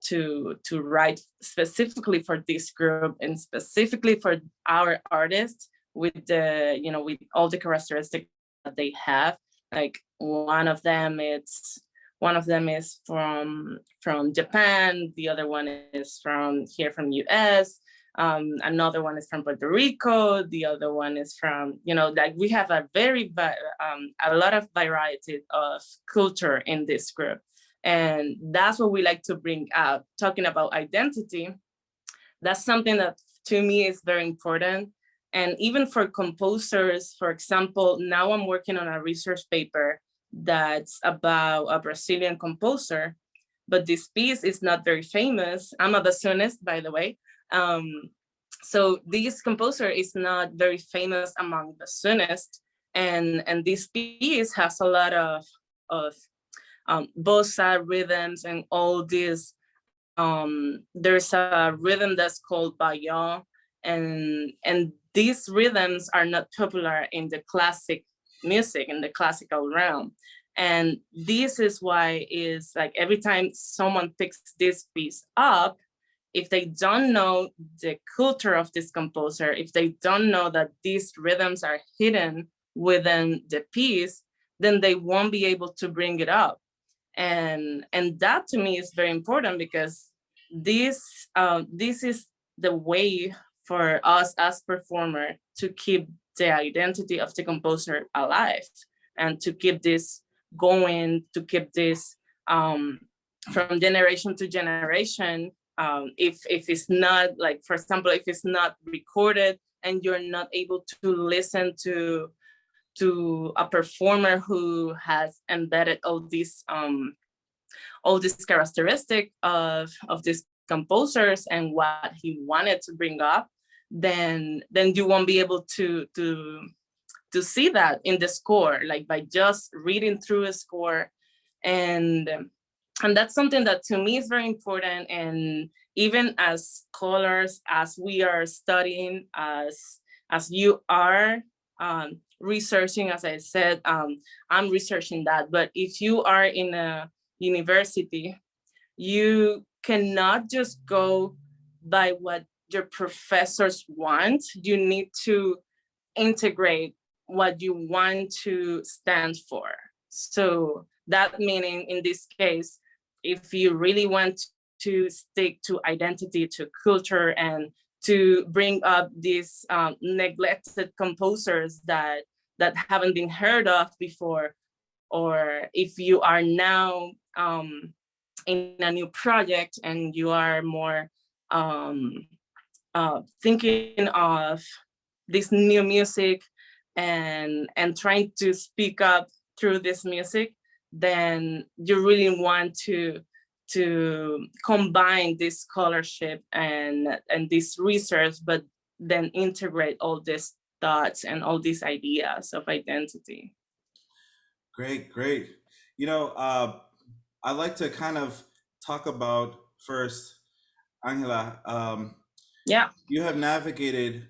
to write specifically for this group and specifically for our artists with the, you know, with all the characteristics that they have. Like one of them is from Japan, the other one is from US, another one is from Puerto Rico, the other one is from, you know, like we have a a lot of variety of culture in this group. And that's what we like to bring out. Talking about identity, that's something that to me is very important. And even for composers, for example, now I'm working on a research paper that's about a Brazilian composer, but this piece is not very famous. I'm a bassoonist, by the way. So this composer is not very famous among bassoonists. And this piece has a lot of bossa rhythms and all these. There's a rhythm that's called bayon, and these rhythms are not popular in the classic music, in the classical realm. And this is why is like every time someone picks this piece up, if they don't know the culture of this composer, if they don't know that these rhythms are hidden within the piece, then they won't be able to bring it up. And that to me is very important, because this is the way for us as performer to keep the identity of the composer alive and to keep this going, to keep this from generation to generation. If it's not, like, for example, if it's not recorded and you're not able to listen to a performer who has embedded all these characteristic of these composers and what he wanted to bring up, then you won't be able to see that in the score, like by just reading through a score. And that's something that to me is very important. And even as scholars, as we are studying, as you are researching, as I said, I'm researching that. But if you are in a university, you cannot just go by what your professors want. You need to integrate what you want to stand for. So that meaning, in this case, if you really want to stick to identity, to culture, and to bring up these neglected composers that haven't been heard of before, or if you are now in a new project and you are more thinking of this new music and trying to speak up through this music, then you really want to combine this scholarship and this research, but then integrate all these thoughts and all these ideas of identity. Great. You know, I'd like to kind of talk about first, Angela. Yeah. You have navigated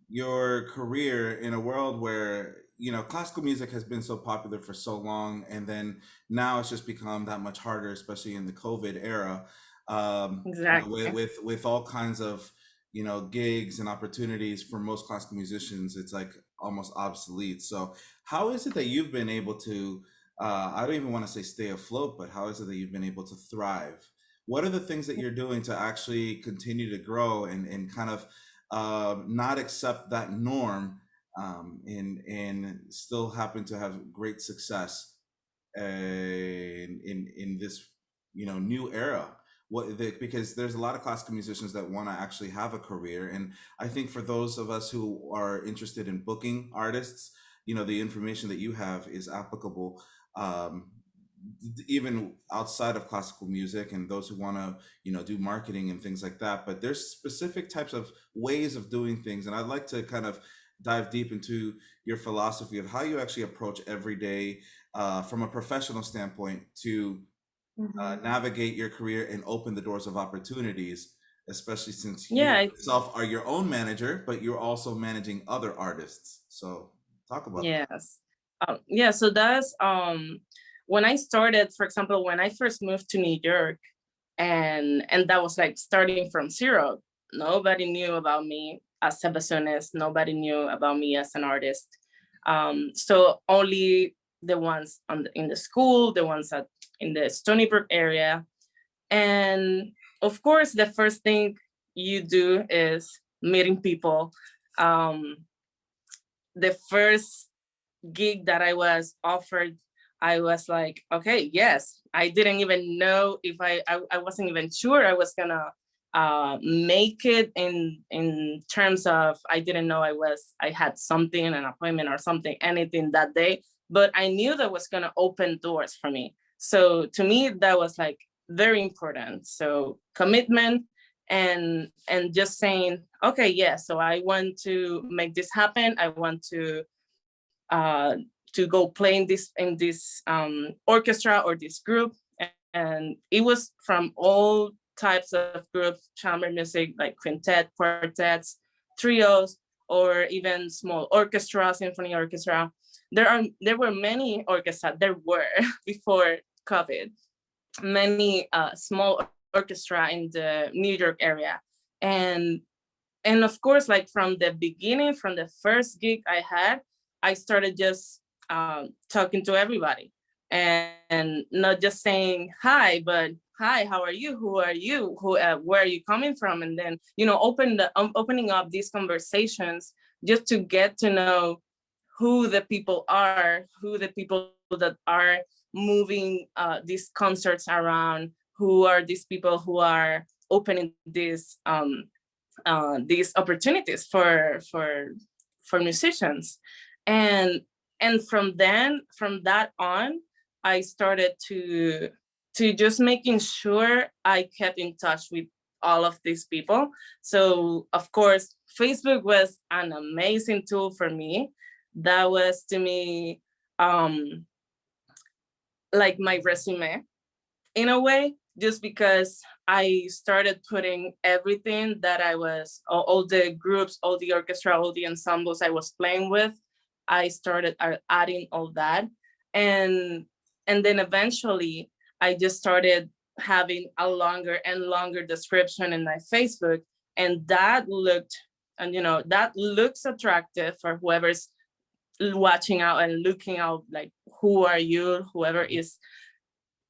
your career in a world where, you know, classical music has been so popular for so long, and then now it's just become that much harder, especially in the COVID era. You know, Exactly. with all kinds of, you know, gigs and opportunities for most classical musicians, it's like almost obsolete. So how is it that you've been able to, I don't even want to say stay afloat, but how is it that you've been able to thrive? What are the things that you're doing to actually continue to grow and kind of not accept that norm, and still happen to have great success in this, you know, new era? Because there's a lot of classical musicians that want to actually have a career, and I think for those of us who are interested in booking artists, you know, the information that you have is applicable, um, even outside of classical music, and those who want to, you know, do marketing and things like that. But there's specific types of ways of doing things, and I'd like to kind of dive deep into your philosophy of how you actually approach every day, from a professional standpoint, to Mhm. navigate your career and open the doors of opportunities, especially since you Yeah. yourself are your own manager, but you're also managing other artists. So talk about that. Yes. Yeah. So that's when I started. For example, when I first moved to New York, and that was like starting from zero. Nobody knew about me as a bassoonist. Nobody knew about me as an artist. So only the ones in the school, the ones in the Stony Brook area. And of course, the first thing you do is meeting people. Um, the first gig that I was offered, I was like, okay, yes. I didn't even know if I wasn't even sure I was gonna make it in terms of, I didn't know I had something, an appointment or something, anything that day, but I knew that was gonna open doors for me. So to me, that was like very important. So commitment and just saying, okay, yeah, so I want to make this happen. I want uh, to go play in this orchestra or this group. And it was from all types of groups, chamber music, like quintet, quartets, trios, or even small orchestra, symphony orchestra. There were many orchestras, there were before COVID, many small orchestra in the New York area. And and of course, like from the beginning, from the first gig I had, I started just talking to everybody, and not just saying hi, but hi, how are you? Who are you? Where are you coming from? And then, opening up these conversations just to get to know who the people are, who the people that are moving these concerts around, who are these people who are opening these opportunities for musicians. And and from that on, I started to just making sure I kept in touch with all of these people. So of course, Facebook was an amazing tool for me. That was to me um like my resume in a way, just because I started putting everything that I was, all the groups, all the orchestra, all the ensembles I was playing with, I started adding all that. And and then eventually I just started having a longer and longer description in my Facebook. And that looks attractive for whoever's watching out and looking out, like, who are you, whoever is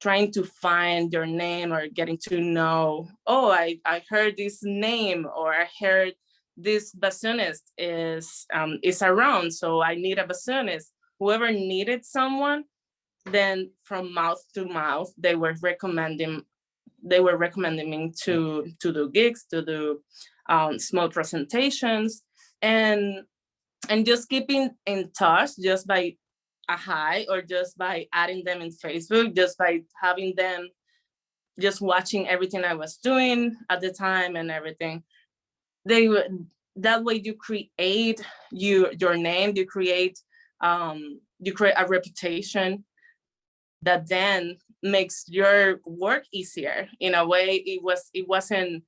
trying to find your name or getting to know, oh, I heard this name, or I heard this bassoonist is around, so I need a bassoonist. Whoever needed someone, then from mouth to mouth, they were recommending me to do gigs, to do small presentations, and just keeping in touch just by a hi, or just by adding them in Facebook, just by having them just watching everything I was doing at the time and everything. They that way you create your name, you create a reputation that then makes your work easier. In a way, it wasn't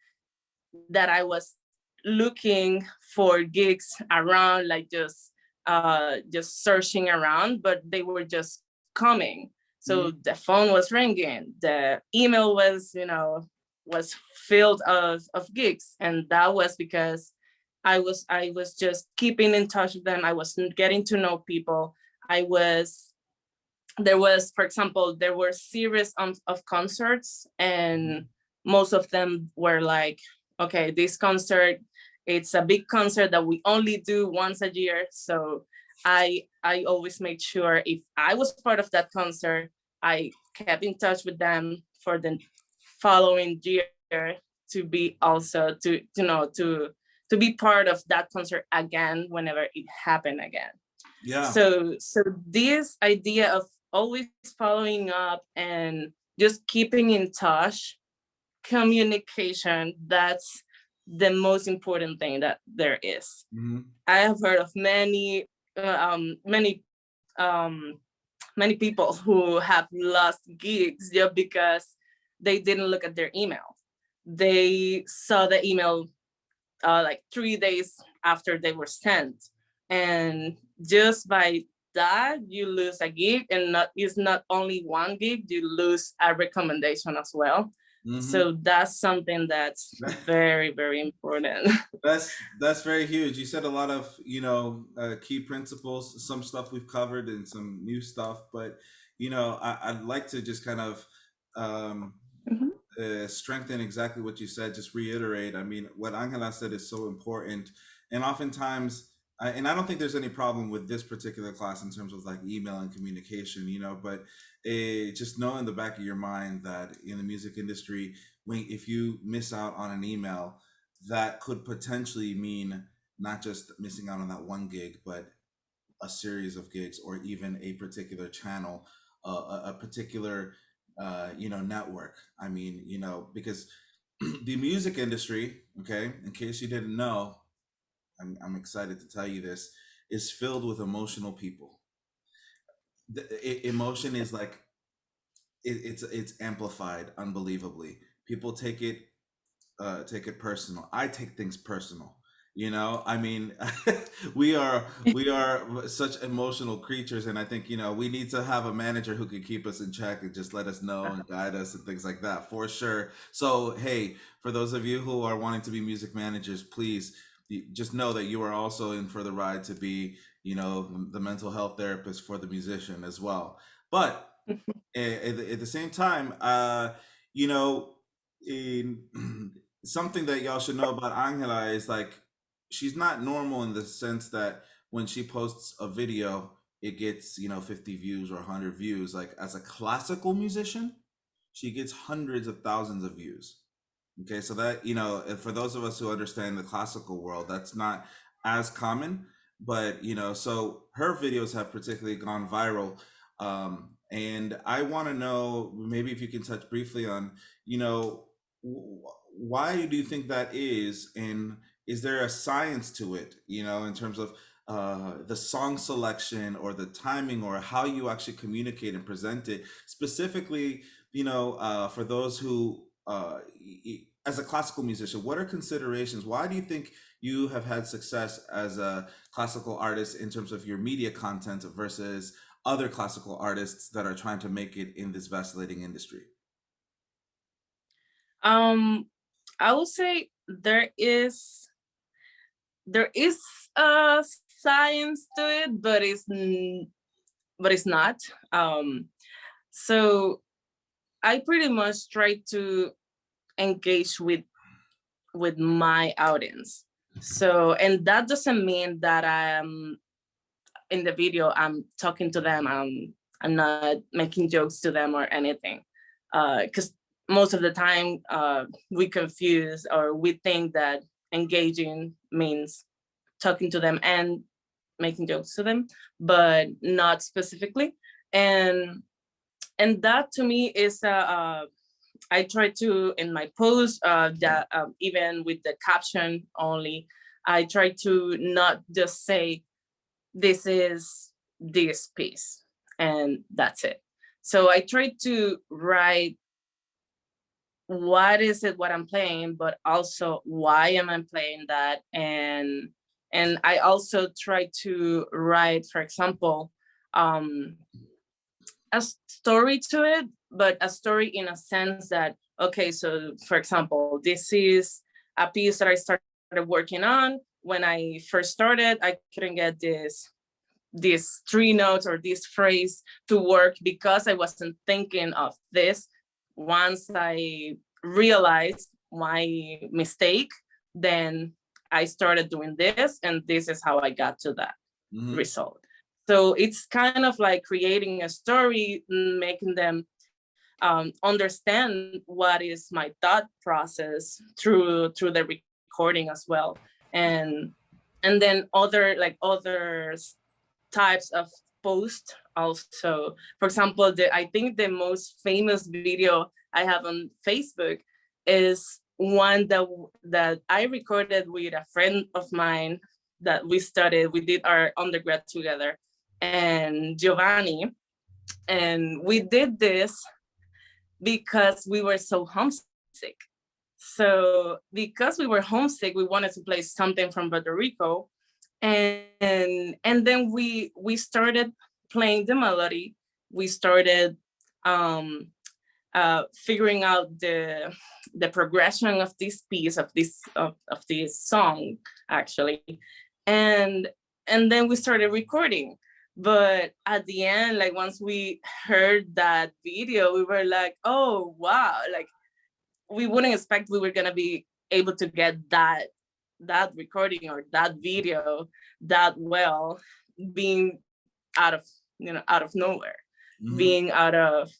that I was looking for gigs around, like just searching around, but they were just coming. So the phone was ringing, the email was filled of gigs, and that was because I was just keeping in touch with them. I was getting to know people. For example, there were series of concerts, and most of them were like, okay, this concert, it's a big concert that we only do once a year. So I always made sure, if I was part of that concert, I kept in touch with them for the following year, to be also to be part of that concert again whenever it happened again. Yeah. So this idea of always following up and just keeping in touch, communication, that's the most important thing that there is. I have heard of um, many people who have lost gigs just because they didn't look at their email. They saw the email like 3 days after they were sent, and just by that, you lose a gig. And it's not only one gig, you lose a recommendation as well. Mm-hmm. So that's something that's very, very important. That's very huge. You said a lot of key principles. Some stuff we've covered and some new stuff, but I'd like to just kind of um, Mhm. strengthen exactly what you said. Just reiterate. I mean, what Angela said is so important, and oftentimes, and I don't think there's any problem with this particular class in terms of like email and communication. But just know in the back of your mind that in the music industry, if you miss out on an email, that could potentially mean not just missing out on that one gig, but a series of gigs or even a particular channel, a particular network. I mean, because the music industry, okay, in case you didn't know, I'm excited to tell you this, is filled with emotional people. Emotion is like it's amplified unbelievably. People take it personal. I take things personal. I mean, we are such emotional creatures, and I think we need to have a manager who can keep us in check and just let us know and guide us and things like that for sure. So hey, for those of you who are wanting to be music managers, please just know that you are also in for the ride to be the mental health therapist for the musician as well. But at the same time, you know, in something that y'all should know about Angela is like she's not normal in the sense that when she posts a video, it gets 50 views or 100 views. Like as a classical musician, she gets hundreds of thousands of views. Okay, so that, and for those of us who understand the classical world, that's not as common, but so her videos have particularly gone viral. And I want to know maybe if you can touch briefly on, why do you think that is, and is there a science to it, in terms of the song selection or the timing or how you actually communicate and present it specifically, for those who as a classical musician, what are considerations? Why do you think you have had success as a classical artist in terms of your media content versus other classical artists that are trying to make it in this vacillating industry? um I would say there is a science to it, but it's not. So I pretty much try to engage with my audience. So, and that doesn't mean that I'm in the video, I'm talking to them, I'm not making jokes to them or anything. Because most of the time, we confuse or we think that engaging means talking to them and making jokes to them, but not specifically. And that to me is I try to in my post that even with the caption only, I try to not just say this is this piece and that's it. So I try to write what is it what I'm playing, but also why am I playing that, and I also try to write, for example, um, a story to it, but a story in a sense that, okay, so for example, this is a piece that I started working on. When I first started, I couldn't get this three notes or this phrase to work because I wasn't thinking of this. Once I realized my mistake, then I started doing this, and this is how I got to that Hmm. result. So it's kind of like creating a story, making them understand what is my thought process through the recording as well, and then other types of post also. For example, I think the most famous video I have on Facebook is one that I recorded with a friend of mine that we did our undergrad together, and Giovanni. And we did this because we were so homesick. So because we were homesick, we wanted to play something from Puerto Rico, and then we started playing the melody. We started um, figuring out the progression of this piece of this song actually, and and then we started recording. But at the end, like once we heard that video, we were like, oh wow, like we wouldn't expect we were gonna be able to get that recording or that video that well, being out of out of nowhere, Hmm. being out of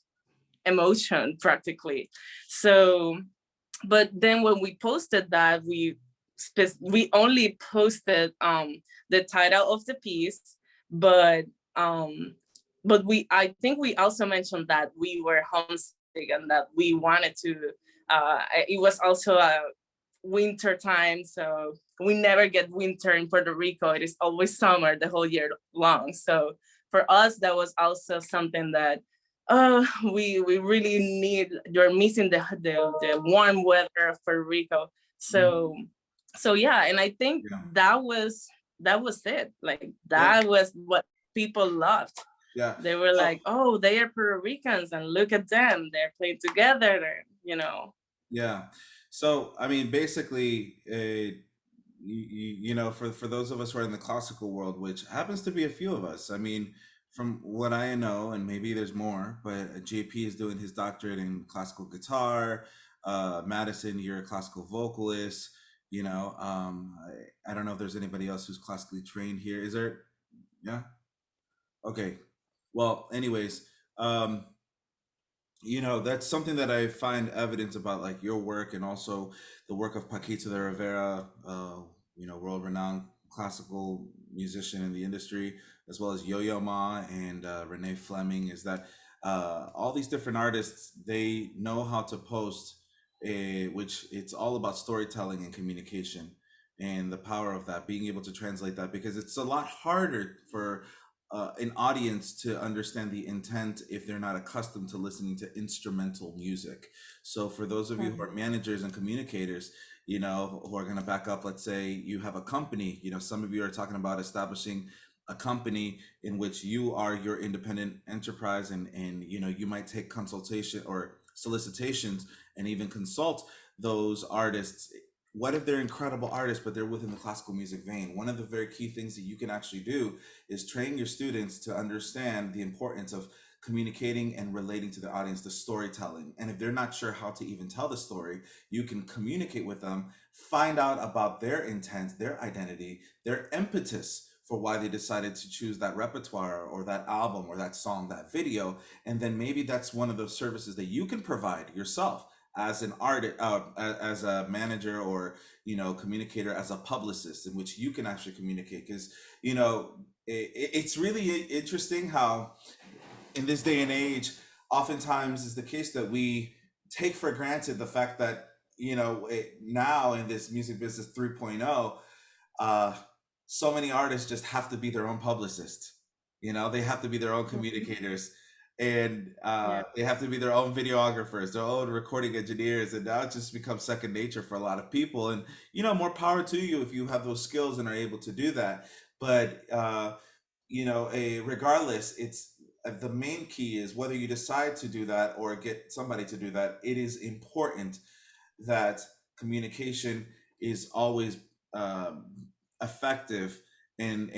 emotion practically. So, but then when we posted that, we only posted the title of the piece, but um we, I think we also mentioned that we were homesick and that we wanted to, it was also a winter time, so we never get winter in Puerto Rico. It is always summer the whole year long. So for us, that was also something that, we really need. You're missing the warm weather of Puerto Rico. So Hmm. yeah, and I think Yeah. that was it. Like Yeah. that was what people loved. Yeah. They were So like, oh, they are Puerto Ricans, and look at them, they're playing together. yeah. So I mean, basically, you know, for those of us who are in the classical world, which happens to be a few of us, I mean, from what I know, and maybe there's more, but JP is doing his doctorate in classical guitar. Madison, you're a classical vocalist. You know, I don't know if there's anybody else who's classically trained here. Is there? Yeah. Okay. Well, anyways, um, you know, that's something that I find evidence about, like your work and also the work of Paquito de Rivera, you know, world-renowned classical musician in the industry, as well as Yo-Yo Ma and Renee Fleming. Is that all these different artists, they know how to post, which it's all about storytelling and communication and the power of that, being able to translate that, because it's a lot harder for an audience to understand the intent if they're not accustomed to listening to instrumental music. So for those of you who are Mhm. managers and communicators, you know, who are going to back up, let's say you have a company, you know, some of you are talking about establishing a company in which you are your independent enterprise, and you know, you might take consultation or solicitations and even consult those artists. What if they're incredible artists but they're within the classical music vein? One of the very key things that you can actually do is train your students to understand the importance of communicating and relating to the audience, the storytelling. And if they're not sure how to even tell the story, you can communicate with them, find out about their intent, their identity, their impetus for why they decided to choose that repertoire or that album or that song, that video. And then maybe that's one of those services that you can provide yourself as an artist, as a manager, or you know, communicator, as a publicist, in which you can actually communicate. Because you know, it's really interesting how in this day and age, oftentimes is the case that we take for granted the fact that, you know, now in this music business 3.0, uh, so many artists just have to be their own publicist. You know, they have to be their own Mhm. communicators, and Yeah. they have to be their own videographers, their own recording engineers, and now it just becomes second nature for a lot of people. And you know, more power to you if you have those skills and are able to do that. But you know, regardless, it's the main key is whether you decide to do that or get somebody to do that. It is important that communication is always um, effective and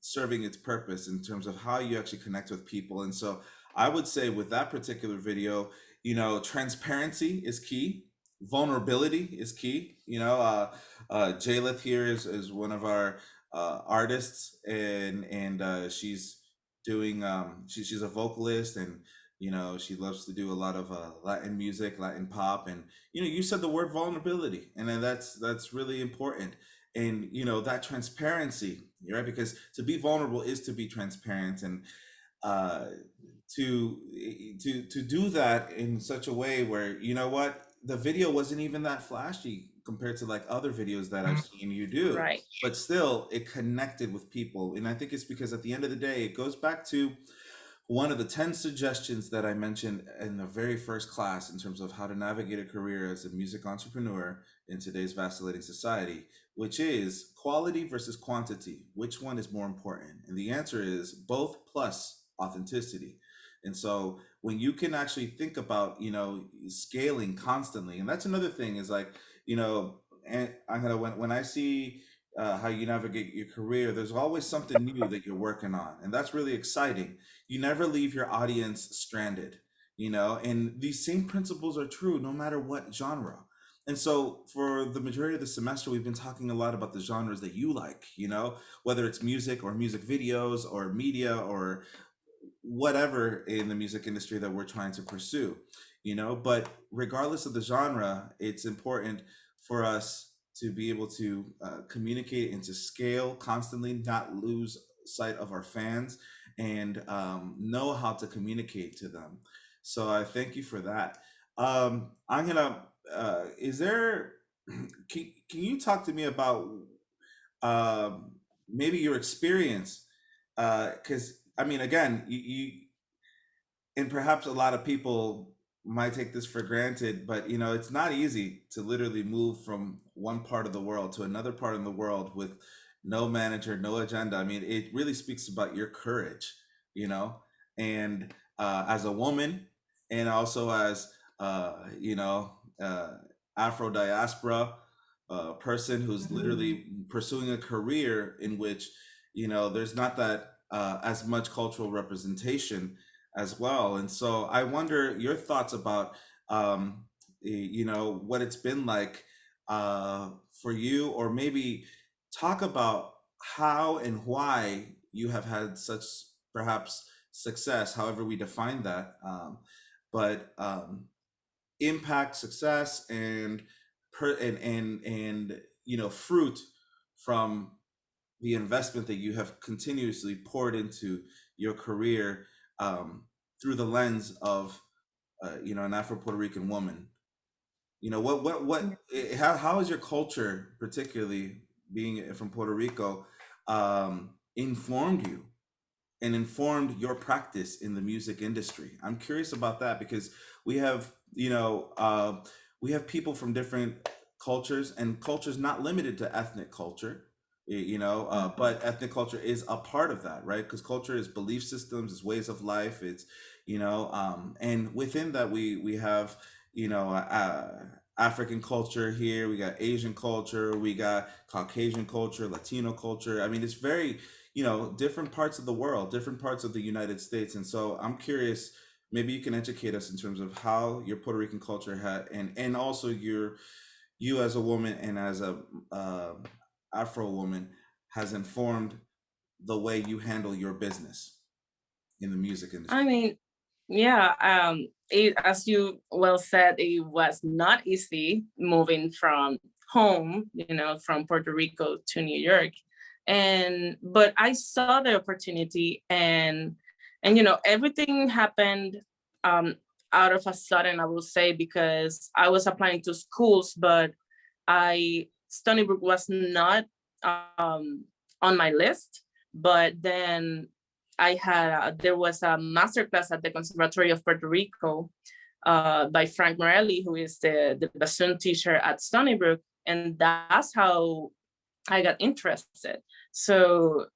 serving its purpose in terms of how you actually connect with people. And so I would say with that particular video, you know, transparency is key. Vulnerability is key. You know, Jalith here is one of our artists, and she's doing she's a vocalist, and you know, she loves to do a lot of Latin music, Latin pop, and you know, you said the word vulnerability, and then that's really important. And you know, that transparency, right? Because to be vulnerable is to be transparent, and uh, to to do that in such a way where, you know what, the video wasn't even that flashy compared to like other videos that I've seen you do, Right. but still it connected with people. And I think it's because at the end of the day, it goes back to one of the 10 suggestions that I mentioned in the very first class in terms of how to navigate a career as a music entrepreneur in today's vacillating society, which is quality versus quantity. Which one is more important? And the answer is both plus authenticity. And so when you can actually think about, scaling constantly. And that's another thing is like, and I'm gonna when I see how you navigate your career, there's always something new that you're working on, and that's really exciting. You never leave your audience stranded, and these same principles are true no matter what genre. And so for the majority of the semester, we've been talking a lot about the genres that you like, whether it's music or music videos or media or whatever in the music industry that we're trying to pursue, but regardless of the genre, it's important for us to be able to communicate and to scale constantly, not lose sight of our fans, and know how to communicate to them. So I thank you for that. I'm gonna is there can you talk to me about um, maybe your experience, because I mean, again, and perhaps a lot of people might take this for granted, but it's not easy to literally move from one part of the world to another part of the world with no manager, no agenda. I mean, it really speaks about your courage, you know, and as a woman, and also as you know, Afro diaspora person who's Mhm. literally pursuing a career in which there's not that as much cultural representation as well. And so I wonder your thoughts about what it's been like uh, for you, or maybe talk about how and why you have had such perhaps success, however we define that, but impact, success, and fruit from the investment that you have continuously poured into your career, um, through the lens of an Afro Puerto Rican woman. How has your culture, particularly being from Puerto Rico, informed you and informed your practice in the music industry? I'm curious about that because we have, we have people from different cultures, and cultures not limited to ethnic culture, Mhm. but ethnic culture is a part of that, right? Because culture is belief systems, it's ways of life, it's, and within that we have, African culture here, we got Asian culture, we got Caucasian culture, Latino culture. I mean, it's very different parts of the world, different parts of the United States. And so I'm curious, maybe you can educate us in terms of how your Puerto Rican culture had, and also you as a woman and as a uh, Afro woman, has informed the way you handle your business in the music I industry. mean, yeah, as you well said, it was not easy moving from home, from Puerto Rico to New York. But I saw the opportunity, and everything happened um out of a sudden, I will say, because I was applying to schools, but I Stony Brook was not on my list. But then there was a masterclass at the Conservatory of Puerto Rico by Frank Morelli, who is the bassoon teacher at Stony Brook, and that's how I got interested. So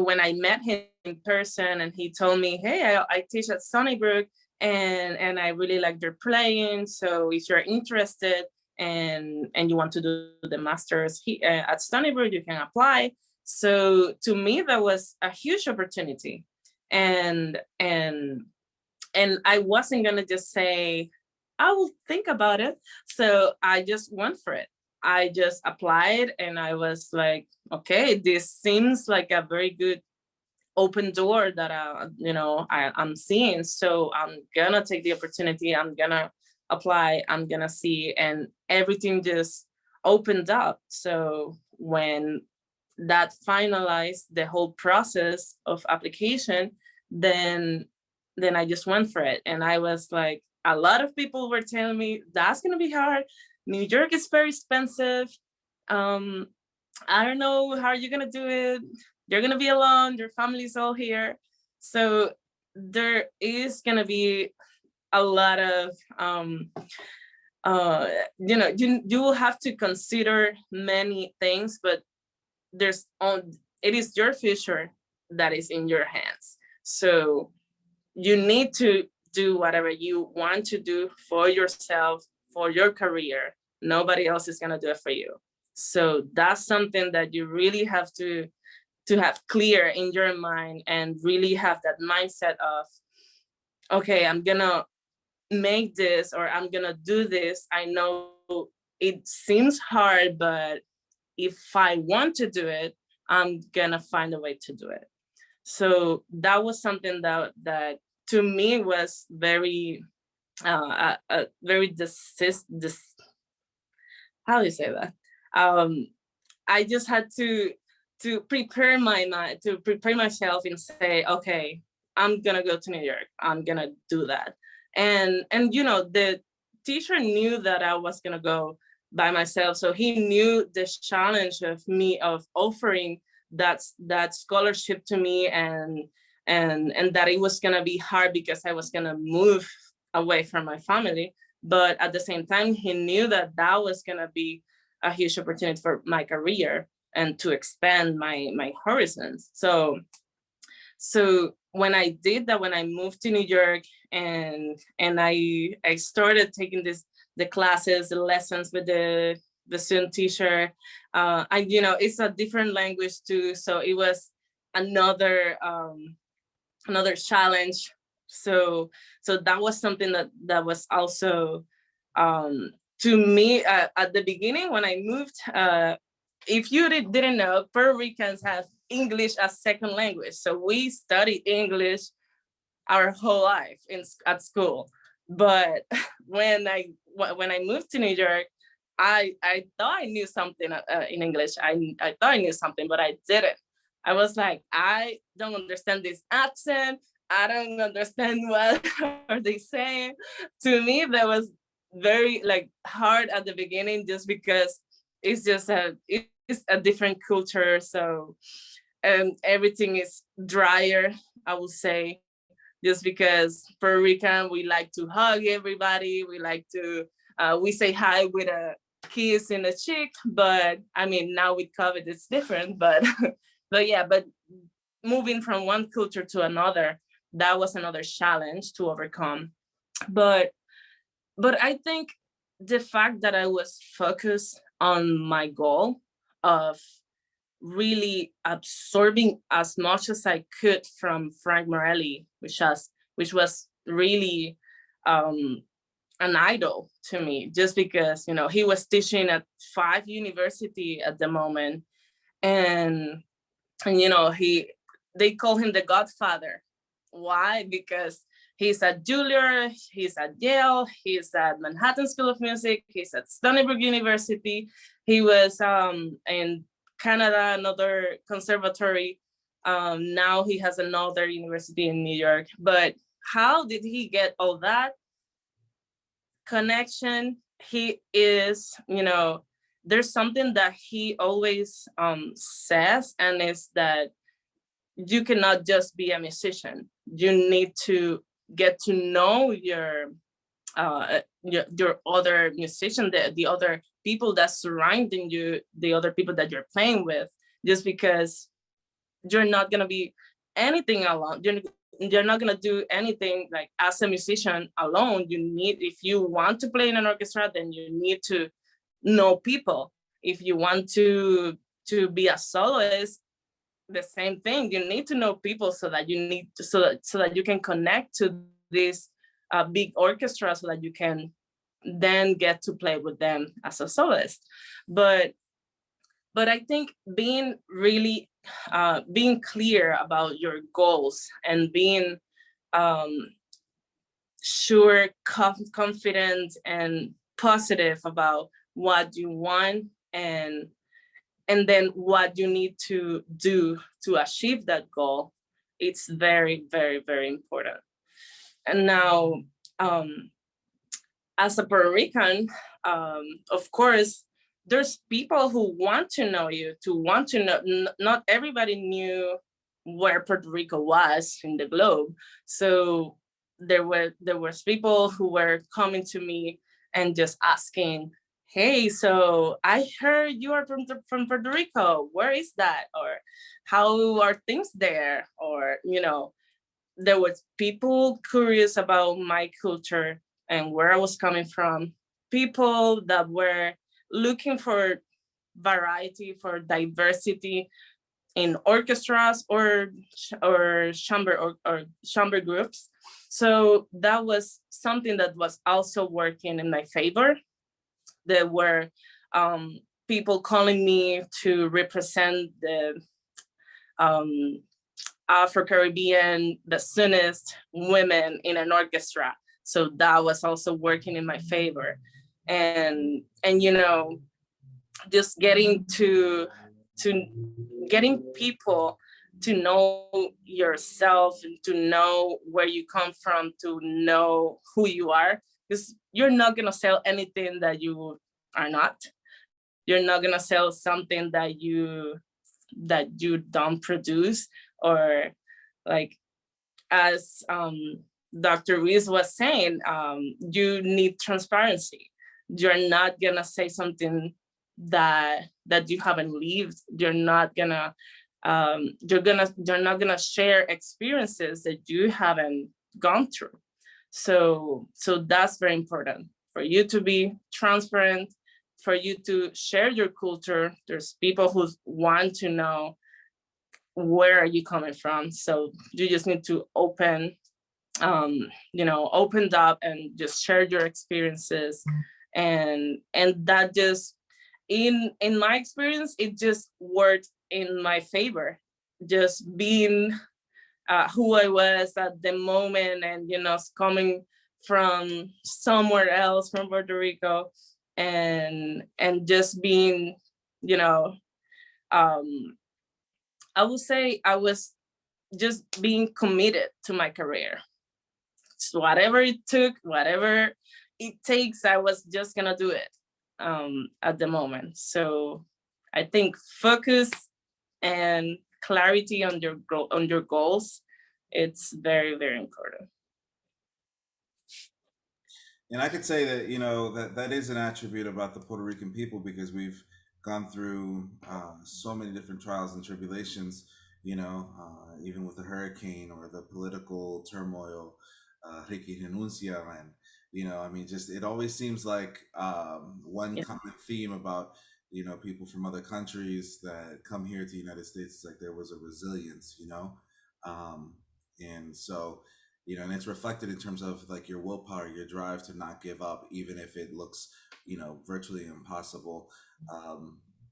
when I met him in person, and he told me, "Hey, I teach at Stony Brook, and I really like your playing. So if you're interested and you want to do the masters at Stony Brook, you can apply." So to me, that was a huge opportunity, and and and I wasn't gonna just say, I will think about it. So I just went for it. I just applied, and I was like, okay, this seems like a very good open door that I'm seeing. So I'm gonna take the opportunity. I'm gonna apply. I'm gonna see, and everything just opened up. So when that finalized the whole process of application, then I just went for it. And I was like, a lot of people were telling me that's gonna be hard. New York is very expensive. Um, I don't know how you're gonna do it. You're gonna be alone. Your family's all here, so there is gonna be a lot of you will have to consider many things, but there's on it is your future that is in your hands. So you need do whatever you want to do for yourself, for your career. Nobody else is gonna do it for you. So that's something that you really have to have clear in your mind, and really have that mindset of, okay, I'm gonna make this, or I'm gonna do this. I know it seems hard, but if I want to do it, I'm gonna find a way to do it. So that was something that to me was very very how do you say that? Um, I just had to prepare my mind, to prepare myself and say, okay, I'm gonna go to New York. I'm gonna do that. And you know, the teacher knew that I was gonna go by myself, so he knew the challenge of me of offering that scholarship to me, and that it was gonna be hard because I was gonna move away from my family. But at the same time, he knew that that was gonna be a huge opportunity for my career and to expand my horizons. So when I did that, when I moved to New York, and I started taking the classes, the lessons with the student teacher, and you know, it's a different language too, so it was another another challenge. So that was something that was also to me at the beginning when I moved. If you didn't know, Puerto Ricans have English as second language, so we study English our whole life at school. But when I moved to New York, I thought I knew something in English. I thought I knew something, but I didn't. I was like, I don't understand this accent. I don't understand what are they saying. To me, that was very like hard at the beginning, just because it's a different culture. So everything is drier, I would say, just because Puerto Rican, we like to hug everybody. We like to, we say hi with a kiss in the cheek. But I mean, now with COVID, it's different. But, but moving from one culture to another, that was another challenge to overcome. But, but I think the fact that I was focused on my goal of really absorbing as much as I could from Frank Morelli, which was really an idol to me, just because, you know, he was teaching at 5 university at the moment, and you know, they call him the Godfather. Why? Because he's at Juilliard, he's at Yale, he's at Manhattan School of Music, he's at Stony Brook University. He was in Canada, another conservatory. Now he has another university in New York. But how did he get all that connection? He is, you know, there's something that he always says, and it's that you cannot just be a musician. You need to get to know your other musician, the other people that's surrounding you, the other people that you're playing with, just because you're not gonna be anything alone. You're not gonna do anything like as a musician alone. You need, if you want to play in an orchestra, then you need to know people. If you want to be a soloist, the same thing. You need to know people, so that you need to, so that you can connect to this big orchestra, so that you can then get to play with them as a soloist. But I think being really being clear about your goals, and being sure, confident, and positive about what you want, and then what you need to do to achieve that goal, it's very, very, very important. And now, as a Puerto Rican, of course, there's people who want to know you, to want to know. Not everybody knew where Puerto Rico was in the globe. So there was people who were coming to me and just asking, hey, so I heard you are from Puerto Rico. Where is that? Or how are things there? Or, you know, there was people curious about my culture and where I was coming from, people that were looking for variety, for diversity in orchestras or chamber groups. So that was something that was also working in my favor. There were people calling me to represent the um, Afro-Caribbean, the Sunnis women in an orchestra. So that was also working in my favor. And you know, just to getting people to know yourself and to know where you come from, to know who you are, because you're not gonna sell anything that you are not. You're not gonna sell something that you don't produce, or like as Dr. Ruiz was saying, you need transparency. You're not gonna say something that you haven't lived. You're not gonna share experiences that you haven't gone through. So that's very important for you to be transparent, for you to share your culture. There's people who want to know where are you coming from. So you just need to opened up and just share your experiences. And that just, in my experience, it just worked in my favor. Just being who I was at the moment, and coming from somewhere else, from Puerto Rico, and just being, you know, um, I would say I was just being committed to my career. So whatever it took, whatever it takes, I was just gonna do it at the moment. So I think focus and clarity on your goals, it's very, very important. And I could say that that is an attribute about the Puerto Rican people, because we've gone through so many different trials and tribulations. Even with the hurricane or the political turmoil, Ricky Renuncia, and I mean, just it always seems like one Yeah. common theme about people from other countries that come here to the United States is like there was a resilience, um, and so and it's reflected in terms of like your willpower, your drive to not give up, even if it looks, virtually impossible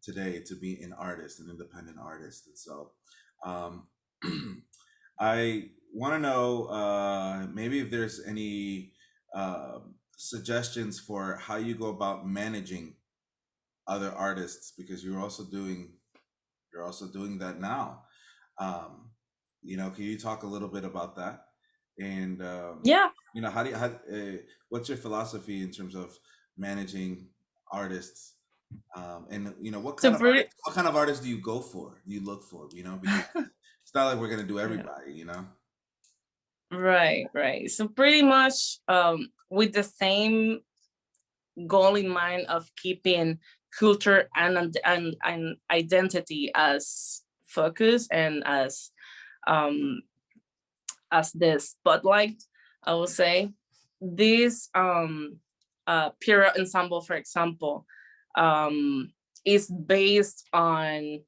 today to be an artist, an independent artist. And so, um, I want to know maybe if there's any suggestions for how you go about managing other artists, because you're also doing that now. Um, can you talk a little bit about that? And Yeah. what's your philosophy in terms of managing artists? And So pretty, what kind of artists do you go for? Do you look for? Because it's not like we're gonna do yeah. everybody. Right, right. So pretty much with the same goal in mind of keeping culture and identity as focus, and um, as the spotlight, I would say. This Pira ensemble, for example, um, is based on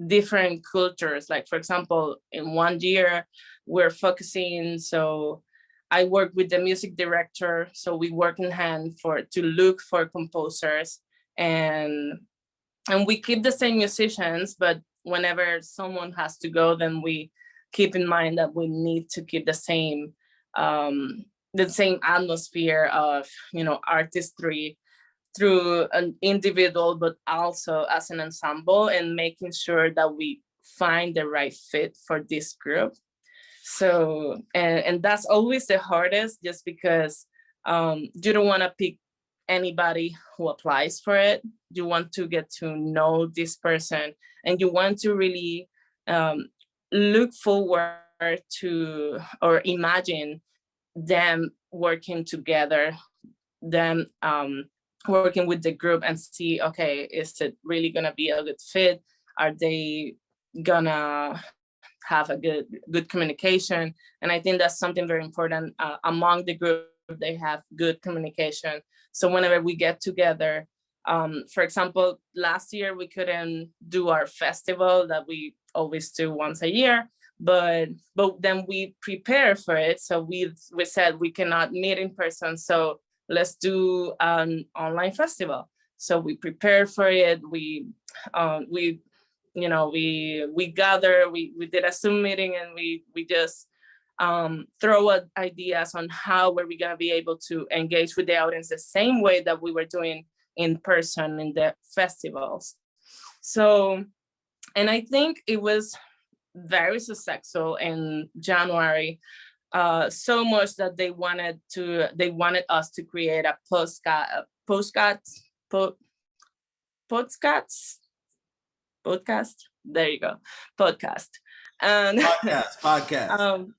different cultures. Like, for example, in one year, we're focusing, so I work with the music director, so we work in hand to look for composers, and we keep the same musicians, but whenever someone has to go, then we keep in mind that we need to keep the same atmosphere of artistry through an individual, but also as an ensemble, and making sure that we find the right fit for this group. So, and that's always the hardest, just because you don't want to pick anybody who applies for it. You want to get to know this person, and you want to really look forward to, or imagine them working together, them working with the group, and see, okay, is it really gonna be a good fit? Are they gonna have a good communication. And I think that's something very important among the group. They have good communication. So whenever we get together, for example, last year we couldn't do our festival that we always do once a year, but then we prepare for it. So we said we cannot meet in person, so let's do an online festival. So we prepared for it. We gather, we did a Zoom meeting, and we just throw out ideas on how were we gonna be able to engage with the audience the same way that we were doing in person in the festivals. So, and I think it was very successful in January, so much that they wanted us to create a podcast. There you go, podcast. And podcast.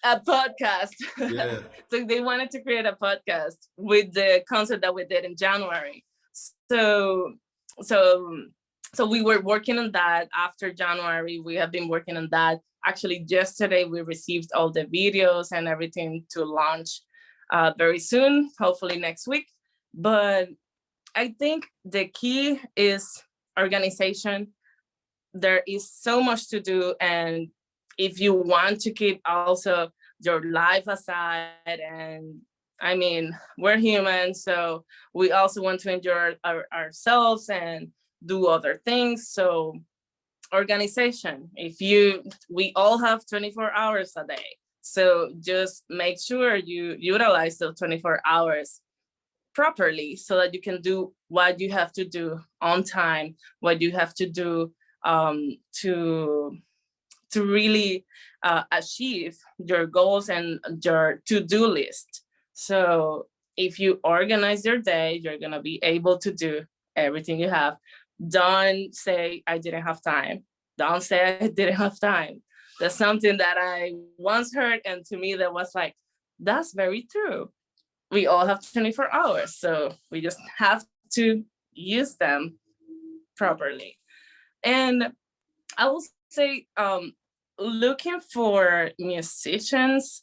A podcast. Yeah. So they wanted to create a podcast with the concert that we did in January. So we were working on that. After January, we have been working on that. Actually, yesterday we received all the videos and everything to launch very soon, hopefully next week. But I think the key is organization. There is so much to do, and if you want to keep also your life aside, and I mean, we're human, so we also want to enjoy ourselves and do other things. So organization, we all have 24 hours a day. So just make sure you utilize those 24 hours properly so that you can do what you have to do on time, what you have to do to really achieve your goals and your to-do list. So if you organize your day, you're gonna be able to do everything you have. Don't say, I didn't have time. Don't say I didn't have time. That's something that I once heard, and to me that was like, that's very true. We all have 24 hours, so we just have to use them properly. And I will say, looking for musicians,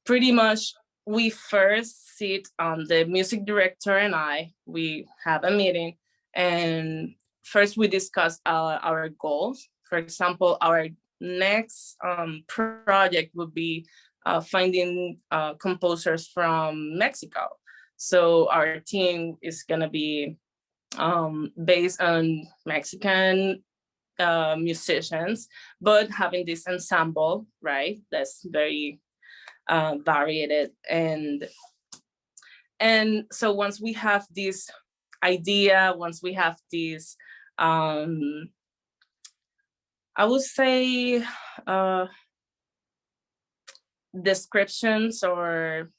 pretty much we first sit on the music director and we have a meeting, and first we discuss our goals. For example, our next project would be finding composers from Mexico. So our team is gonna be based on Mexican musicians, but having this ensemble, right? That's very varied. And so once we have this idea, once we have this, I would say, descriptions or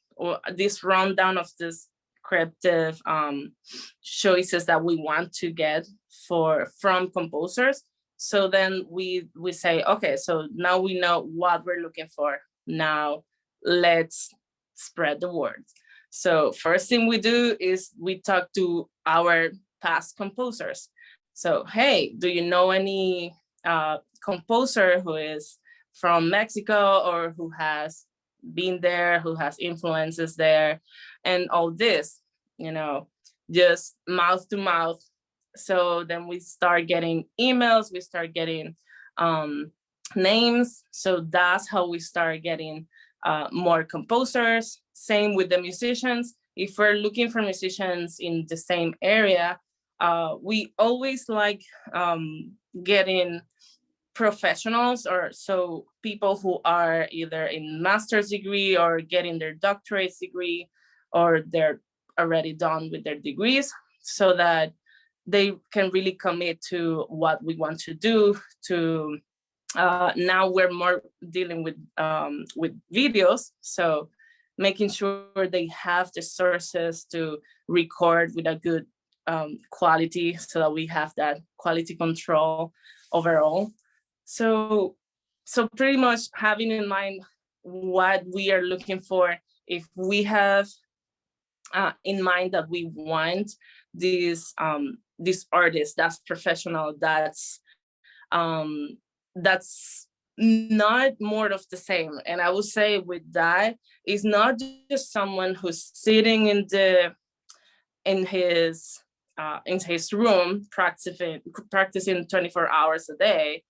this rundown of descriptive choices that we want to get from composers. So then we say, okay, so now we know what we're looking for. Now let's spread the word. So first thing we do is we talk to our past composers. So, hey, do you know any composer who is from Mexico or who has been there, who has influences there, and all this, just mouth to mouth. So then we start getting emails, we start getting names. So that's how we start getting more composers. Same with the musicians. If we're looking for musicians in the same area, we always like getting professionals, or so people who are either in master's degree or getting their doctorate degree, or they're already done with their degrees, so that they can really commit to what we want to do. To now we're more dealing with videos, so making sure they have the sources to record with a good quality, so that we have that quality control overall. So pretty much having in mind what we are looking for. If we have in mind that we want this artist that's professional, that's that's not more of the same. And I would say with that, it's not just someone who's sitting in his in his room practicing 24 hours a day,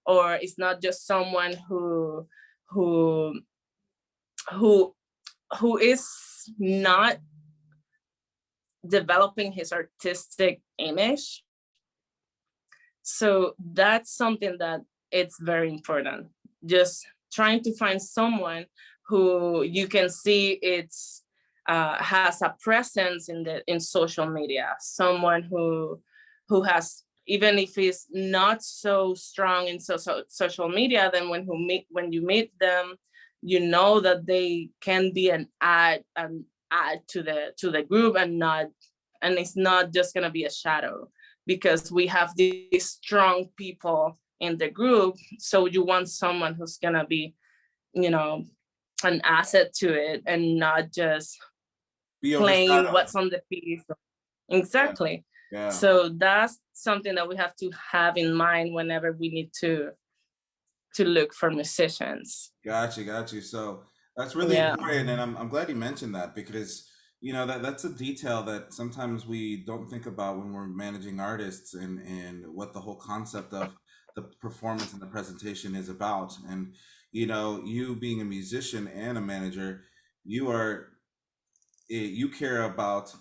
or it's not just someone who who who is not developing his artistic image. So that's something that it's very important. Just trying to find someone who you can see has a presence in social media. Someone who has, even if he's not so strong in social media, then when you meet them, you know that they can be an add to the group, and it's not just gonna be a shadow, because we have these strong people in the group. So you want someone who's gonna be, you know, an asset to it, and not just Be playing overshadowed. what's on the piece. Yeah. Exactly. Yeah. So that's something that we have to have in mind whenever we need to look for musicians. Got you. So that's really Yeah. important, and I'm glad you mentioned that because that's a detail that sometimes we don't think about when we're managing artists and what the whole concept of the performance and the presentation is about. And you being a musician and a manager, you are you care about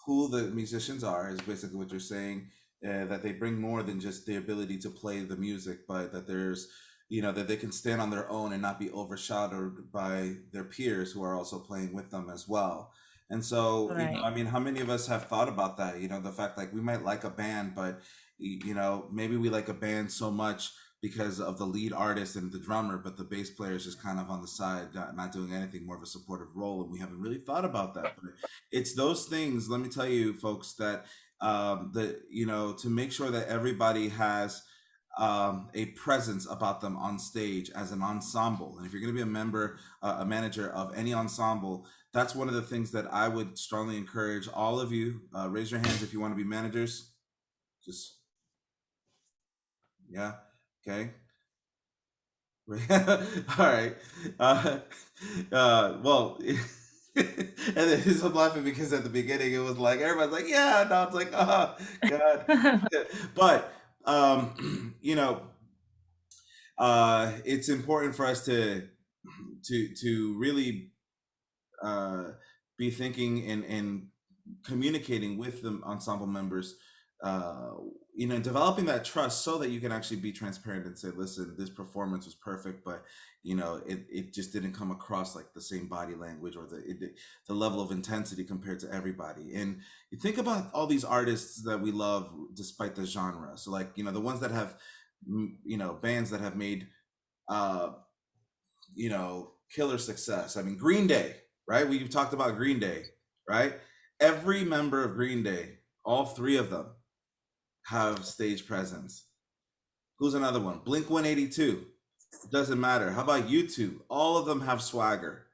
who the musicians are is basically what you're saying, that they bring more than just the ability to play the music, but that there's that they can stand on their own and not be overshadowed by their peers who are also playing with them as well. And so Right. I mean, how many of us have thought about that, the fact like we might like a band, but maybe we like a band so much because of the lead artist and the drummer, but the bass player is just kind of on the side, not doing anything, more of a supportive role. And we haven't really thought about that. But it's those things, let me tell you, folks, that to make sure that everybody has a presence about them on stage as an ensemble. And if you're going to be a member, a manager of any ensemble, that's one of the things that I would strongly encourage all of you. Raise your hands if you want to be managers. Just, yeah. Okay. All right. Uh, well, and then I'm laughing because at the beginning it was like everybody's like, yeah, now it's like, oh God. But it's important for us to really uh, be thinking and communicating with the ensemble members, uh, developing that trust so that you can actually be transparent and say, listen, this performance was perfect, but it just didn't come across like the same body language or the level of intensity compared to everybody. And you think about all these artists that we love despite the genre. So like, the ones that have, bands that have made, uh, killer success. I mean, Green Day, right? We've talked about Green Day, right? Every member of Green Day, all three of them, have stage presence. Who's another one? Blink 182. Doesn't matter. How about U2? All of them have swagger.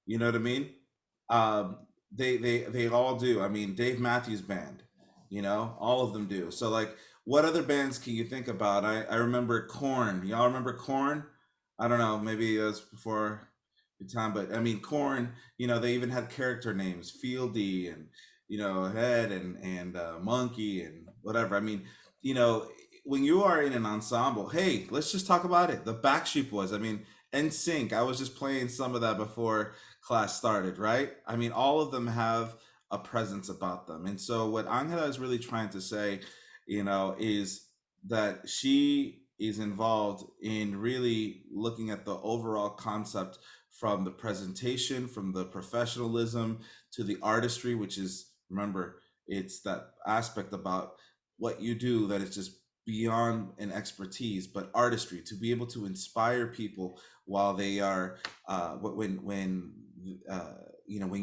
You know what I mean? Um, they all do. I mean, Dave Matthews Band, all of them do. So like, what other bands can you think about? I remember Corn. Y'all remember Corn? I don't know. Maybe it was before your time, but I mean, Corn. They even had character names, Fieldy and Head and Monkey and whatever. I mean, you know, when you are in an ensemble, hey, let's just talk about it. The Backstreet Boys. I mean, NSYNC. I was just playing some of that before class started, right? I mean, all of them have a presence about them. And so what Angela is really trying to say, is that she is involved in really looking at the overall concept from the presentation, from the professionalism to the artistry, which is, remember, it's that aspect about what you do that is just beyond an expertise, but artistry to be able to inspire people while they are uh, when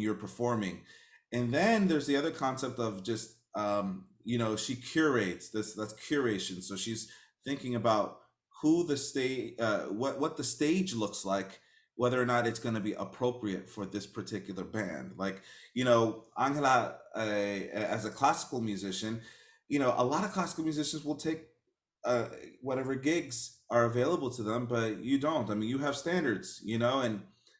you're performing. And then there's the other concept of just she curates this. That's curation. So she's thinking about who the stage, what the stage looks like, whether or not it's going to be appropriate for this particular band. Like, Angela, as a classical musician, a lot of classical musicians will take uh, whatever gigs are available to them, but you don't. I mean, you have standards,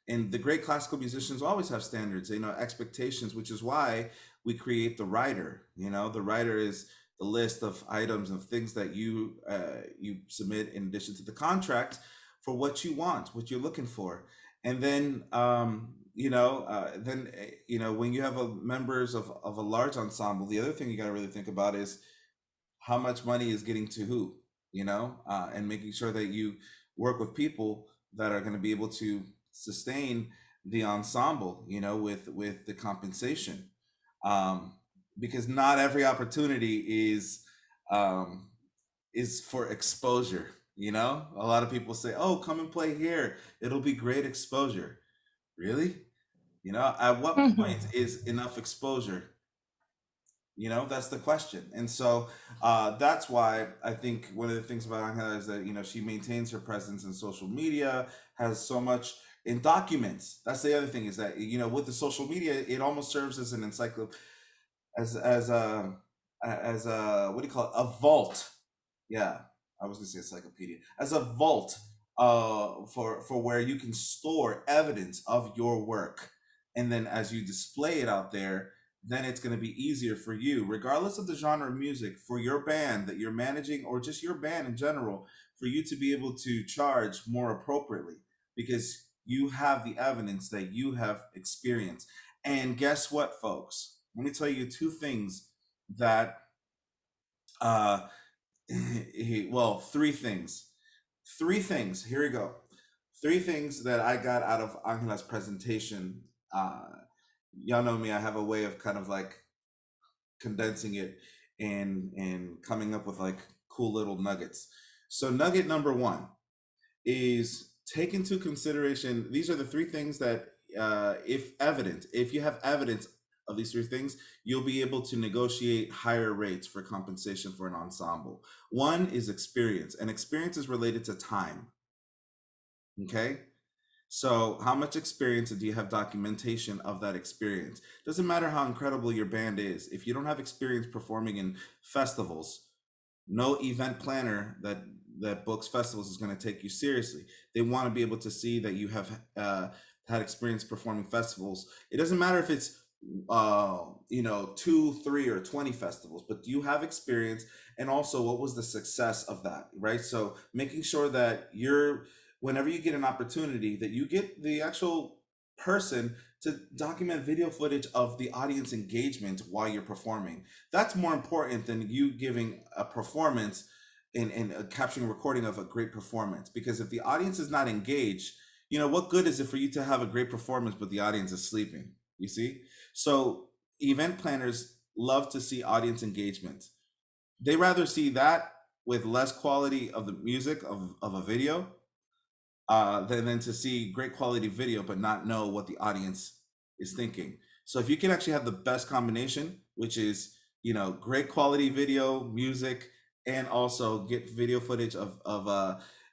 and the great classical musicians always have standards, expectations, which is why we create the writer. The writer is the list of items of things that you submit in addition to the contract for what you want, what you're looking for. And then when you have members of a large ensemble, the other thing you got to really think about is how much money is getting to who, and making sure that you work with people that are going to be able to sustain the ensemble, with the compensation. Um, because not every opportunity um, is for exposure. A lot of people say, "Oh, come and play here. It'll be great exposure." Really? At what point is enough exposure? That's the question. And so that's why I think one of the things about Angela is that, she maintains her presence in social media, has so much in documents. That's the other thing is that, with the social media, it almost serves as an encyclopedia, as a what do you call it? A vault. Yeah, I was gonna say encyclopedia. As a vault for where you can store evidence of your work. And then as you display it out there, then it's going to be easier for you, regardless of the genre of music, for your band that you're managing or just your band in general, for you to be able to charge more appropriately because you have the evidence that you have experienced. And guess what, folks? Let me tell you two things that, uh, well, three things. Three things. Here we go. Three things that I got out of Angela's presentation. Y'all know me, I have a way of kind of like condensing it and coming up with like cool little nuggets. So nugget number one is take into consideration, these are the three things that if you have evidence of these three things, you'll be able to negotiate higher rates for compensation for an ensemble. One is experience, and experience is related to time. Okay, so how much experience do you have documentation of that experience? Doesn't matter how incredible your band is. If you don't have experience performing in festivals, no event planner that books festivals is going to take you seriously. They want to be able to see that you have had experience performing festivals. It doesn't matter if it's 2, 3, or 20 festivals, but do you have experience? And also, what was the success of that, right? So making sure that whenever you get an opportunity, that you get the actual person to document video footage of the audience engagement while you're performing. That's more important than you giving a performance and capturing a recording of a great performance. Because if the audience is not engaged, what good is it for you to have a great performance but the audience is sleeping? You see? So event planners love to see audience engagement. They rather see that with less quality of the music of a video than to see great quality video but not know what the audience is thinking. So if you can actually have the best combination, which is great quality video, music, and also get video footage of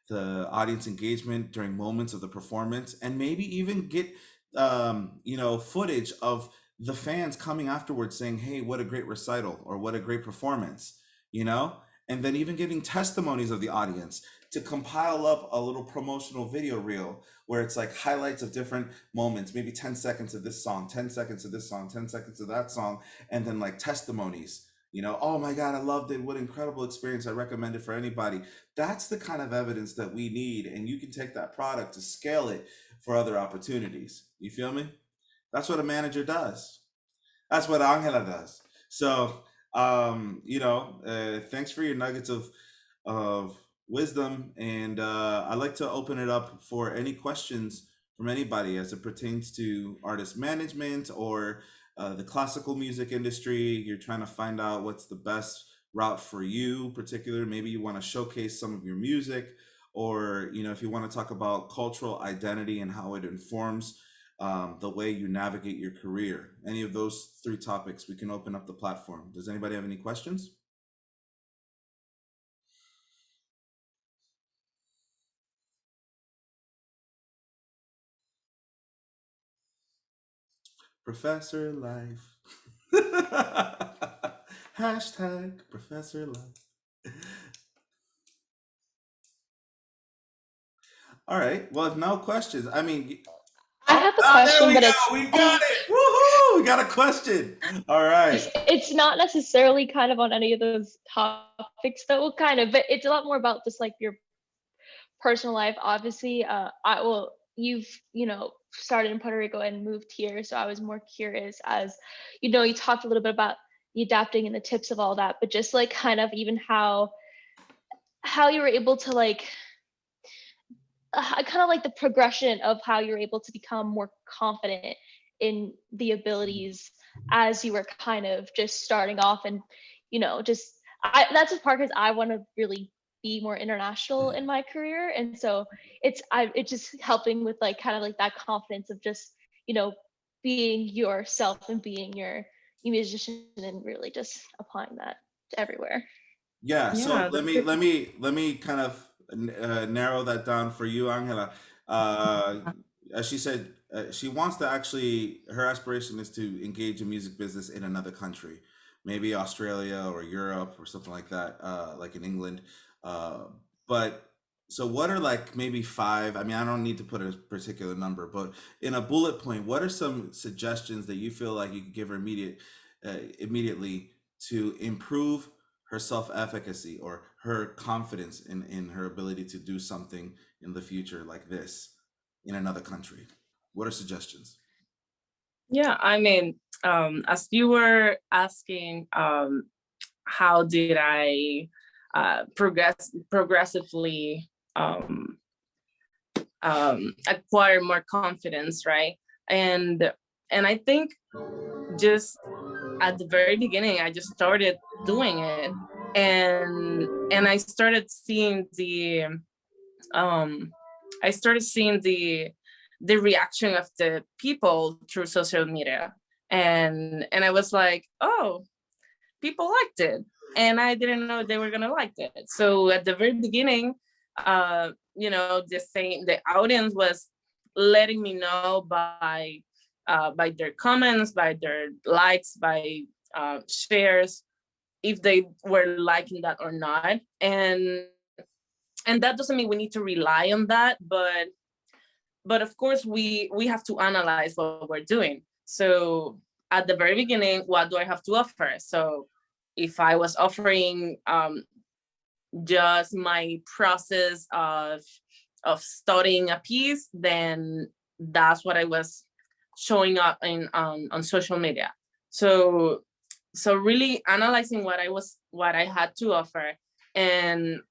the audience engagement during moments of the performance, and maybe even get footage of the fans coming afterwards saying, "Hey, what a great recital," or "What a great performance," and then even giving testimonies of the audience to compile up a little promotional video reel where it's like highlights of different moments, maybe 10 seconds of this song, 10 seconds of this song, 10 seconds of that song, and then like testimonies, "Oh my God, I loved it. What incredible experience. I recommend it for anybody." That's the kind of evidence that we need. And you can take that product to scale it for other opportunities. You feel me? That's what a manager does. That's what Angela does. So, thanks for your nuggets of wisdom, and I'd like to open it up for any questions from anybody as it pertains to artist management or the classical music industry. You're trying to find out what's the best route for you, particular. Maybe you want to showcase some of your music, or if you want to talk about cultural identity and how it informs the way you navigate your career. Any of those three topics, we can open up the platform. Does anybody have any questions? Professor Life. Hashtag Professor Life. All right. Well, if no questions, I mean, I oh, have a there question, we but go. We got it. Woohoo! We got a question. All right. it's not necessarily kind of on any of those topics though, kind of, but it's a lot more about just like your personal life. Obviously, I well, you've started in Puerto Rico and moved here, so I was more curious as you talked a little bit about the adapting and the tips of all that, but just like kind of even how you were able to like kind of like the progression of how you're able to become more confident in the abilities as you were kind of just starting off and just that's a part because I want to really be more international in my career, and so it's just helping with like kind of like that confidence of just you know being yourself and being your musician and really just applying that to everywhere. Yeah, so Yeah, let me kind of narrow that down for you, Angela. Uh, as she said, she wants to actually, her aspiration is to engage in music business in another country, maybe Australia or Europe or something like that, like in England. Uh, but so, what are like maybe five? I mean, I don't need to put a particular number, but in a bullet point, what are some suggestions that you feel like you could give her immediately to improve her self-efficacy or her confidence in her ability to do something in the future like this in another country? What are suggestions? yeah. I mean, as you were asking, how did I progressively acquire more confidence, right? And and I think just at the very beginning, I just started doing it, and um, I started seeing the reaction of the people through social media, and I was like, oh, people liked it, and I didn't know they were gonna like it. So at the very beginning, the audience was letting me know by their comments, by their likes, by shares, if they were liking that or not. And that doesn't mean we need to rely on that, but of course we have to analyze what we're doing. So at the very beginning, what do I have to offer? So if I was offering just my process of studying a piece, then that's what I was showing up in on social media. So really analyzing what I had to offer, and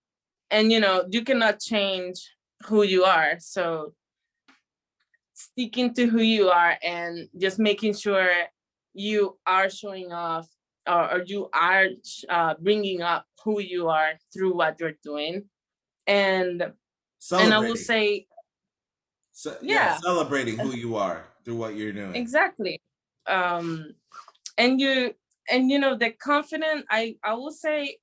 you cannot change who you are. So sticking to who you are and just making sure you are showing off, or you are bringing up who you are through what you're doing. And i will Celebrating. say, So, yeah, yeah, celebrating who you are through what you're doing. exactly. um and you and the confident, I will say,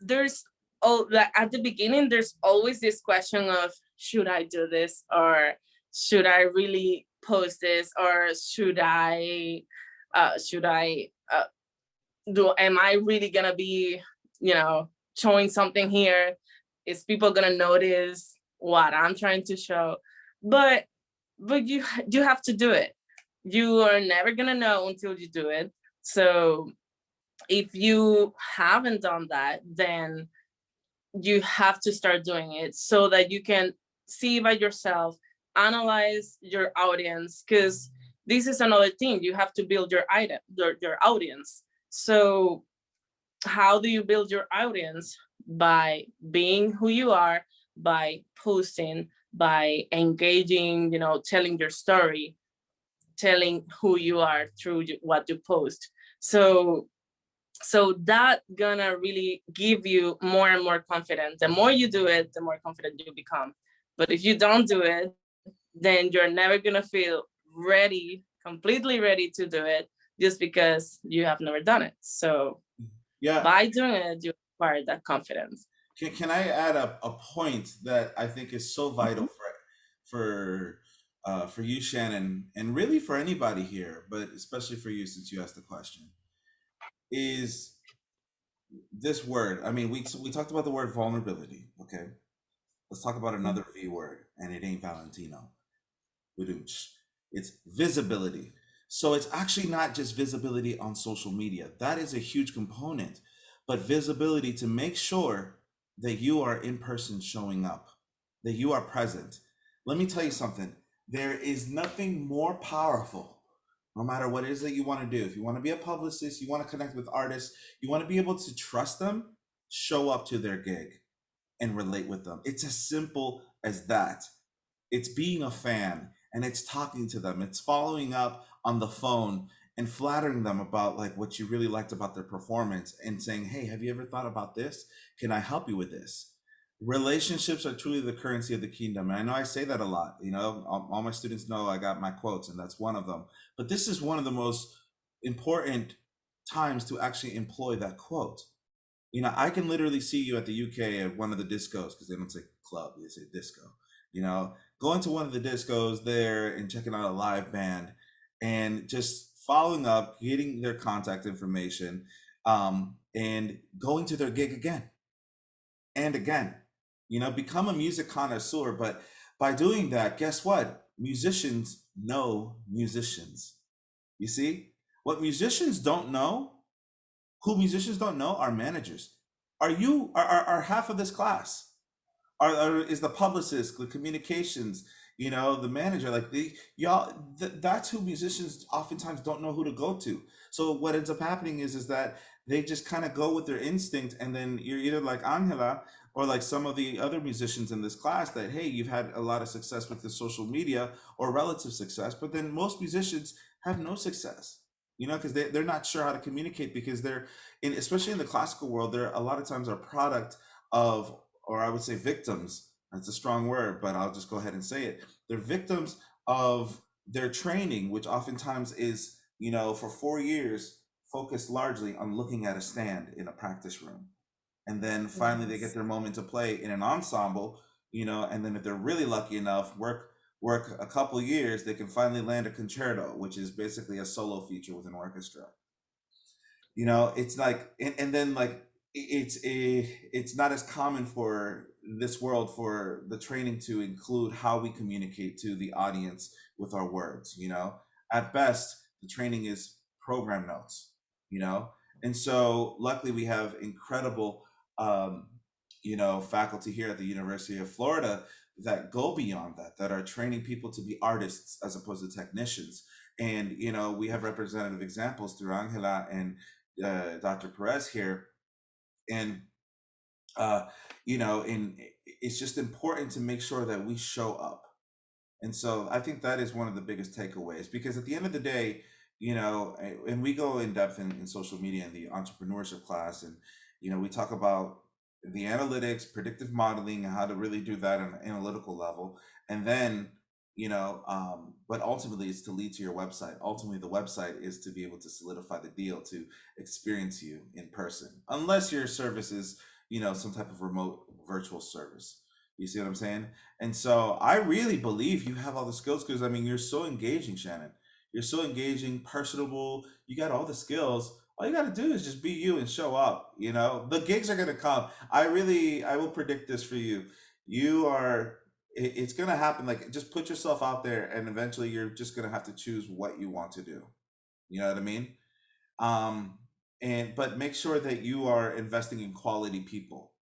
there's, oh, like at the beginning there's always this question of, should I do this, or should I really post this, or should I do, am I really gonna be showing something here? Is people gonna notice what I'm trying to show? But you have to do it. You are never gonna know until you do it. So if you haven't done that, then you have to start doing it so that you can see by yourself, analyze your audience, because this is another thing. You have to build your audience. So how do you build your audience? By being who you are, by posting, by engaging, telling your story, telling who you are through what you post. So that gonna really give you more and more confidence. The more you do it, the more confident you become. But if you don't do it, then you're never gonna feel ready, completely ready to do it, just because you have never done it. So Yeah. by doing it, you acquire that confidence. Can I add a point that I think is so vital Mhm. for you, Shannon, and really for anybody here, but especially for you since you asked the question, is this word. I mean, we talked about the word vulnerability, okay? Let's talk about another V word, and it ain't Valentino. Badooch. It's visibility. So it's actually not just visibility on social media. That is a huge component, but visibility to make sure that you are in person showing up, that you are present. Let me tell you something. There is nothing more powerful, no matter what it is that you want to do. If you want to be a publicist, you want to connect with artists, you want to be able to trust them, show up to their gig and relate with them. It's as simple as that. It's being a fan, and it's talking to them. It's following up on the phone and flattering them about like what you really liked about their performance and saying, "Hey, have you ever thought about this? Can I help you with this?" Relationships are truly the currency of the kingdom. And I know I say that a lot. You know, all my students know I got my quotes, and that's one of them. But this is one of the most important times to actually employ that quote. You know, I can literally see you at the UK at one of the discos, because they don't say club, they say disco. You know, going to one of the discos there and checking out a live band and just following up, getting their contact information, and going to their gig again and again. You know, become a music connoisseur. But by doing that, guess what? Musicians know musicians. You see, what musicians don't know, who musicians don't know, are managers. Are half of this class? Is the publicist, the communications, you know, the manager, like that's who musicians oftentimes don't know who to go to. So what ends up happening is that they just kind of go with their instinct, and then you're either like Angela or like some of the other musicians in this class that, hey, you've had a lot of success with the social media or relative success, but then most musicians have no success, you know, because they're not sure how to communicate, because they're especially in the classical world, they're a lot of times are product of, or I would say victims. That's a strong word, but I'll just go ahead and say it. They're victims of their training, which oftentimes is, you know, for 4 years, focused largely on looking at a stand in a practice room. And then finally they get Yes. their moment to play in an ensemble, you know, and then if they're really lucky enough, work a couple of years, they can finally land a concerto, which is basically a solo feature with an orchestra. You know, it's like, and then like it's not as common for this world for the training to include how we communicate to the audience with our words. You know, at best the training is program notes, you know. And so luckily we have incredible um you know, faculty here at the University of Florida that go beyond that, that are training people to be artists as opposed to technicians. And you know, we have representative examples through Angela and Dr. Perez here. And uh, you know, and it's just important to make sure that we show up. And so I think that is one of the biggest takeaways, because at the end of the day, you know, and we go in depth in social media in the entrepreneurship class, and you know, we talk about the analytics, predictive modeling, and how to really do that on an analytical level. And then, you know, but ultimately it's to lead to your website. Ultimately, the website is to be able to solidify the deal, to experience you in person, unless your service is, you know, some type of remote virtual service. You see what I'm saying? And so I really believe you have all the skills, because I mean, you're so engaging, Shannon. You're so engaging, personable. You got all the skills. All you got to do is just be you and show up. You know, the gigs are going to come. I will predict this for you. You are, it's going to happen. Like, just put yourself out there, and eventually you're just going to have to choose what you want to do. You know what I mean? um and but make sure that you are investing in quality people.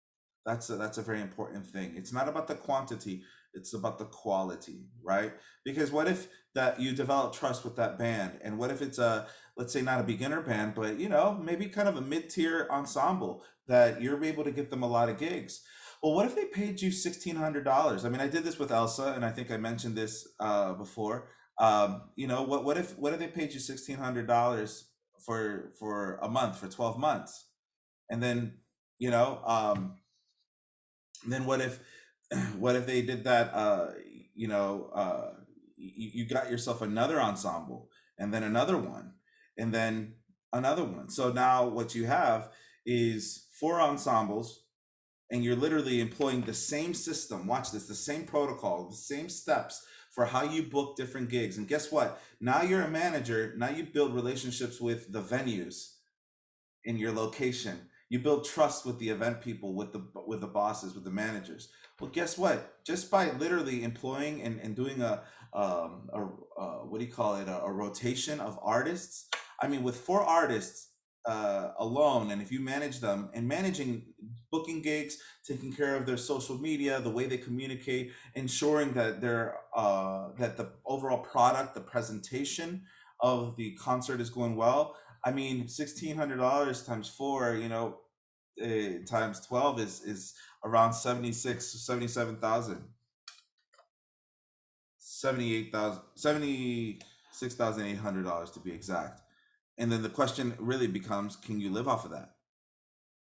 That's a very important thing. It's not about the quantity, it's about the quality, right? Because what if that you develop trust with that band, and what if it's a, let's say, not a beginner band, but you know, maybe kind of a mid-tier ensemble that you're able to get them a lot of gigs. Well, what if they paid you $1,600? I mean, I did this with Elsa, and I think I mentioned this before. You know, what if they paid you $1,600 for a month, for 12 months? And then, you know, then what if what if they did that, you know, you got yourself another ensemble, and then another one, and then another one. So now what you have is four ensembles, and you're literally employing the same system. Watch this, the same protocol, the same steps for how you book different gigs. And guess what? Now you're a manager. Now you build relationships with the venues in your location. You build trust with the event people, with the bosses, with the managers. Well, guess what? Just by literally employing and doing what do you call it? A rotation of artists. I mean, with 4 artists alone, and if you manage them and managing booking gigs, taking care of their social media, the way they communicate, ensuring that that the overall product, the presentation of the concert is going well. I mean, $1,600 times 4, times 12 is around 77,000, 78,000, $76,800 to be exact. And then the question really becomes, can you live off of that?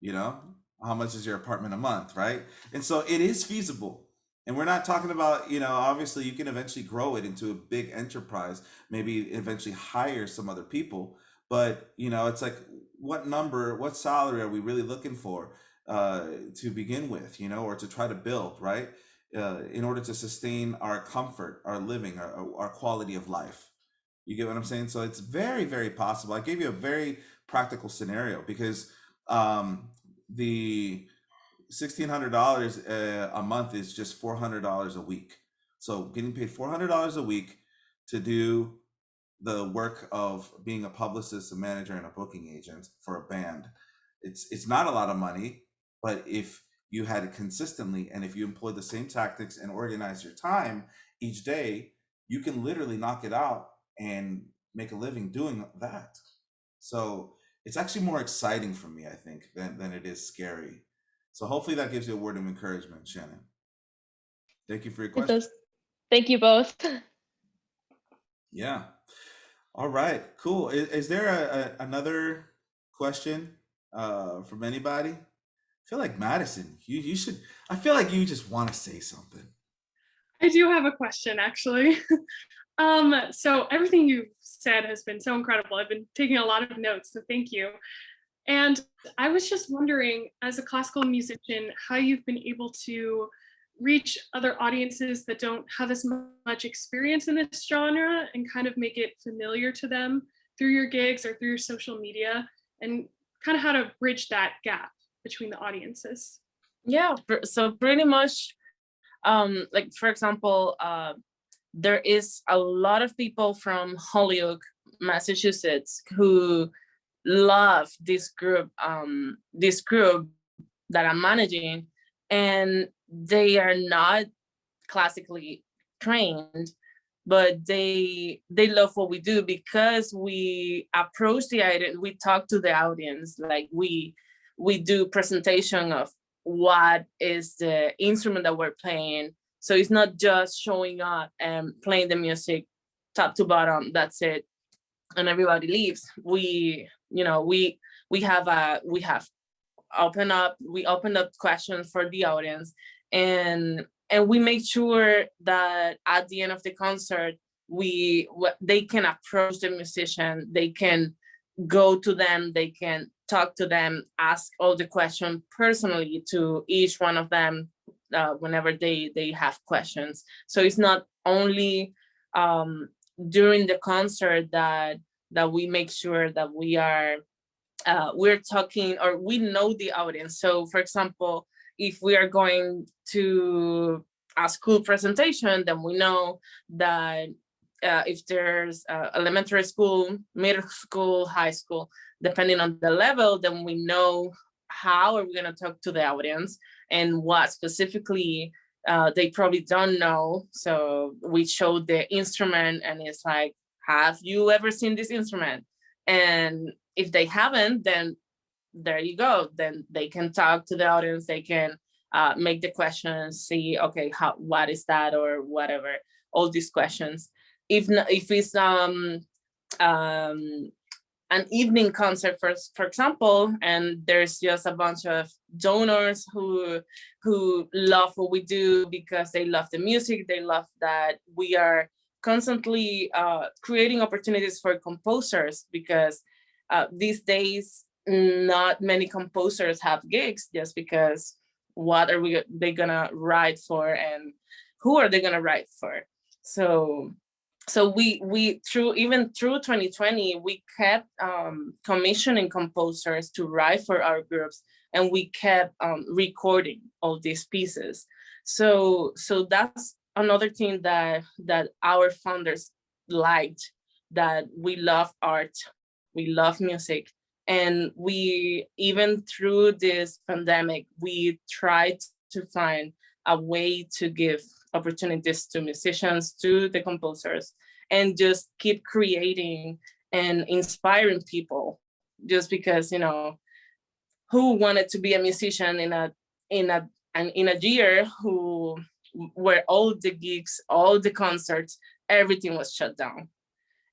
You know, how much is your apartment a month, right? And so it is feasible. And we're not talking about, obviously you can eventually grow it into a big enterprise, maybe eventually hire some other people. But, it's like, what salary are we really looking for to begin with, or to try to build, right? In order to sustain our comfort, our living, our quality of life. You get what I'm saying? So it's very, very possible. I gave you a very practical scenario because the $1,600 a month is just $400 a week. So getting paid $400 a week to do the work of being a publicist, a manager, and a booking agent for a band, it's not a lot of money, but if you had it consistently and if you employ the same tactics and organize your time each day, you can literally knock it out and make a living doing that. So it's actually more exciting for me, I think, than it is scary. So hopefully that gives you a word of encouragement, Shannon. Thank you for your It question. does. Thank you both. Yeah. All right, cool. Is there another question from anybody? I feel like Madison, you should, I feel like you just want to say something. I do have a question, actually. So everything you've said has been so incredible. I've been taking a lot of notes, so thank you. And I was just wondering, as a classical musician, how you've been able to reach other audiences that don't have as much experience in this genre and kind of make it familiar to them through your gigs or through your social media, and kind of how to bridge that gap between the audiences. Yeah, so pretty much, like for example, there is a lot of people from Holyoke, Massachusetts, who love this group that I'm managing, and they are not classically trained, but they love what we do because we approach the audience, we talk to the audience, like we do presentation of what is the instrument that we're playing. So it's not just showing up and playing the music top to bottom, that's it, and everybody leaves. We open up questions for the audience, and we make sure that at the end of the concert they can approach the musician, they can go to them, they can talk to them, ask all the questions personally to each one of them whenever they have questions. So it's not only during the concert that we make sure that we're talking, or we know the audience. So for example, if we are going to a school presentation, then we know that if there's elementary school, middle school, high school, depending on the level, then we know how are we going to talk to the audience and what specifically they probably don't know. So we show the instrument and it's like, have you ever seen this instrument? And if they haven't, then there you go. Then they can talk to the audience, they can make the questions, see, okay, what is that, or whatever, all these questions. If it's an evening concert, for example, and there's just a bunch of donors who love what we do because they love the music, they love that we are constantly creating opportunities for composers, because these days not many composers have gigs, just because what are they gonna write for and who are they gonna write for? So so we through even through 2020 we kept commissioning composers to write for our groups, and we kept recording all these pieces. So that's another thing that our founders liked, that we love art, we love music, and we, even through this pandemic, we tried to find a way to give opportunities to musicians, to the composers, and just keep creating and inspiring people. Just because, you know, who wanted to be a musician in a in a year who, where all the gigs, all the concerts, everything was shut down.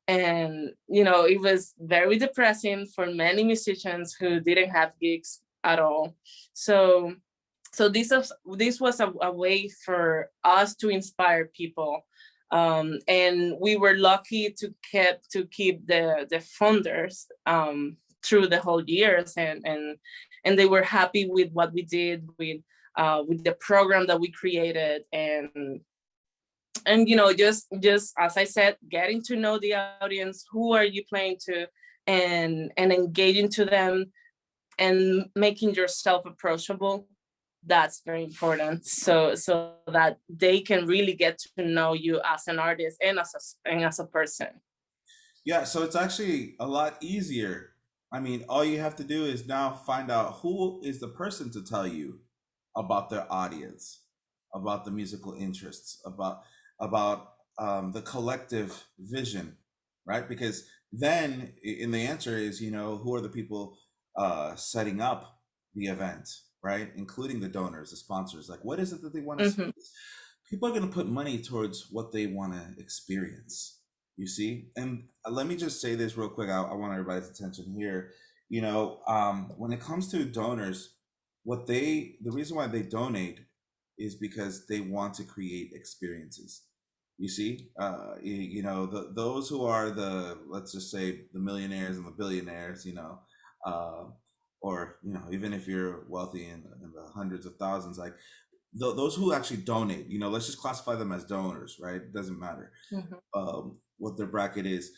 And you know, it was very depressing for many musicians who didn't have gigs at all. So this was a way for us to inspire people, and we were lucky to keep the funders through the whole years, and they were happy with what we did with the program that we created. And you know, just as I said, getting to know the audience, who are you playing to, and engaging to them, and making yourself approachable. That's very important, so that they can really get to know you as an artist and as a person. Yeah, so it's actually a lot easier. I mean, all you have to do is now find out who is the person to tell you about their audience, about the musical interests, about the collective vision, right? Because then, and the answer is, you know, who are the people setting up the event, right? Including the donors, the sponsors. Like, what is it that they want to see? Mhm. People are going to put money towards what they want to experience. You see, and let me just say this real quick. I want everybody's attention here. You know, when it comes to donors, the reason why they donate is because they want to create experiences. You see, you know, those who are the, let's just say, the millionaires and the billionaires, you know, uh, or you know, even if you're wealthy in the hundreds of thousands, like those who actually donate, you know, let's just classify them as donors, right? It doesn't matter Mhm. what their bracket is.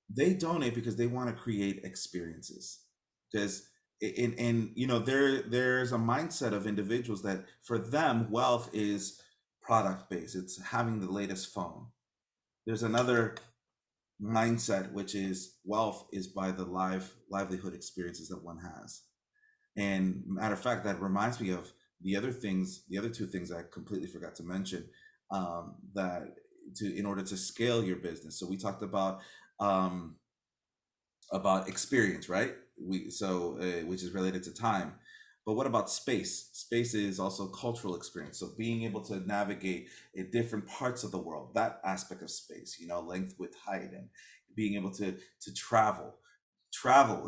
They donate because they want to create experiences. Because in you know, there's a mindset of individuals that for them wealth is product based. It's having the latest phone. There's another mindset which is wealth is by the livelihood experiences that one has. And matter of fact, that reminds me of the other two things I completely forgot to mention. That to in order to scale your business. So we talked um, about experience, right? Which is related to time. But what about space? Space is also cultural experience. So being able to navigate in different parts of the world, that aspect of space, you know, length, width, height, and being able to travel,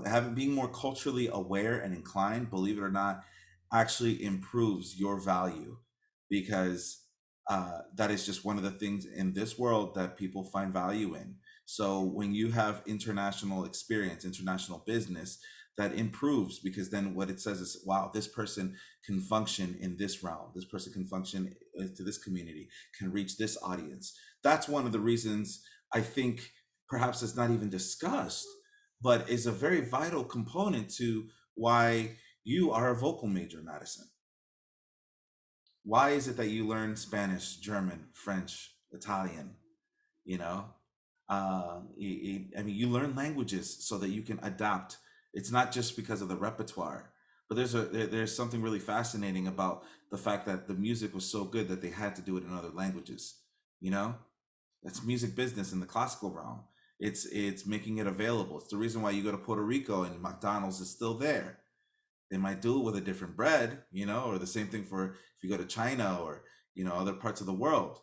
having being more culturally aware and inclined, believe it or not, actually improves your value, because that is just one of the things in this world that people find value in. So when you have international experience, international business, that improves, because then what it says is, wow, this person can function in this realm. This person can function to this community, can reach this audience. That's one of the reasons I think perhaps it's not even discussed, but is a very vital component to why you are a vocal major, Madison. Why is it that you learn Spanish, German, French, Italian? You know, I mean, you learn languages so that you can adapt. It's not just because of the repertoire, but there's something really fascinating about the fact that the music was so good that they had to do it in other languages. You know, that's music business in the classical realm. It's making it available. It's the reason why you go to Puerto Rico and McDonald's is still there. They might do it with a different bread, you know, or the same thing for if you go to China or, you know, other parts of the world,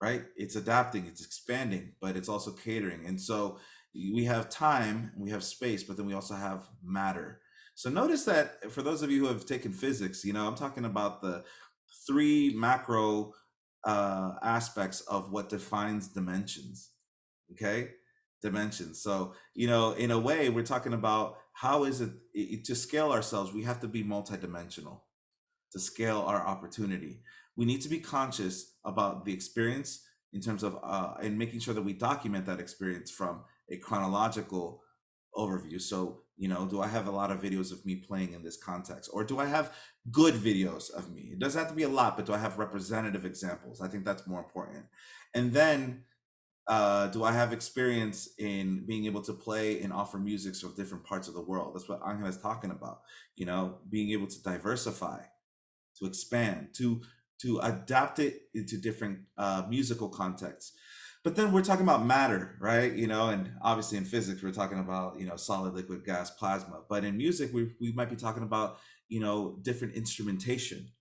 right? It's adapting, it's expanding, but it's also catering. And so we have time, we have space, but then we also have matter. So notice that for those of you who have taken physics, you know, I'm talking about the three macro aspects of what defines dimensions. Okay, dimensions. So, you know, in a way, we're talking about how is to scale ourselves, we have to be multidimensional to scale our opportunity. We need to be conscious about the experience in terms of and making sure that we document that experience from a chronological overview. So, do I have a lot of videos of me playing in this context, or do I have good videos of me? It doesn't have to be a lot, but do I have representative examples? I think that's more important. And then, do I have experience in being able to play and offer music from different parts of the world? That's what Angela is talking about. Being able to diversify, to expand, to adapt it into different musical contexts. But then we're talking about matter, right? And obviously in physics, we're talking about, solid, liquid, gas, plasma. But in music, we might be talking about, different instrumentation,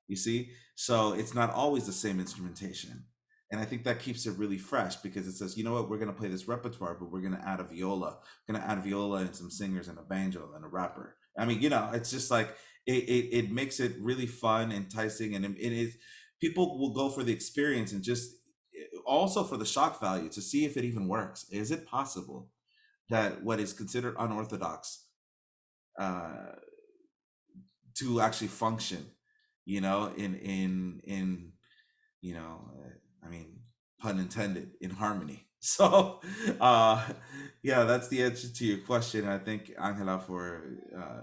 you see? So it's not always the same instrumentation. And I think that keeps it really fresh, because it says, you know what, we're going to play this repertoire, but we're going to add a viola. We're going to add a viola and some singers and a banjo and a rapper. I mean, it's just like, it makes it really fun, enticing, and it is, people will go for the experience and just also for the shock value to see if it even works. Is it possible that what is considered unorthodox to actually function, in I mean, pun intended, in harmony. So, yeah, that's the answer to your question. I thank Angela for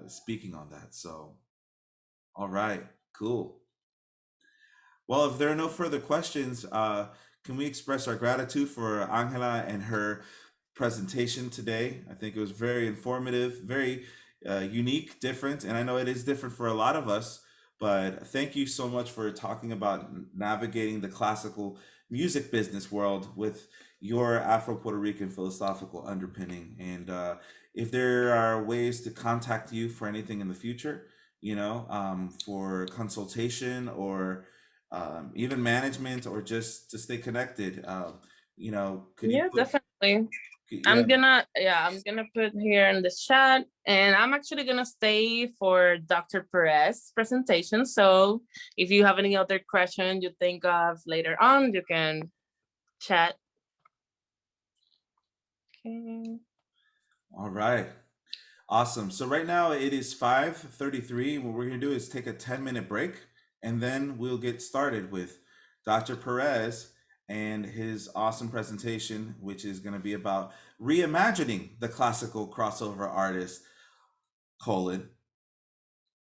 speaking on that. So, all right, cool. Well, if there are no further questions, can we express our gratitude for Angela and her presentation today? I think it was very informative, very unique, different, and I know it is different for a lot of us, but thank you so much for talking about navigating the classical music business world with your Afro-Puerto Rican philosophical underpinning. And if there are ways to contact you for anything in the future, for consultation or even management, or just to stay connected, could you put, definitely. yeah. I'm gonna put here in the chat, and I'm actually gonna stay for Dr. Perez's presentation. So if you have any other question you think of later on, you can chat. Okay. All right. Awesome. So right now it is 5:33. What we're going to do is take a 10-minute break, and then we'll get started with Dr. Perez and his awesome presentation, which is going to be about reimagining the classical crossover artist, colon.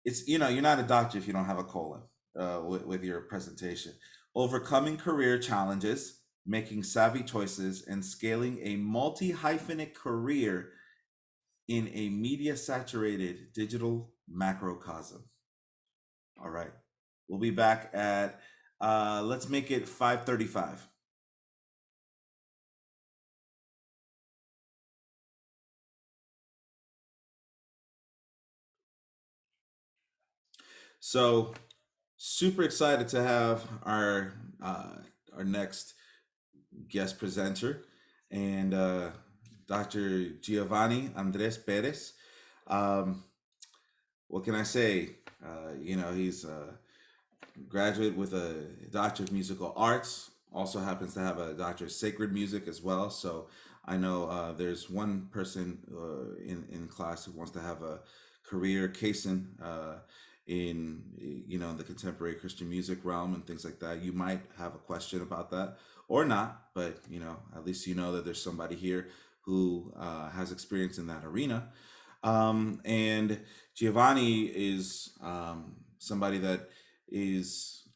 It's, you're not a doctor if you don't have a colon with your presentation. Overcoming career challenges, making savvy choices, and scaling a multi-hyphenate career in a media-saturated digital macrocosm. All right, we'll be back at, let's make it 5:35. So, super excited to have our next guest presenter, and Dr. Giovanni Andres Perez. What can I say? He's a graduate with a Doctor of Musical Arts, also happens to have a Doctor of Sacred Music as well. So I know there's one person in class who wants to have a career, Kason, in the contemporary Christian music realm and things like that. You might have a question about that or not, but at least that there's somebody here who has experience in that arena. And Giovanni is somebody that is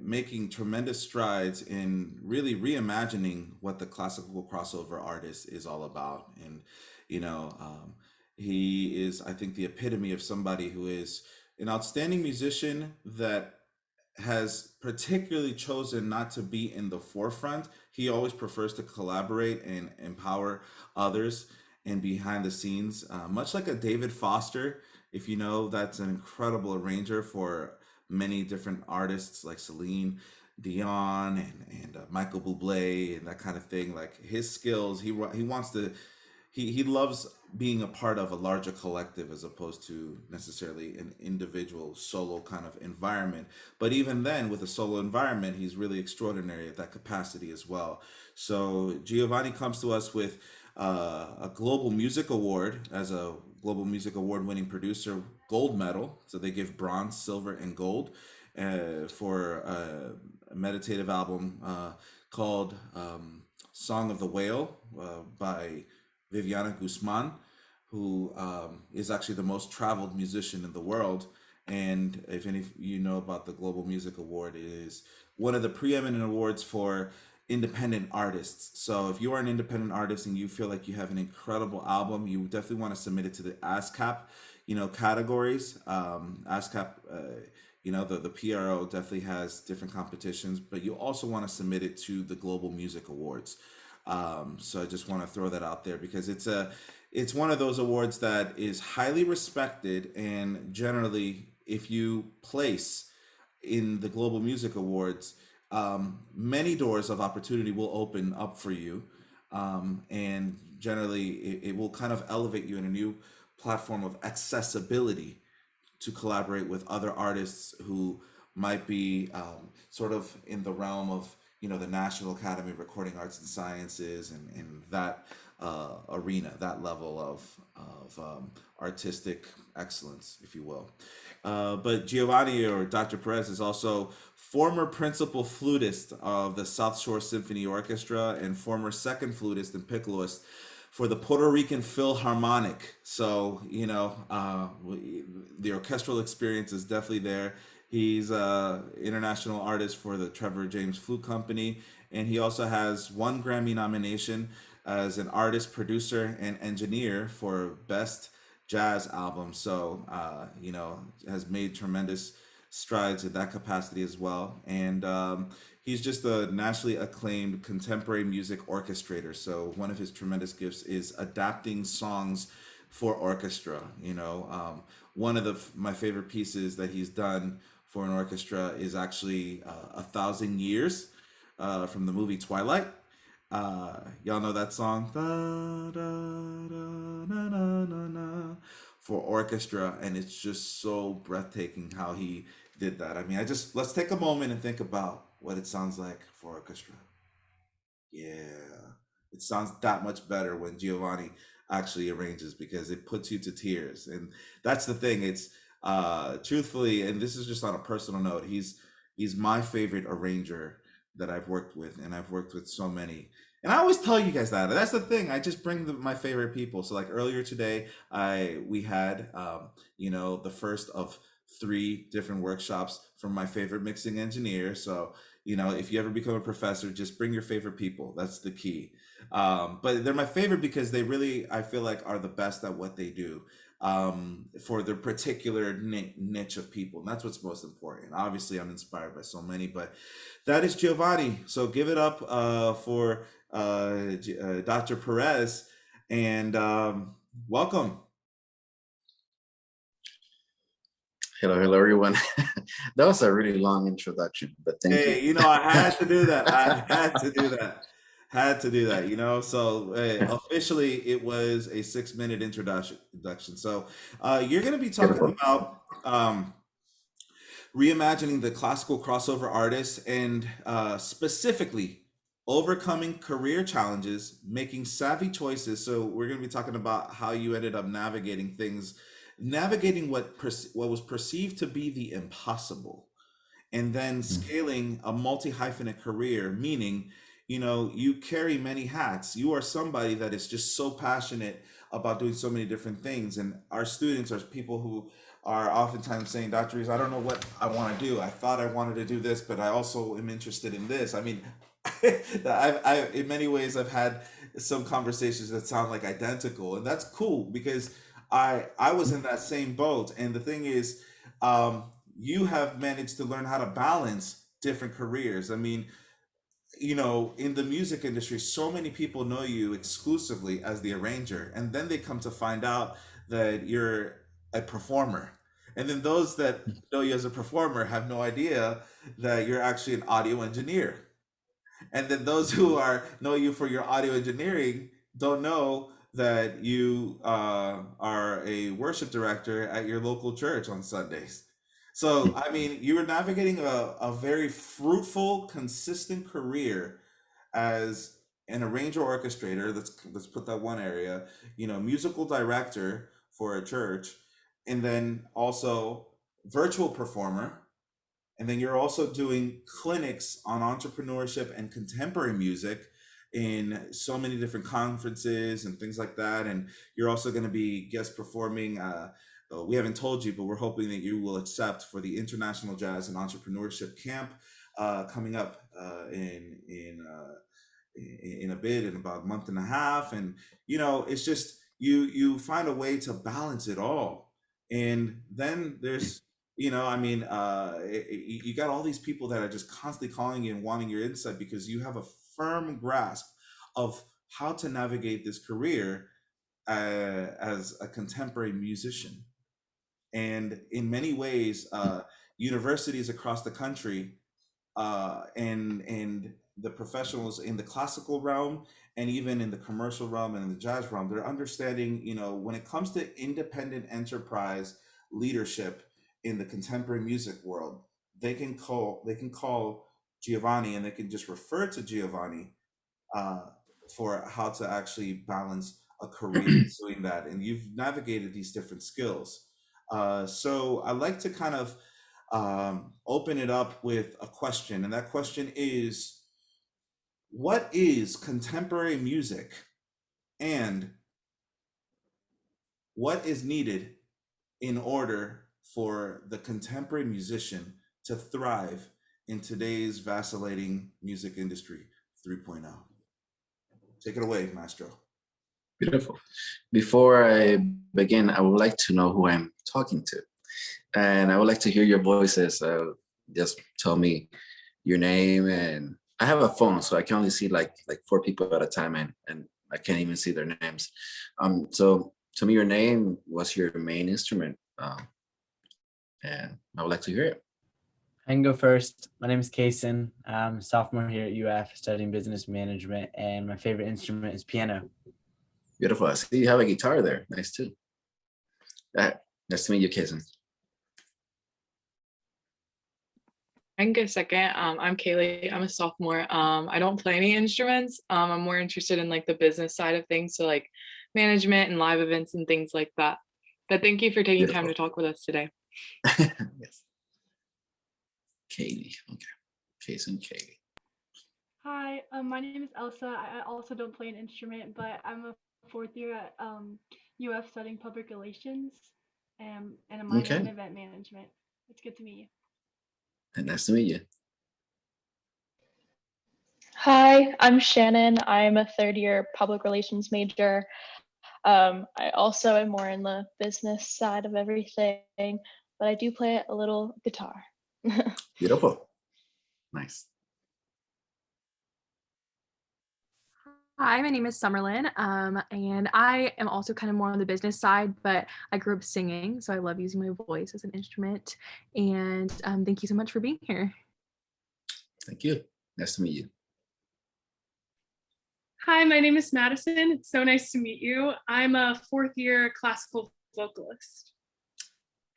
making tremendous strides in really reimagining what the classical crossover artist is all about. And he is, I think, the epitome of somebody who is an outstanding musician that has particularly chosen not to be in the forefront. He always prefers to collaborate and empower others and behind the scenes, much like a David Foster. If you know, that's an incredible arranger for many different artists like Celine Dion and Michael Bublé and that kind of thing. Like his skills, he wants to, he loves being a part of a larger collective as opposed to necessarily an individual solo kind of environment. But even then, with a solo environment, he's really extraordinary at that capacity as well. So Giovanni comes to us with a Global Music Award as a Global Music Award winning producer, gold medal. So they give bronze, silver, and gold for a meditative album called Song of the Whale by Viviana Guzman, who is actually the most traveled musician in the world. And if any of you know about the Global Music Award, it is one of the preeminent awards for independent artists. So if you are an independent artist and you feel like you have an incredible album, you definitely want to submit it to the ASCAP, categories. ASCAP, the PRO definitely has different competitions, but you also want to submit it to the Global Music Awards. So I just want to throw that out there because it's one of those awards that is highly respected, and generally, if you place in the Global Music Awards, many doors of opportunity will open up for you, and generally, it will kind of elevate you in a new platform of accessibility to collaborate with other artists who might be sort of in the realm of the National Academy of Recording Arts and Sciences and that arena, that level of artistic excellence, if you will. But Giovanni, or Dr. Perez, is also former principal flutist of the South Shore Symphony Orchestra and former second flutist and piccoloist for the Puerto Rican Philharmonic. So, the orchestral experience is definitely there. He's an international artist for the Trevor James Flute Company, and he also has one Grammy nomination as an artist, producer, and engineer for Best Jazz Album. So, has made tremendous strides in that capacity as well. And he's just a nationally acclaimed contemporary music orchestrator. So one of his tremendous gifts is adapting songs for orchestra. One of my favorite pieces that he's done for an orchestra is actually 1,000 Years from the movie Twilight. Y'all know that song, da, da, da, na, na, na, na, for orchestra, and it's just so breathtaking how he did that. I mean, let's take a moment and think about what it sounds like for orchestra. Yeah, it sounds that much better when Giovanni actually arranges, because it puts you to tears. And that's the thing. It's truthfully, and this is just on a personal note, he's my favorite arranger that I've worked with, and I've worked with so many. And I always tell you guys that. That's the thing. I just bring my favorite people. So like earlier today, we had the first of 3 different workshops from my favorite mixing engineer. So if you ever become a professor, just bring your favorite people. That's the key. But they're my favorite because they really, I feel like, are the best at what they do, for their particular niche of people. And that's what's most important. Obviously, I'm inspired by so many, but that is Giovanni. So give it up for Dr. Perez, and welcome. Hello, everyone. That was a really long introduction, but thank you. Hey, I had to do that. Had to do that, So officially, it was a 6-minute introduction. So you're going to be talking about reimagining the classical crossover artist, and specifically overcoming career challenges, making savvy choices. So we're going to be talking about how you ended up navigating what was perceived to be the impossible, and then scaling a multi-hyphenate career, meaning you carry many hats. You are somebody that is just so passionate about doing so many different things. And our students are people who are oftentimes saying, Dr. Rees, I don't know what I want to do. I thought I wanted to do this, but I also am interested in this. I mean, I in many ways, I've had some conversations that sound like identical, and that's cool because I was in that same boat. And the thing is, you have managed to learn how to balance different careers. I mean, in the music industry, so many people know you exclusively as the arranger, and then they come to find out that you're a performer. And then those that know you as a performer have no idea that you're actually an audio engineer. And then those who know you for your audio engineering don't know that you are a worship director at your local church on Sundays. So, I mean, you were navigating a very fruitful, consistent career as an arranger orchestrator. Let's put that one area, musical director for a church, and then also virtual performer, And then you're also doing clinics on entrepreneurship and contemporary music in so many different conferences and things like that. And you're also going to be guest performing. We haven't told you, but we're hoping that you will accept for the International Jazz and Entrepreneurship Camp coming up in a bit, in about a month and a half. And it's just you find a way to balance it all. And then there's you got all these people that are just constantly calling you and wanting your insight because you have a firm grasp of how to navigate this career as a contemporary musician. And in many ways, universities across the country and the professionals in the classical realm and even in the commercial realm and in the jazz realm, they're understanding, when it comes to independent enterprise leadership in the contemporary music world, they can call Giovanni, and they can just refer to Giovanni uh, for how to actually balance a career doing that. And you've navigated these different skills. So I'd like to kind of open it up with a question. And that question is, what is contemporary music, and what is needed in order for the contemporary musician to thrive in today's vacillating music industry 3.0? Take it away, Maestro. Beautiful. Before I begin, I would like to know who I'm talking to. And I would like to hear your voices. Just tell me your name. And I have a phone, so I can only see like 4 people at a time, and I can't even see their names. So tell me your name, what's your main instrument? And I would like to hear it. I can go first. My name is Kason. I'm a sophomore here at UF studying business management, and my favorite instrument is piano. Beautiful. I see you have a guitar there. Nice too. Nice to meet you, Kason. I can go second. I'm Kaylee. I'm a sophomore. I don't play any instruments. I'm more interested in like the business side of things, so like management and live events and things like that. But thank you for taking time to talk with us today. Yes. Katie. Okay. Kason, Katie. Hi, my name is Elsa. I also don't play an instrument, but I'm a fourth year at UF studying public relations and a minor in event management. It's good to meet you. And nice to meet you. Hi, I'm Shannon. I'm a third year public relations major. I also am more in the business side of everything, but I do play a little guitar. Beautiful. Nice. Hi, my name is Summerlin, and I am also kind of more on the business side, but I grew up singing, so I love using my voice as an instrument. And thank you so much for being here. Thank you. Nice to meet you. Hi, my name is Madison. It's so nice to meet you. I'm a fourth year classical vocalist.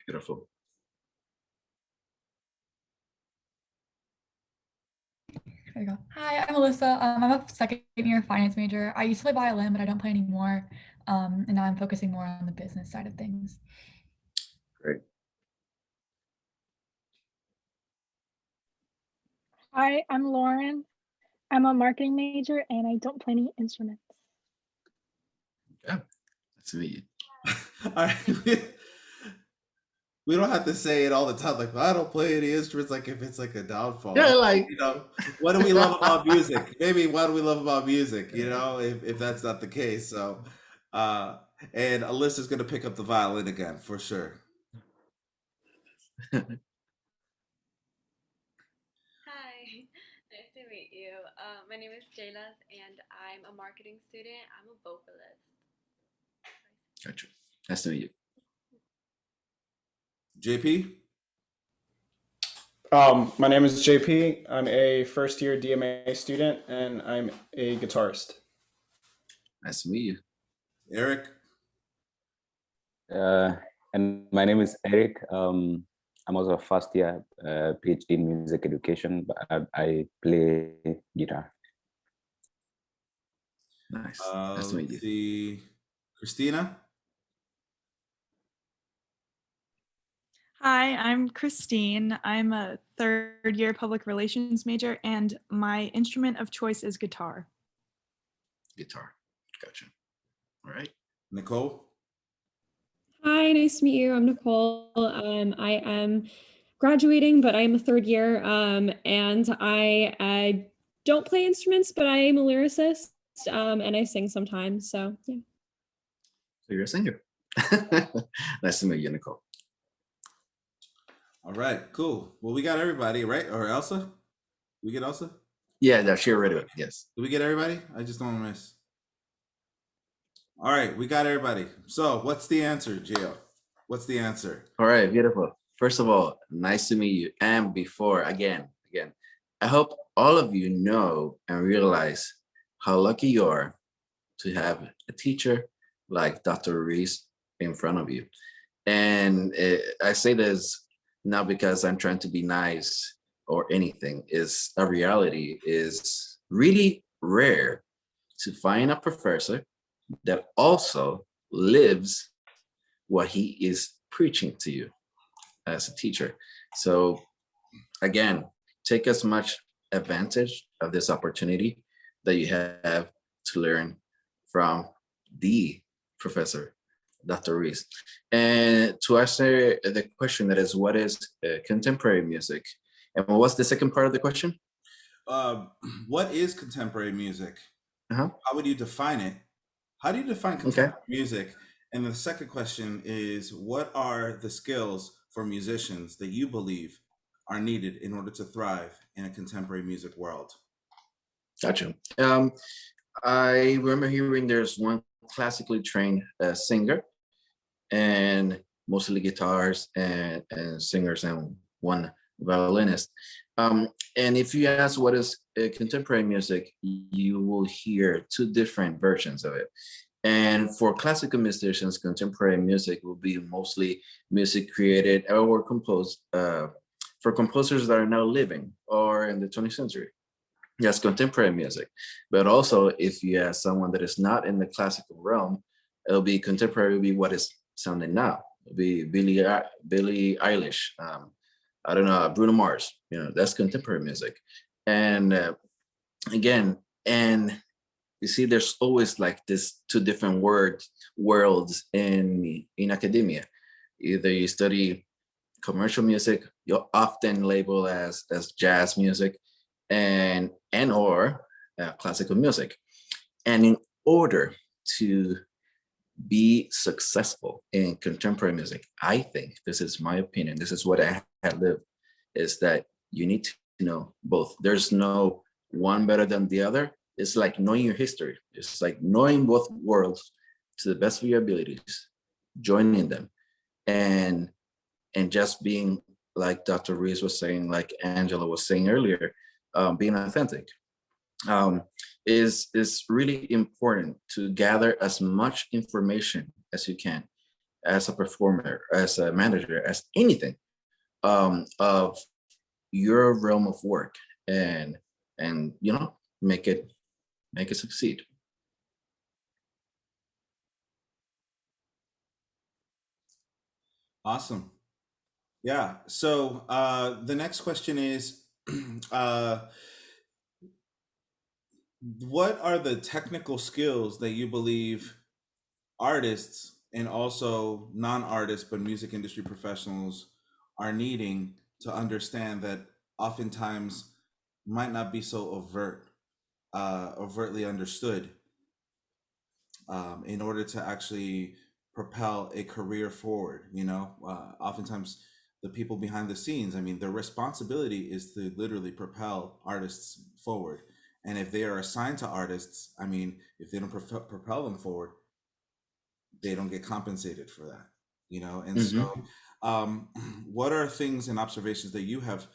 Beautiful. There we go. Hi, I'm Alyssa. I'm a second year finance major. I used to play violin, but I don't play anymore. And now I'm focusing more on the business side of things. Great. Hi, I'm Lauren. I'm a marketing major and I don't play any instruments. Yeah, nice to meet you. All right. We don't have to say it all the time. Like, I don't play any instruments. Like, if it's like a downfall. Yeah, like, what do we love about music? Maybe what do we love about music? If that's not the case. So, and Alyssa's gonna pick up the violin again for sure. Hi, nice to meet you. My name is Jayla, and I'm a marketing student. I'm a vocalist. Gotcha. Nice to meet you. JP? My name is JP. I'm a first year DMA student and I'm a guitarist. Nice to meet you. Eric? And my name is Eric. I'm also a first year PhD in music education, but I play guitar. Nice. Nice to meet you. See, Christina? Hi, I'm Christine. I'm a third year public relations major, and my instrument of choice is guitar. Guitar. Gotcha. All right. Nicole? Hi, nice to meet you. I'm Nicole. I am graduating, but I'm a third year, and I don't play instruments, but I am a lyricist, and I sing sometimes. So yeah. So you're a singer. Nice to meet you, Nicole. All right, cool. Well, we got everybody, right? Or Elsa? We get Elsa? Yeah, she already went. Yes. Did we get everybody? I just don't want to miss. All right, we got everybody. So what's the answer, Gio? What's the answer? All right, beautiful. First of all, nice to meet you. And before, again, I hope all of you know and realize how lucky you are to have a teacher like Dr. Reese in front of you. And I say this not because I'm trying to be nice or anything. Is a reality is really rare to find a professor that also lives what he is preaching to you as a teacher. So again, take as much advantage of this opportunity that you have to learn from the professor, Dr. Reese. And to answer the question that is, what is contemporary music? And what's the second part of the question? What is contemporary music? Uh-huh. How would you define it? How do you define contemporary music? And the second question is, what are the skills for musicians that you believe are needed in order to thrive in a contemporary music world? Gotcha. I remember hearing there's one classically trained singer and mostly guitars and singers and one violinist. And if you ask what is contemporary music, you will hear two different versions of it. And for classical musicians, contemporary music will be mostly music created or composed for composers that are now living or in the 20th century. That's contemporary music. But also, if you ask someone that is not in the classical realm, it'll be contemporary, will be what is sounding now. It'll be Billie Eilish, I don't know, Bruno Mars, that's contemporary music. And again, and you see, there's always like this two different worlds in academia. Either you study commercial music, you're often labeled as jazz music, and or classical music. And in order to be successful in contemporary music, I think, this is my opinion, this is what I have lived, is that you need to know both. There's no one better than the other. It's like knowing your history. It's like knowing both worlds to the best of your abilities, joining them, and just being, like Dr. Reese was saying, like Angela was saying earlier, being authentic is really important to gather as much information as you can as a performer, as a manager, as anything of your realm of work, and make it succeed. Awesome. Yeah. So the next question is, what are the technical skills that you believe artists and also non-artists but music industry professionals are needing to understand that oftentimes might not be so overtly understood in order to actually propel a career forward? Oftentimes the people behind the scenes, I mean, their responsibility is to literally propel artists forward. And if they are assigned to artists, I mean, if they don't propel them forward, they don't get compensated for that, And so what are things and observations that you have,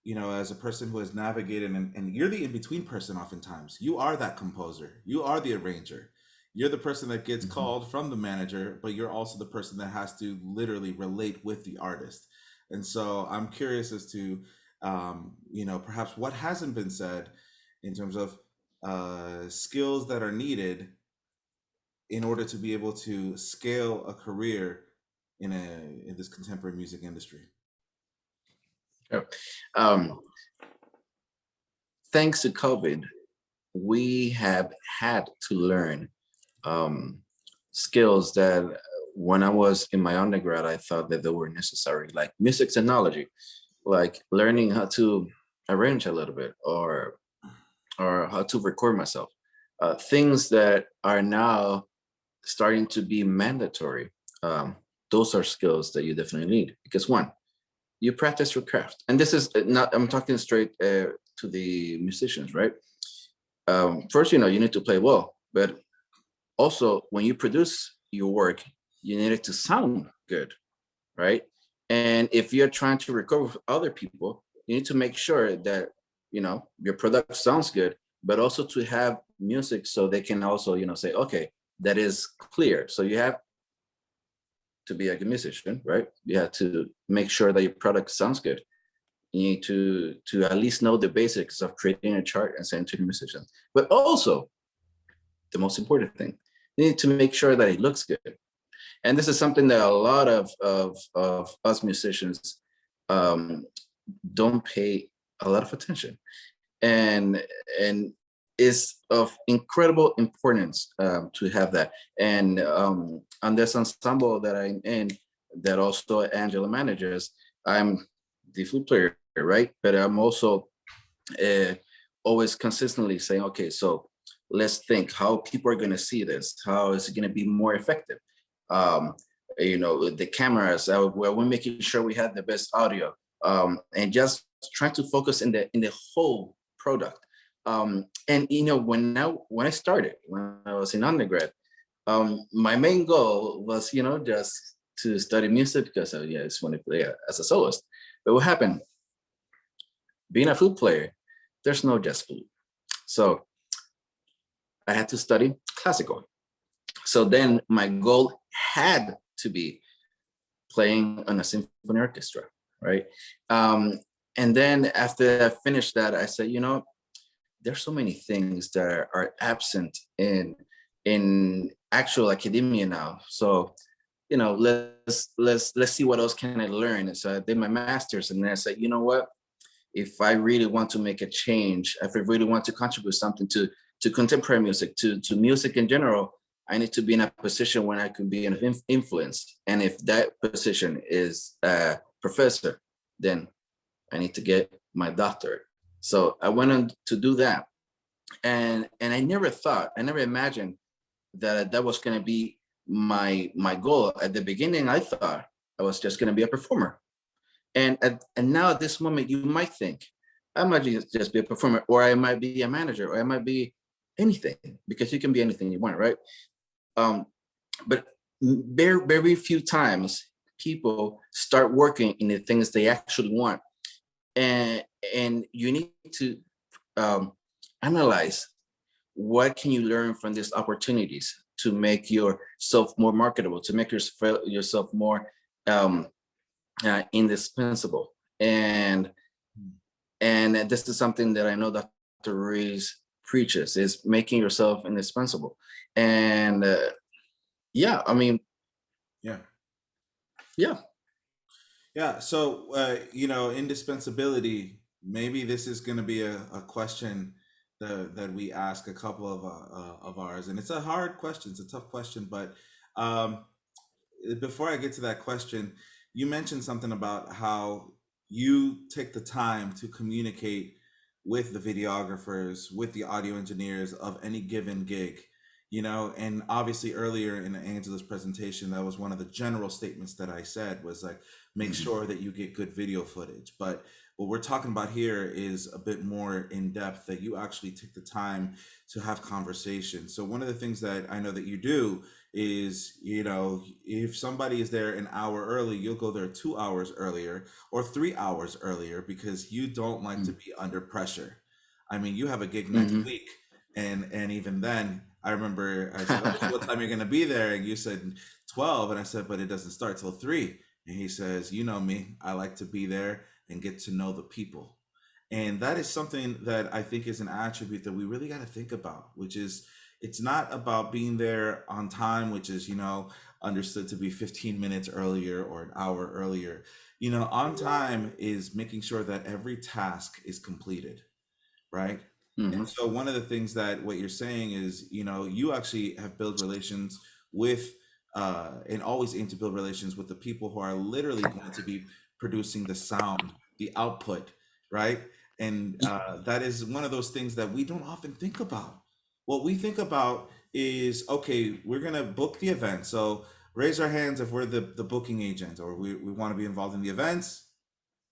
as a person who has navigated, and you're the in-between person oftentimes. You are that composer, you are the arranger, you're the person that gets called from the manager, but you're also the person that has to literally relate with the artist. And so I'm curious as to, perhaps what hasn't been said in terms of skills that are needed in order to be able to scale a career in this contemporary music industry? Um, Thanks to COVID, we have had to learn skills that when I was in my undergrad, I thought that they were necessary, like music technology, like learning how to arrange a little bit, or how to record myself. Things that are now starting to be mandatory. Those are skills that you definitely need, because one, you practice your craft, and this is not, I'm talking straight to the musicians, right? First, you need to play well, but also when you produce your work, you need it to sound good, right? And if you're trying to record with other people, you need to make sure that your product sounds good, but also to have music so they can also say, okay, that is clear. So you have to be a good musician, right? You have to make sure that your product sounds good. You need to at least know the basics of creating a chart and sending to the musicians. But also, the most important thing, you need to make sure that it looks good. And this is something that a lot of us musicians don't pay a lot of attention, and is of incredible importance to have that. And on this ensemble that I'm in, that also Angela manages, I'm the flute player, right? But I'm also always consistently saying, okay, so let's think how people are going to see this. How is it going to be more effective? The cameras, we're making sure we have the best audio, and just trying to focus in the whole product. And when I started, when I was in undergrad, my main goal was just to study music, because I just want to play as a soloist. But what happened? Being a flute player, there's no just flute, so I had to study classical. So then my goal had to be playing on a symphony orchestra, right? And then after I finished that, I said, there's so many things that are absent in actual academia now. So, let's see what else can I learn. And so I did my master's, and then I said, you know what? If I really want to make a change, if I really want to contribute something to contemporary music, to music in general, I need to be in a position where I can be an influence. And if that position is a professor, then I need to get my doctorate. So I went on to do that. And I never imagined that was going to be my goal. At the beginning, I thought I was just going to be a performer. And now at this moment, you might think I might just be a performer, or I might be a manager, or I might be anything, because you can be anything you want, right? But very, very few times people start working in the things they actually want. And you need to analyze what can you learn from these opportunities to make yourself more marketable, to make yourself more indispensable. And this is something that I know Dr. Ruiz preaches, is making yourself indispensable. And yeah. So indispensability, maybe this is going to be a question that we ask a couple of ours, and it's a hard question, it's a tough question, but before I get to that question, you mentioned something about how you take the time to communicate with the videographers, with the audio engineers of any given gig, and obviously earlier in Angela's presentation, that was one of the general statements that I said, was like, make sure that you get good video footage. But what we're talking about here is a bit more in depth, that you actually take the time to have conversations. So one of the things that I know that you do is, if somebody is there an hour early, you'll go there 2 hours earlier or 3 hours earlier, because you don't like to be under pressure. I mean, you have a gig next week, and even then, I remember I said, oh, so what time you're going to be there? And you said 12. And I said, but it doesn't start till 3. And he says, you know me, I like to be there and get to know the people. And that is something that I think is an attribute that we really got to think about, which is, it's not about being there on time, which is, understood to be 15 minutes earlier or an hour earlier. You know, on time is making sure that every task is completed, right? And so one of the things that what you're saying is, you know, you actually have built relations with and always aim to build relations with the people who are literally going to be producing the sound, the output, right? And that is one of those things that we don't often think about. What we think about is, okay, we're gonna book the event. So raise our hands if we're the booking agent or we want to be involved in the events.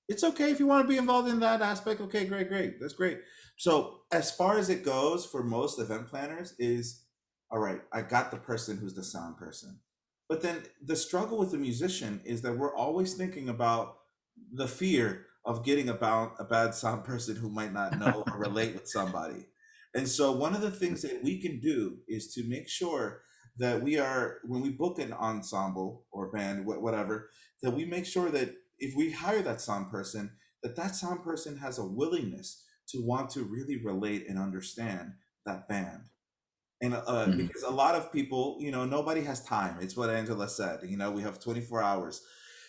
It's okay if you want to be involved in that aspect. Okay, great. That's great. So as far as it goes for most event planners is, all right, I got the person who's the sound person. But then the struggle with the musician is that we're always thinking about the fear of getting about a bad sound person who might not know or relate with somebody. And so one of the things that we can do is to make sure that we are, when we book an ensemble or band, whatever, that we make sure that if we hire that sound person, that sound person has a willingness to want to really relate and understand that band. And because a lot of people, you know, nobody has time. It's what Angela said. You know, we have 24 hours.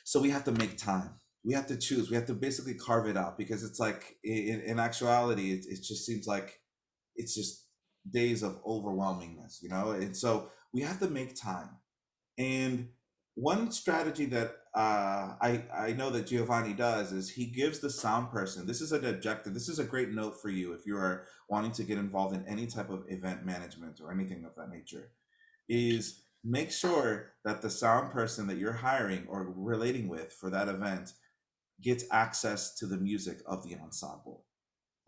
So we have to make time. We have to choose. We have to basically carve it out because it's like, in actuality, it just seems like it's just days of overwhelmingness, you know? And so we have to make time. And one strategy that I know that Giovanni does is he gives the sound person, this is an objective, this is a great note for you if you are wanting to get involved in any type of event management or anything of that nature, is make sure that the sound person that you're hiring or relating with for that event gets access to the music of the ensemble.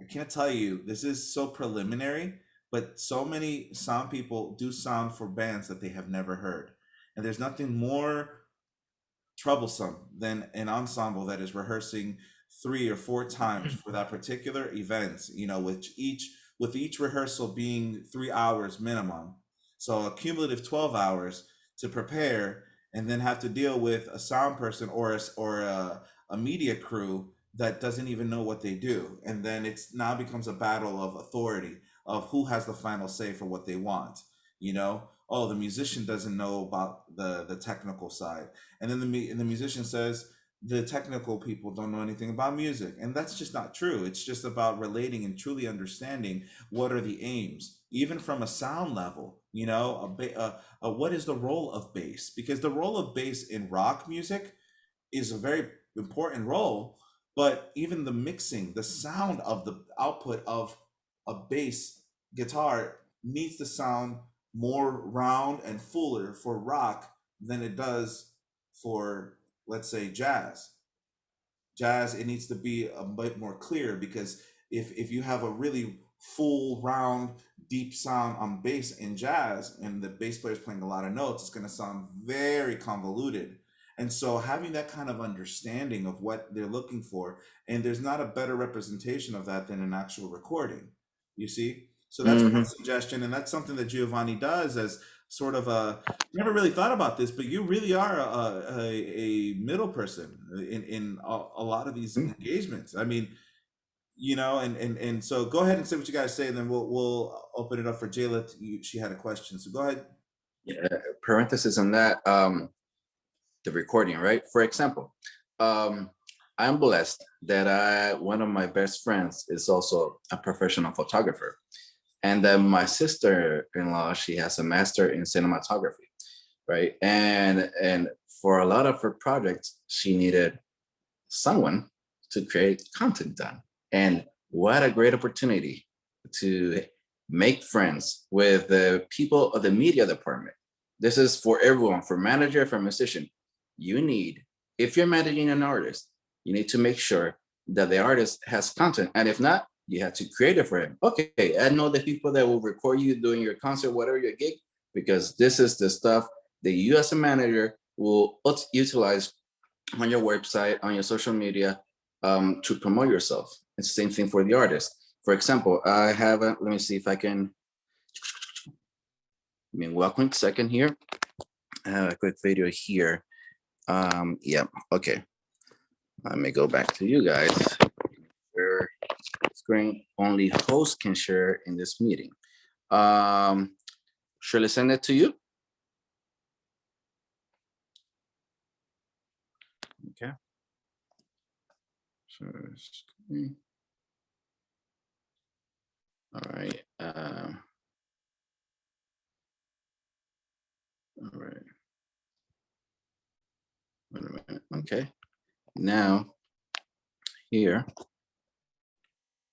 I can't tell you, this is so preliminary, but so many sound people do sound for bands that they have never heard. And there's nothing more troublesome than an ensemble that is rehearsing 3 or 4 times for that particular event, you know, with each rehearsal being 3 hours minimum. So a cumulative 12 hours to prepare and then have to deal with a sound person or a media crew that doesn't even know what they do. And then it's now becomes a battle of authority of who has the final say for what they want, you know? Oh, the musician doesn't know about the technical side. And then the musician says, the technical people don't know anything about music. And that's just not true. It's just about relating and truly understanding what are the aims, even from a sound level, you know, what is the role of bass? Because the role of bass in rock music is a very important role, but even the mixing, the sound of the output of a bass guitar needs to sound more round and fuller for rock than it does for, let's say, jazz. It needs to be a bit more clear because if you have a really full, round, deep sound on bass in jazz and the bass player is playing a lot of notes, it's going to sound very convoluted. And so having that kind of understanding of what they're looking for, and there's not a better representation of that than an actual recording, you see? So that's one suggestion, and that's something that Giovanni does as sort of never really thought about this, but you really are a middle person in a lot of these engagements. I mean, you know, and so go ahead and say what you guys say, and then we'll open it up for Jayla. She had a question, so go ahead. Yeah, parenthesis on that. The recording, right? For example, I'm blessed that one of my best friends is also a professional photographer. And then my sister-in-law, she has a master in cinematography, right? And for a lot of her projects, she needed someone to create content done. And what a great opportunity to make friends with the people of the media department. This is for everyone, for manager, for musician. If you're managing an artist, you need to make sure that the artist has content. And if not, you have to create it for him. Okay, I know the people that will record you doing your concert, whatever your gig, because this is the stuff that you as a manager will utilize on your website, on your social media, to promote yourself. It's the same thing for the artist. For example, I have let me see if I can, give me one quick second here. I have a quick video here. Yeah, okay. Let me go back to you guys. Share screen, only host can share in this meeting. Should I send it to you? Okay. Share screen. All right. All right. Wait a minute. Okay. Now, here.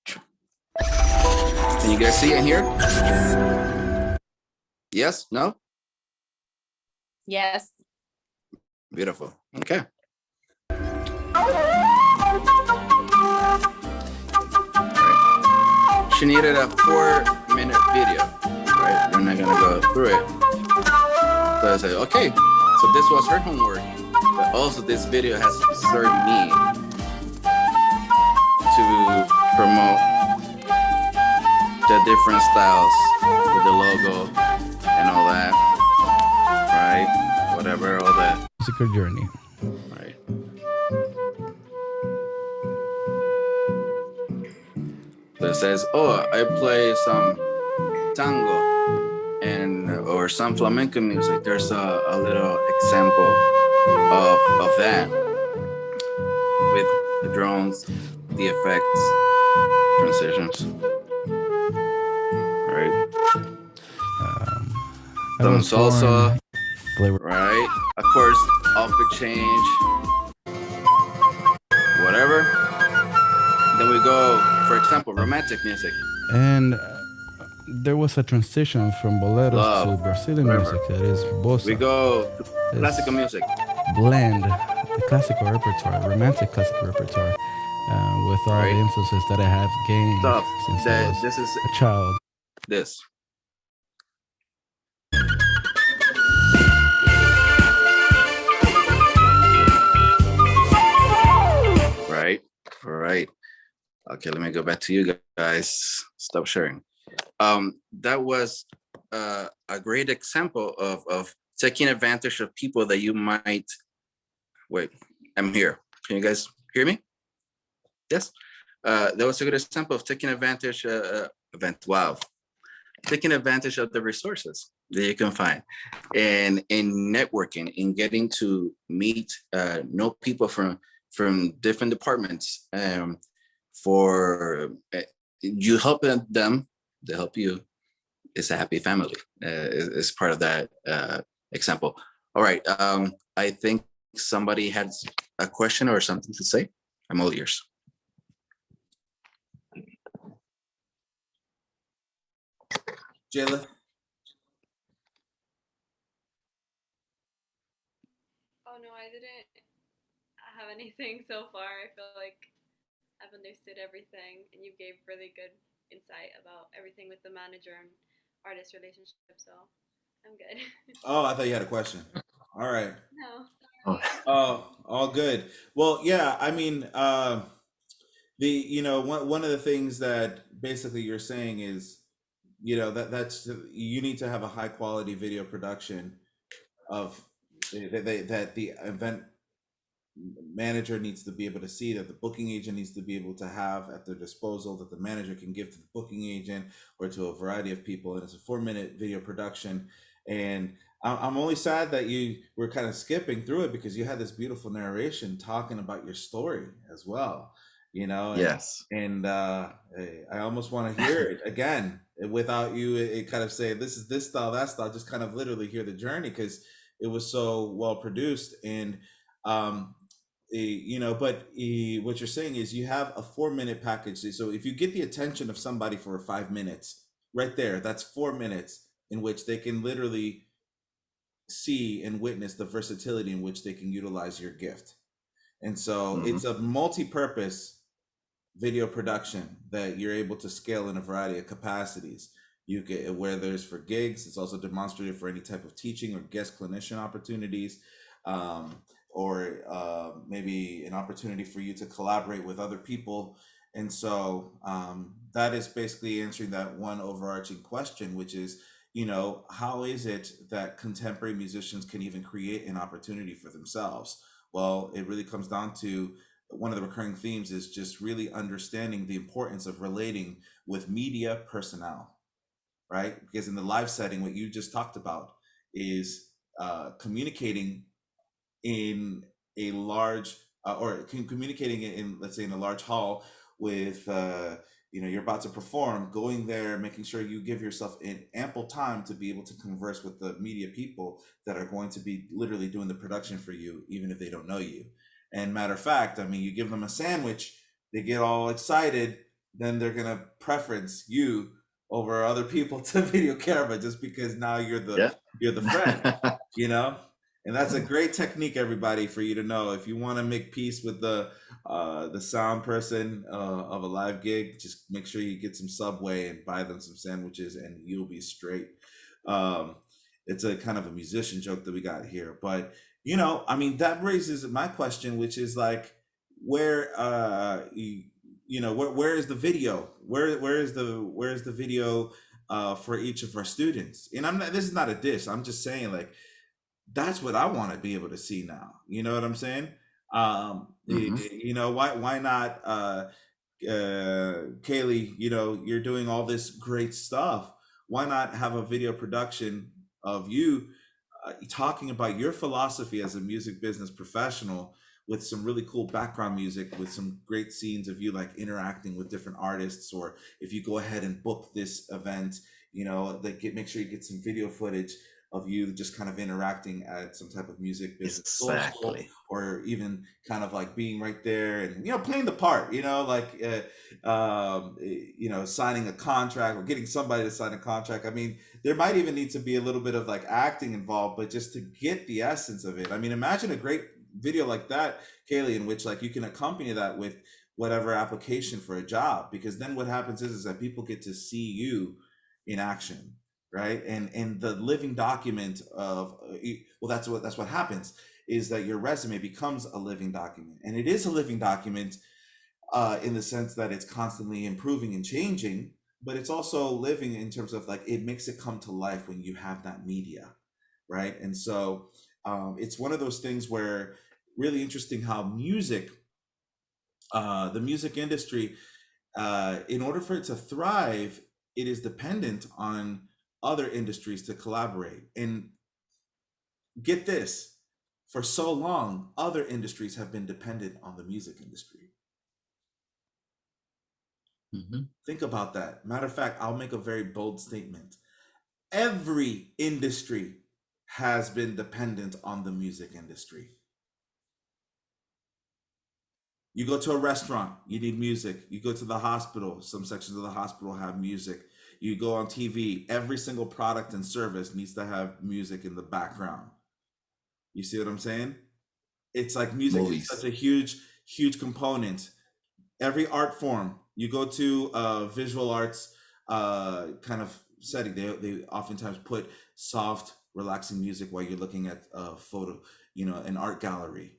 Can you guys see it here? Yes? No? Yes. Beautiful. Okay. She needed a 4-minute video, right? We're not gonna go through it. So I said, okay, so this was her homework, but also this video has served me to promote the different styles with the logo and all that, right? Whatever, all that. Musical journey. Right. So it says, oh, I play some tango and or some flamenco music. There's a little example of that with the drones, the effects, transitions. Right. Some salsa, right? Of course, outfit change, whatever. Then we go, for example, romantic music. And there was a transition from boleros to Brazilian music, that is bossa. We go to classical music. Blend the classical repertoire, romantic classical repertoire, with all the influences that I have gained since I was a child. This. Right. Okay, let me go back to you guys. Stop sharing. That was a great example of taking advantage of people that you might. Wait, I'm here. Can you guys hear me? Yes. That was a good example of taking advantage. Taking advantage of the resources that you can find, and in networking, in getting to meet, know people from different departments. For you helping them, they help you. It's a happy family. Is part of that example. All right. I think somebody has a question or something to say. I'm all ears. Jayla? Oh no, I didn't have anything so far. I feel like I've understood everything, and you gave really good insight about everything with the manager and artist relationship, so I'm good. Oh, I thought you had a question. All right. No. Oh, all good. Well, yeah, I mean, one of the things that basically you're saying is, that's you need to have a high quality video production of that the event manager needs to be able to see, that the booking agent needs to be able to have at their disposal, that the manager can give to the booking agent or to a variety of people. And it's a 4-minute video production. And I'm only sad that you were kind of skipping through it, because you had this beautiful narration talking about your story as well, and, yes. And I almost want to hear it again without you. It kind of say, this is this style, that style, just kind of literally hear the journey, because it was so well produced. And but what you're saying is you have a 4-minute package. So if you get the attention of somebody for 5 minutes, right there, that's 4 minutes in which they can literally see and witness the versatility in which they can utilize your gift. And so it's a multi-purpose video production that you're able to scale in a variety of capacities. You get, whether it's for gigs, it's also demonstrated for any type of teaching or guest clinician opportunities, or maybe an opportunity for you to collaborate with other people. And so that is basically answering that one overarching question, which is, how is it that contemporary musicians can even create an opportunity for themselves? Well, it really comes down to one of the recurring themes is just really understanding the importance of relating with media personnel, right? Because in the live setting, what you just talked about is communicating in a large or communicating it in, let's say, in a large hall with, you're about to perform, going there, making sure you give yourself an ample time to be able to converse with the media people that are going to be literally doing the production for you, even if they don't know you. And matter of fact, I mean, you give them a sandwich, they get all excited, then they're gonna preference you over other people to video camera just because now you're the friend, And that's a great technique, everybody, for you to know. If you want to make peace with the sound person of a live gig, just make sure you get some Subway and buy them some sandwiches, and you'll be straight. It's a kind of a musician joke that we got here, but I mean, that raises my question, which is like, where where is the video? Where is the video for each of our students? And this is not a diss. I'm just saying, like, that's what I want to be able to see now. You know what I'm saying? Why not, Kaylee, you're doing all this great stuff. Why not have a video production of you talking about your philosophy as a music business professional, with some really cool background music, with some great scenes of you like interacting with different artists, or if you go ahead and book this event, make sure you get some video footage of you just kind of interacting at some type of music business social, or even kind of like being right there and playing the part, signing a contract or getting somebody to sign a contract. I mean, there might even need to be a little bit of like acting involved, but just to get the essence of it. I mean, imagine a great video like that, Kaylee, in which like you can accompany that with whatever application for a job, because then what happens is that people get to see you in action, right? And the living document of, well, that's what happens, is that your resume becomes a living document. And it is a living document in the sense that it's constantly improving and changing, but it's also living in terms of like, it makes it come to life when you have that media, right? And so it's one of those things where really interesting how music, the music industry, in order for it to thrive, it is dependent on other industries to collaborate. And get this, for so long, other industries have been dependent on the music industry. Think about that. Matter of fact, I'll make a very bold statement. Every industry has been dependent on the music industry. You go to a restaurant, you need music. You go to the hospital, some sections of the hospital have music. You go on TV, every single product and service needs to have music in the background. You see what I'm saying? It's like music is such a huge, huge component. Every art form, you go to visual arts kind of setting, they oftentimes put soft, relaxing music while you're looking at a photo, an art gallery.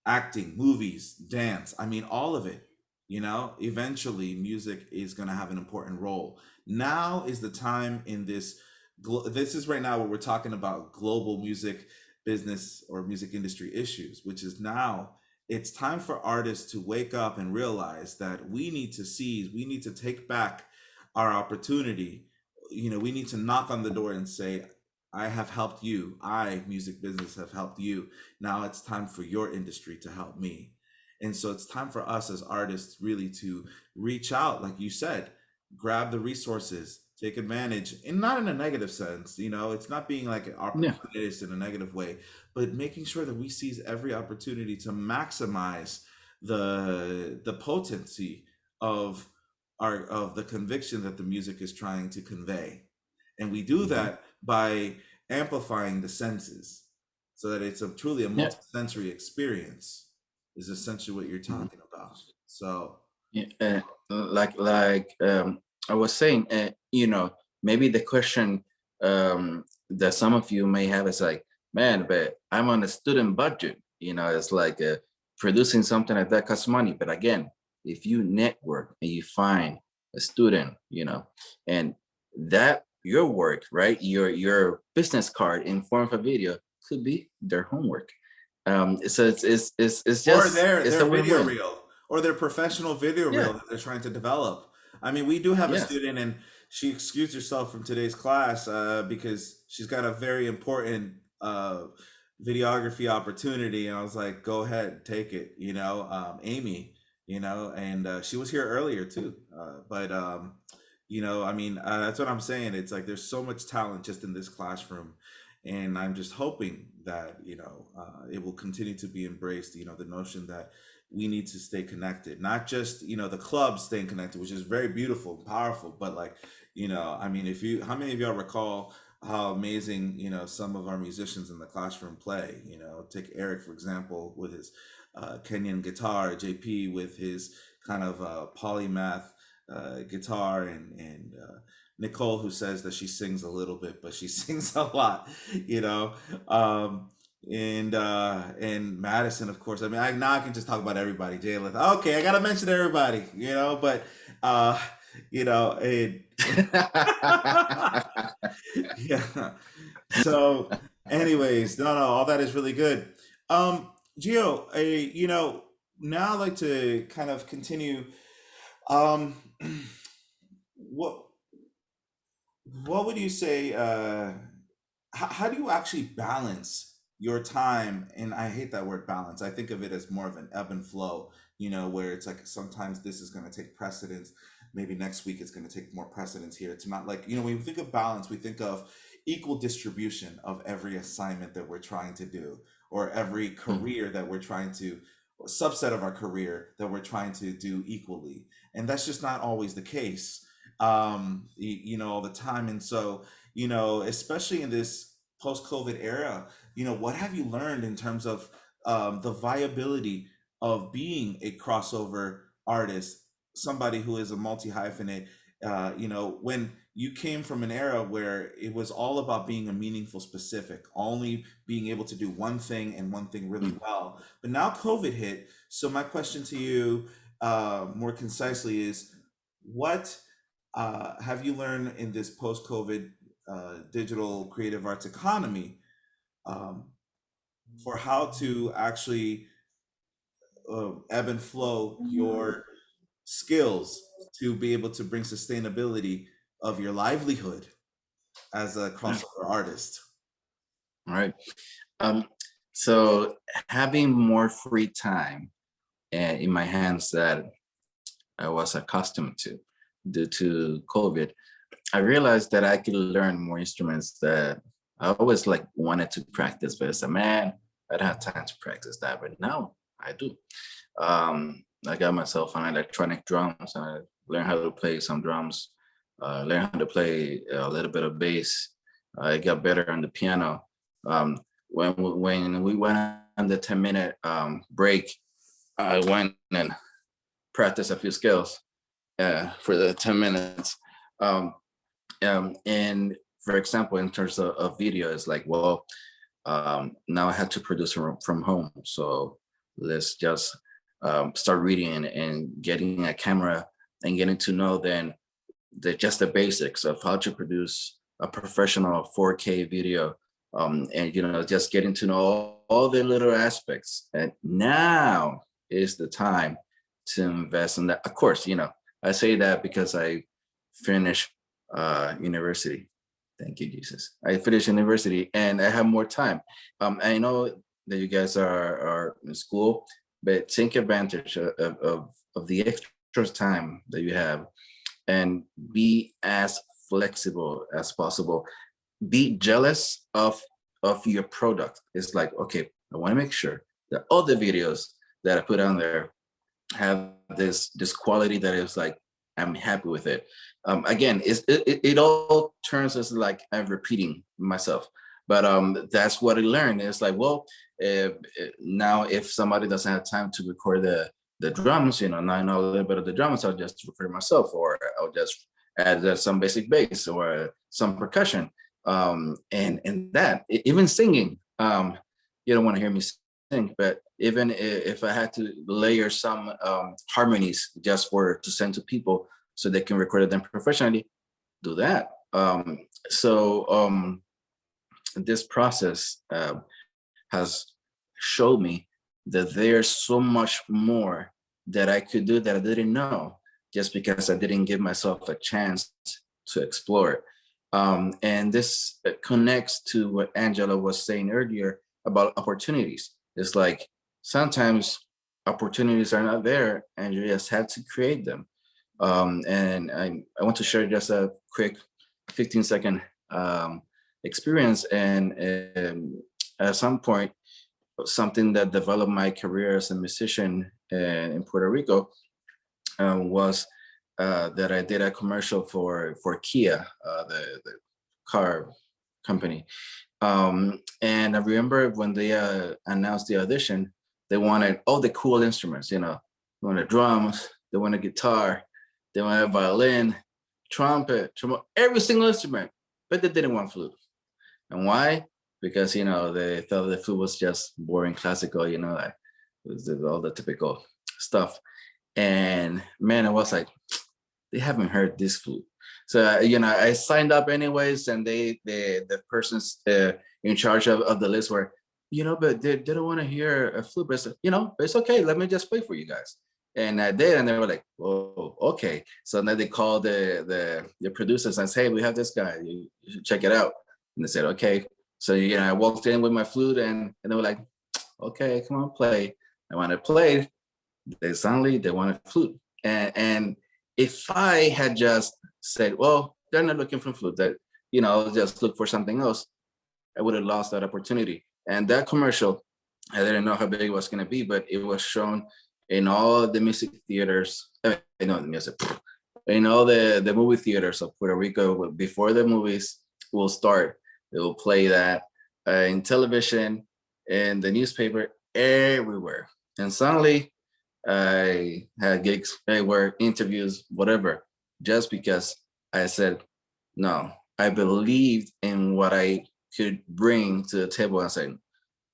Acting, movies, dance, I mean, all of it. Eventually music is going to have an important role. Now is the time in this is right now what we're talking about, global music business or music industry issues, which is now it's time for artists to wake up and realize that we need to take back our opportunity. We need to knock on the door and say, I have helped you. Music business, have helped you. Now it's time for your industry to help me. And so it's time for us as artists really to reach out, like you said, grab the resources, take advantage, and not in a negative sense. It's not being like an opportunist in a negative way, but making sure that we seize every opportunity to maximize the potency of the conviction that the music is trying to convey. And we do that by amplifying the senses so that it's truly a multi-sensory experience, is essentially what you're talking about. So I was saying, maybe the question that some of you may have is like, man, but I'm on a student budget. It's like producing something like that costs money. But again, if you network and you find a student, and that your work, right, your business card in form of a video could be their homework. So it's just, or their video reel, or their professional video reel that they're trying to develop. I mean, we do have a student, and she excused herself from today's class because she's got a very important videography opportunity, and I was like, go ahead, take it, Amy, and she was here earlier too. But I mean, that's what I'm saying. It's like there's so much talent just in this classroom, and I'm just hoping that it will continue to be embraced. The notion that we need to stay connected, not just the club staying connected, which is very beautiful and powerful, but like I mean, how many of y'all recall how amazing some of our musicians in the classroom play? Take Eric for example with his Kenyan guitar, JP with his kind of polymath guitar, and Nicole, who says that she sings a little bit, but she sings a lot, and Madison, of course. I mean, now I can just talk about everybody. Jalen, okay, I gotta mention everybody, but it, yeah. So, anyways, no, all that is really good. Gio, now I'd like to kind of continue. What would you say? How do you actually balance your time? And I hate that word balance. I think of it as more of an ebb and flow. Where it's like sometimes this is going to take precedence. Maybe next week it's going to take more precedence here. It's not like when we think of balance, we think of equal distribution of every assignment that we're trying to do, or every career that we're trying to, or subset of our career that we're trying to do equally. And that's just not always the case, all the time. And so, especially in this post-COVID era, what have you learned in terms of the viability of being a crossover artist, somebody who is a multi-hyphenate, when you came from an era where it was all about being a meaningful specific, only being able to do one thing and one thing really well. But now COVID hit. So my question to you more concisely is, what have you learned in this post-COVID digital creative arts economy for how to actually ebb and flow your skills to be able to bring sustainability of your livelihood as a crossover artist? All right. So having more free time in my hands that I was accustomed to due to COVID, I realized that I could learn more instruments that I always wanted to practice, but as a man, I don't have time to practice that, but now I do. I got myself on electronic drums. I learned how to play some drums, learned how to play a little bit of bass. I got better on the piano. When we went on the 10-minute break, I went and practiced a few scales for the 10 minutes. And for example, in terms of video, it's like, well, now I had to produce from home. So let's just start reading and getting a camera and getting to know then just the basics of how to produce a professional 4K video, and just getting to know all the little aspects. And now is the time to invest in that. Of course, I say that because I finished university. Thank you, Jesus. I finished university and I have more time. I know that you guys are in school, but take advantage of the extra time that you have and be as flexible as possible. Be jealous of your product. It's like, okay, I want to make sure that all the videos that I put on there have this quality that is like, I'm happy with it. Again, it all turns as like I'm repeating myself, but that's what I learned. It's like, well, now if somebody doesn't have time to record the drums, now I know a little bit of the drums, I'll just record myself, or I'll just add some basic bass or some percussion, and that even singing. You don't want to hear me sing, but even if I had to layer some harmonies just to send to people so they can record them professionally, do that. So this process has showed me that there's so much more that I could do that I didn't know, just because I didn't give myself a chance to explore it. And this connects to what Angela was saying earlier about opportunities. It's like sometimes opportunities are not there and you just have to create them. And I want to share just a quick 15-second experience. And at some point, something that developed my career as a musician in Puerto Rico was that I did a commercial for Kia, the car company. And I remember when they announced the audition, they wanted all the cool instruments, they wanted drums, they wanted guitar, they wanted violin, trumpet, every single instrument, but they didn't want flute. And why? Because, they thought the flute was just boring classical, like all the typical stuff. And man, I was like, they haven't heard this flute. So, I signed up anyways, and the persons in charge of the list were, but they don't want to hear a flute. But, it's okay. Let me just play for you guys. And I did, and they were like, "Oh, okay." So then they called the producers and said, "Hey, we have this guy. You should check it out." And they said, "Okay." So I walked in with my flute, and they were like, "Okay, come on, play." And when I played, they wanted flute. And if I had just said, "Well, they're not looking for flute," that just look for something else, I would have lost that opportunity. And that commercial, I didn't know how big it was going to be, but it was shown in all the music theaters, in all the movie theaters of Puerto Rico. Before the movies will start, they will play that in television, in the newspaper, everywhere. And suddenly I had gigs everywhere, interviews, whatever, just because I said, no, I believed in what I could bring to the table and said,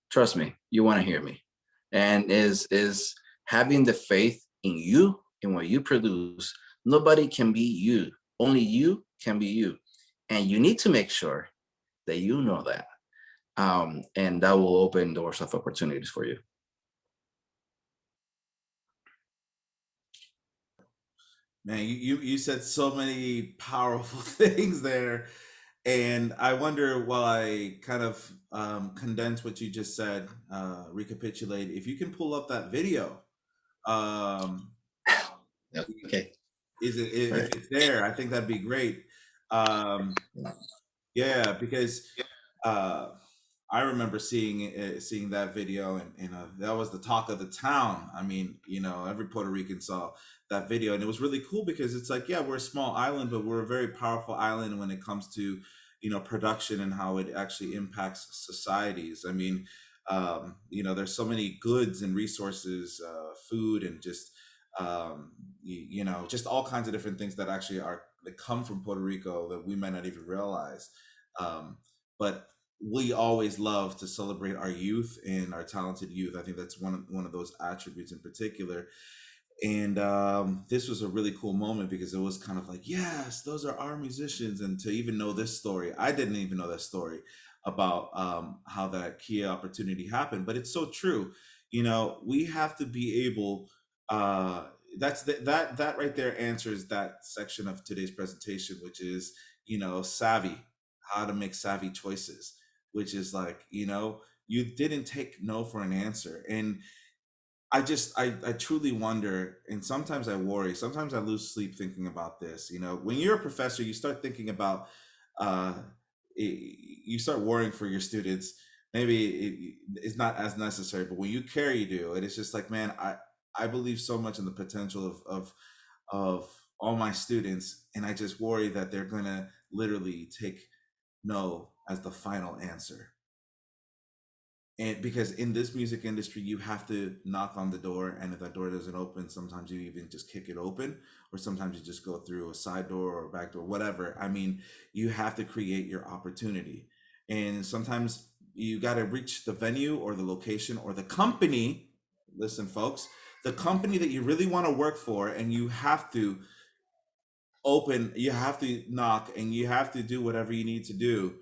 trust me, you want to hear me. And is having the faith in you, in what you produce. Nobody can be you. Only you can be you. And you need to make sure that you know that. And that will open doors of opportunities for you. Man, you said so many powerful things there. And I wonder, while I kind of condense what you just said, recapitulate, if you can pull up that video. Okay. If it's there, I think that'd be great. Yeah, because I remember seeing that video, and that was the talk of the town. I mean, every Puerto Rican saw that video, and it was really cool because it's like, yeah, we're a small island, but we're a very powerful island when it comes to production and how it actually impacts societies. I mean, there's so many goods and resources, food, and just just all kinds of different things that actually that come from Puerto Rico that we might not even realize. But we always love to celebrate our youth and our talented youth. I think that's one of those attributes in particular. And this was a really cool moment because it was kind of like, yes, those are our musicians. And to even know this story, I didn't even know that story about how that Kia opportunity happened, but it's so true. We have to be able, that right there answers that section of today's presentation, which is, savvy, how to make savvy choices, which is like, you didn't take no for an answer. And I truly wonder, and sometimes I worry, sometimes I lose sleep thinking about this. When you're a professor, you start thinking about, you start worrying for your students. Maybe it's not as necessary, but when you care, you do. And it's just like, man, I believe so much in the potential of all my students, and I just worry that they're gonna literally take no as the final answer. And because in this music industry, you have to knock on the door, and if that door doesn't open, sometimes you even just kick it open, or sometimes you just go through a side door or a back door, whatever. I mean, you have to create your opportunity. And sometimes you got to reach the venue or the location or the company. Listen, folks, the company that you really want to work for, and you have to knock, and you have to do whatever you need to do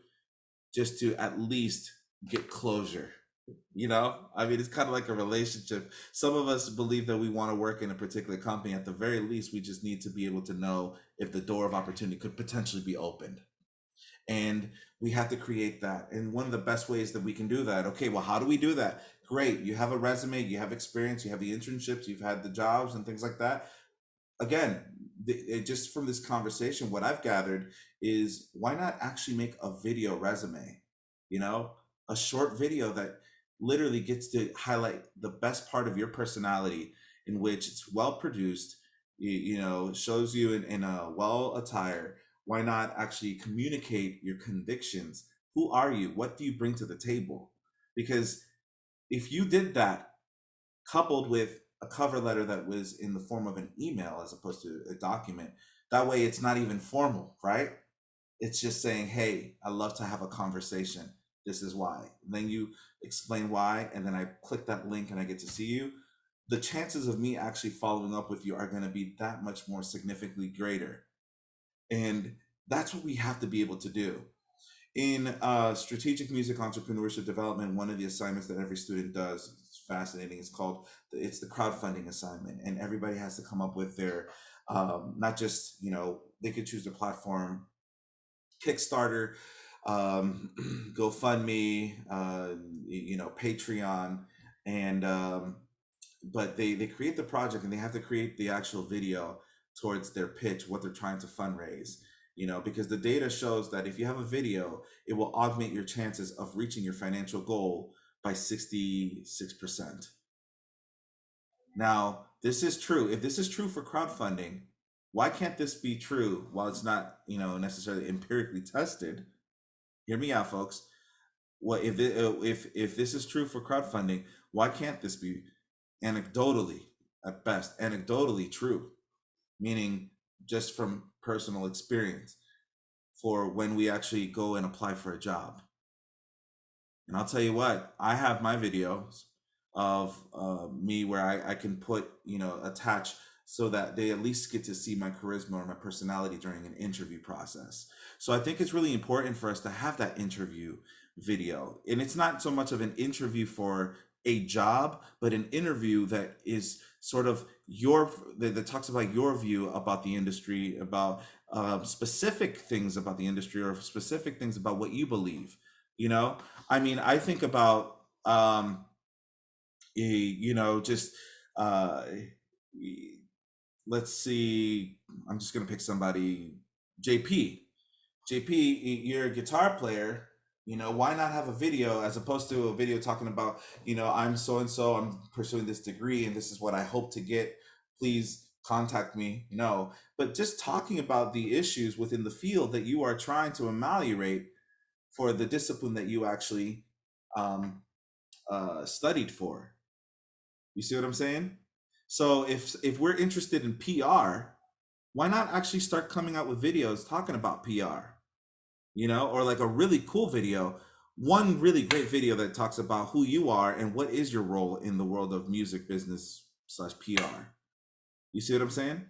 just to at least get closure. I mean, it's kind of like a relationship. Some of us believe that we want to work in a particular company. At the very least, we just need to be able to know if the door of opportunity could potentially be opened. And we have to create that. And one of the best ways that we can do that, okay, well, how do we do that? Great, you have a resume, you have experience, you have the internships, you've had the jobs and things like that. Again, just from this conversation, what I've gathered is, why not actually make a video resume? You know, a short video that literally gets to highlight the best part of your personality, in which it's well produced, you know, shows you in a well attire. Why not actually communicate your convictions? Who are you? What do you bring to the table? Because if you did that, coupled with a cover letter that was in the form of an email as opposed to a document, that way it's not even formal, right? It's just saying, hey, I love to have a conversation. This is why. And then you explain why, and then I click that link and I get to see you. The chances of me actually following up with you are going to be that much more significantly greater. And that's what we have to be able to do. In strategic music entrepreneurship development, one of the assignments that every student does, it's fascinating, it's the crowdfunding assignment. And everybody has to come up with their, not just, you know, they could choose the platform, Kickstarter, GoFundMe, you know, Patreon, and but they create the project, and they have to create the actual video towards their pitch, what they're trying to fundraise. You know, because the data shows that if you have a video, it will augment your chances of reaching your financial goal by 66%. Now, this is true. If this is true for crowdfunding, why can't this be true while it's not, you know, necessarily empirically tested? Hear me out, folks. Well, if this is true for crowdfunding, why can't this be anecdotally, at best, anecdotally true? Meaning just from personal experience for when we actually go and apply for a job. And I'll tell you what, I have my videos of me where I can put, you know, attach so that they at least get to see my charisma or my personality during an interview process. So I think it's really important for us to have that interview video. And it's not so much of an interview for a job, but an interview that is sort of that talks about your view about the industry, about specific things about the industry, or specific things about what you believe. You know, I mean, I think about you know, just let's see, I'm just gonna pick somebody. JP, you're a guitar player. You know, why not have a video as opposed to a video talking about, you know, I'm so and so, I'm pursuing this degree and this is what I hope to get. Please contact me, you know, but just talking about the issues within the field that you are trying to ameliorate for the discipline that you actually studied for. You see what I'm saying? So if we're interested in PR, why not actually start coming out with videos talking about PR? You know, or like a really cool video, one really great video that talks about who you are and what is your role in the world of music business / PR. You see what I'm saying?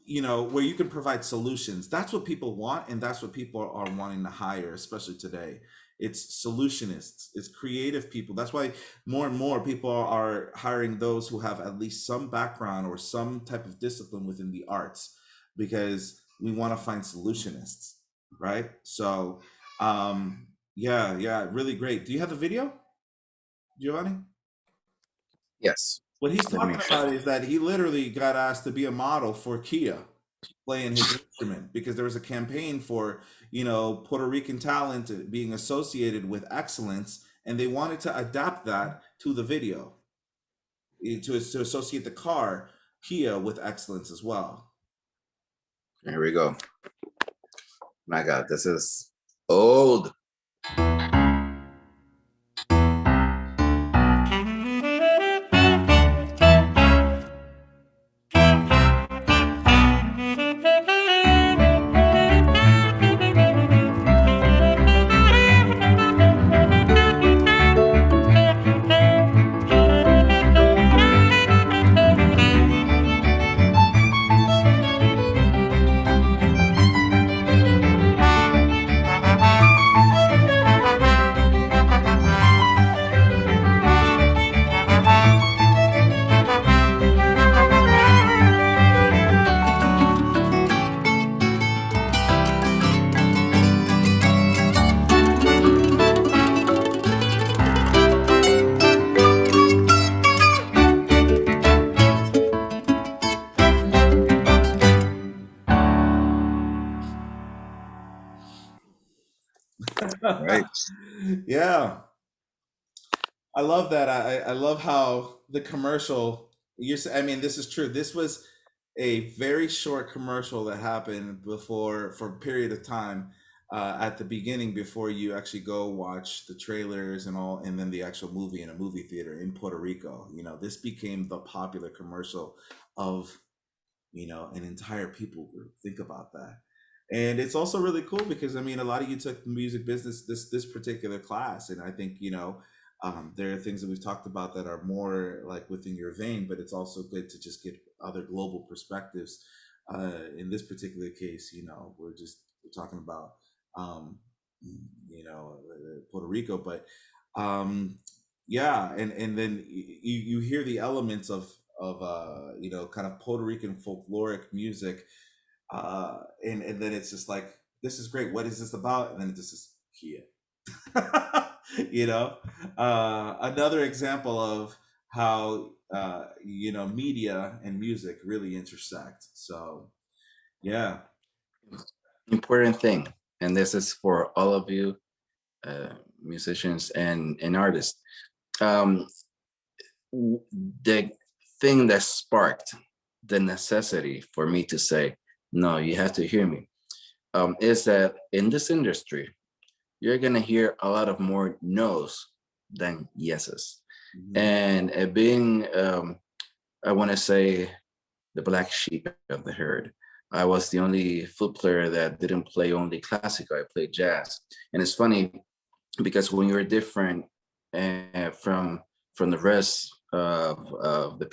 You know, where you can provide solutions. That's what people want, and that's what people are wanting to hire, especially today. It's solutionists, it's creative people. That's why more and more people are hiring those who have at least some background or some type of discipline within the arts, because we want to find solutionists, right? So yeah, really great. Do you have the video, Giovanni? Yes. What he's talking about is that he literally got asked to be a model for Kia playing his instrument, because there was a campaign for, you know, Puerto Rican talent being associated with excellence, and they wanted to adapt that to the video to associate the car Kia with excellence as well. Here we go. My God, this is old. right? Yeah, I love that. I love how the commercial. I mean, this is true. This was a very short commercial that happened before for a period of time at the beginning before you actually go watch the trailers and all, and then the actual movie in a movie theater in Puerto Rico. You know, this became the popular commercial of an entire people group. Think about that. And it's also really cool because I mean, a lot of you took music business this particular class, and I think there are things that we've talked about that are more like within your vein, but it's also good to just get other global perspectives. In this particular case, we're talking about Puerto Rico, but yeah, and then you hear the elements of kind of Puerto Rican folkloric music, and then it's just like, this is great. What is this about? And then it just is Kia. Another example of how media and music really intersect. So yeah, Important thing, and this is for all of you, musicians and artists. The thing that sparked the necessity for me to say, no, you have to hear me, is that in this industry, you're gonna hear a lot of more no's than yeses. And being, I want to say, the black sheep of the herd, I was the only flute player that didn't play only classical. I played jazz, and it's funny because when you're different from the rest of the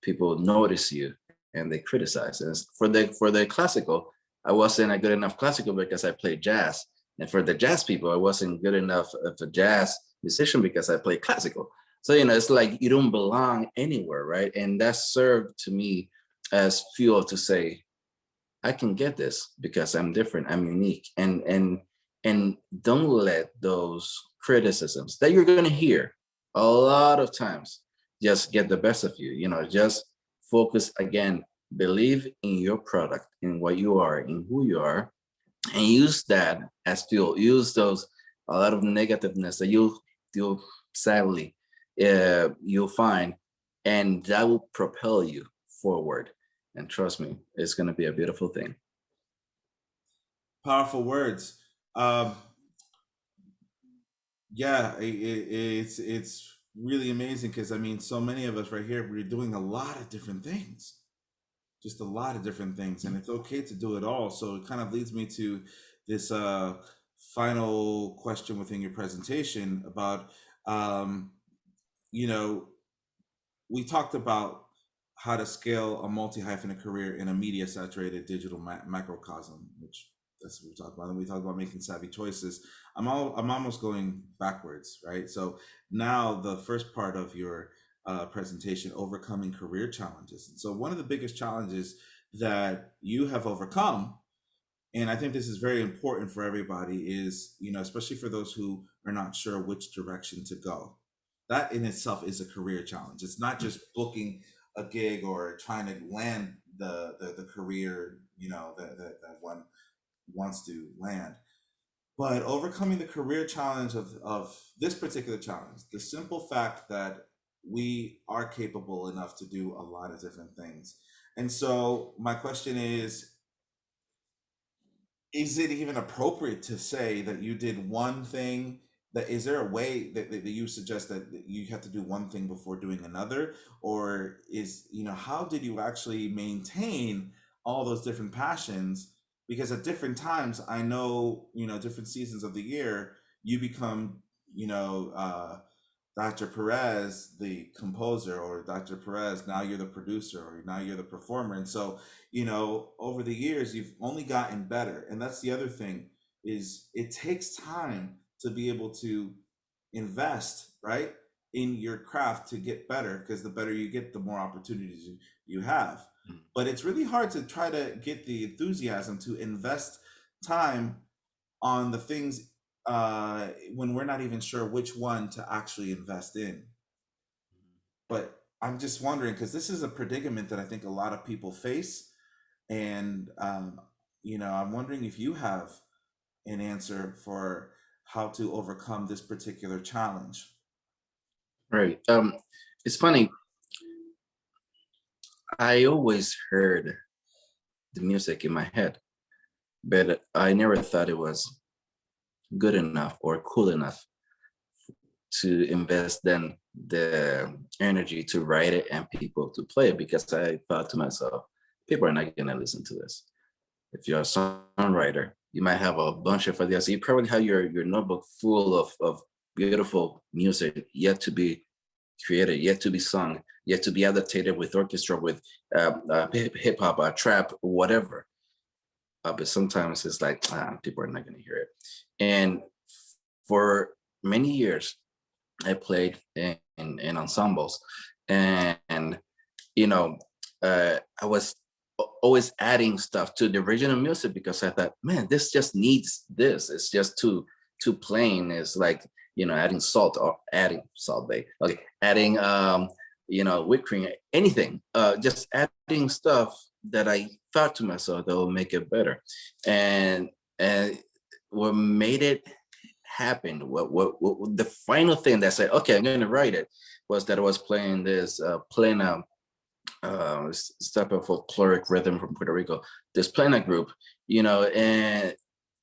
people notice you and they criticize. And for the classical, I wasn't a good enough classical because I played jazz. And for the jazz people, I wasn't good enough of a jazz musician because I played classical. So, it's like you don't belong anywhere, right? And that served to me as fuel to say, I can get this because I'm different, I'm unique. And don't let those criticisms that you're gonna hear a lot of times just get the best of you. Just focus again, believe in your product, in what you are, in who you are, and use that as fuel. Use those, a lot of negativeness that you'll sadly you'll find, and that will propel you forward. And trust me, it's going to be a beautiful thing. Powerful words. Yeah, it's really amazing because I mean, so many of us right here, we're doing a lot of different things, just a lot of different things, and it's okay to do it all. So it kind of leads me to this final question within your presentation about, we talked about how to scale a multi-hyphenate career in a media-saturated digital macrocosm, which that's what we talked about. And we talked about making savvy choices. I'm almost going backwards, right? So now the first part of your presentation, overcoming career challenges. And so one of the biggest challenges that you have overcome, and I think this is very important for everybody, is, especially for those who are not sure which direction to go. That in itself is a career challenge. It's not just booking a gig or trying to land the career, that one wants to land. But overcoming the career challenge of this particular challenge, the simple fact that we are capable enough to do a lot of different things. And so my question is it even appropriate to say that you did one thing? That is there a way that you suggest that you have to do one thing before doing another? Or is, how did you actually maintain all those different passions? Because at different times, I know, different seasons of the year, you become, Dr. Perez, the composer, or Dr. Perez, now you're the producer, or now you're the performer. And so, over the years, you've only gotten better. And that's the other thing, is it takes time to be able to invest, right, in your craft to get better, because the better you get, the more opportunities you have. But it's really hard to try to get the enthusiasm to invest time on the things when we're not even sure which one to actually invest in. But I'm just wondering, because this is a predicament that I think a lot of people face. And, I'm wondering if you have an answer for how to overcome this particular challenge? Right. It's funny. I always heard the music in my head, but I never thought it was good enough or cool enough to invest then the energy to write it and people to play it, because I thought to myself, people are not going to listen to this. If you're a songwriter, you might have a bunch of ideas. You probably have your notebook full of beautiful music yet to be created, yet to be sung, yet to be adapted with orchestra, with hip hop, trap, whatever. But sometimes it's like, people are not going to hear it. And for many years, I played in ensembles, and you know, I was always adding stuff to the original music because I thought, man, this just needs this. It's just too plain. It's like, adding salt or adding Salt Bay. Okay, adding whipped cream, anything. Just adding stuff that I thought to myself that will make it better. And what made it happen, what the final thing that said, okay, I'm gonna write it, was that I was playing this plena type of folkloric rhythm from Puerto Rico, this plena group, and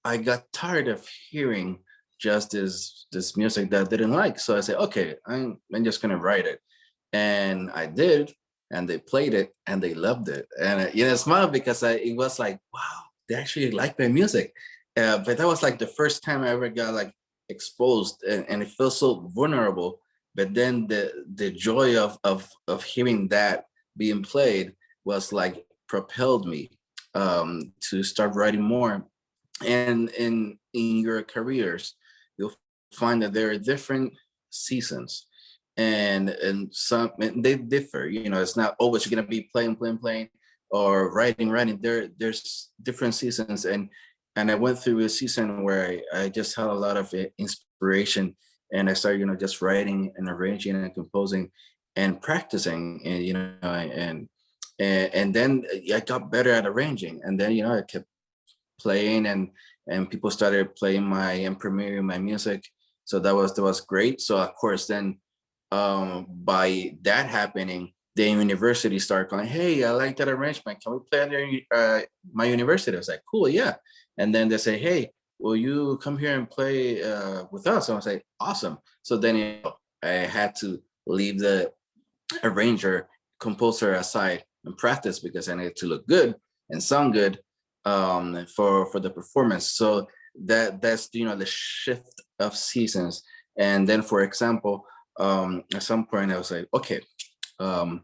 I got tired of hearing just this music that I didn't like. So I said, okay, I'm just gonna write it. And I did, and they played it and they loved it. And I smiled because it was like, wow, they actually like my music. But that was like the first time I ever got like exposed, and it felt so vulnerable. But then the joy of hearing that being played was like propelled me to start writing more. And in your careers, you'll find that there are different seasons, and they differ. It's not always you're gonna be playing or writing. There's different seasons, and I went through a season where I just had a lot of inspiration, and I started just writing and arranging and composing and practicing, and then I got better at arranging, and then I kept playing, and people started playing and premiering my music. So that was great. So of course then by that happening, the university started going, hey, I like that arrangement, can we play under my university? I was like, cool, yeah. And then they say, hey, will you come here and play with us? And I was like, awesome. So then I had to leave the arranger, composer aside and practice, because I needed to look good and sound good for the performance. So that's the shift of seasons. And then, for example, at some point I was like, okay, I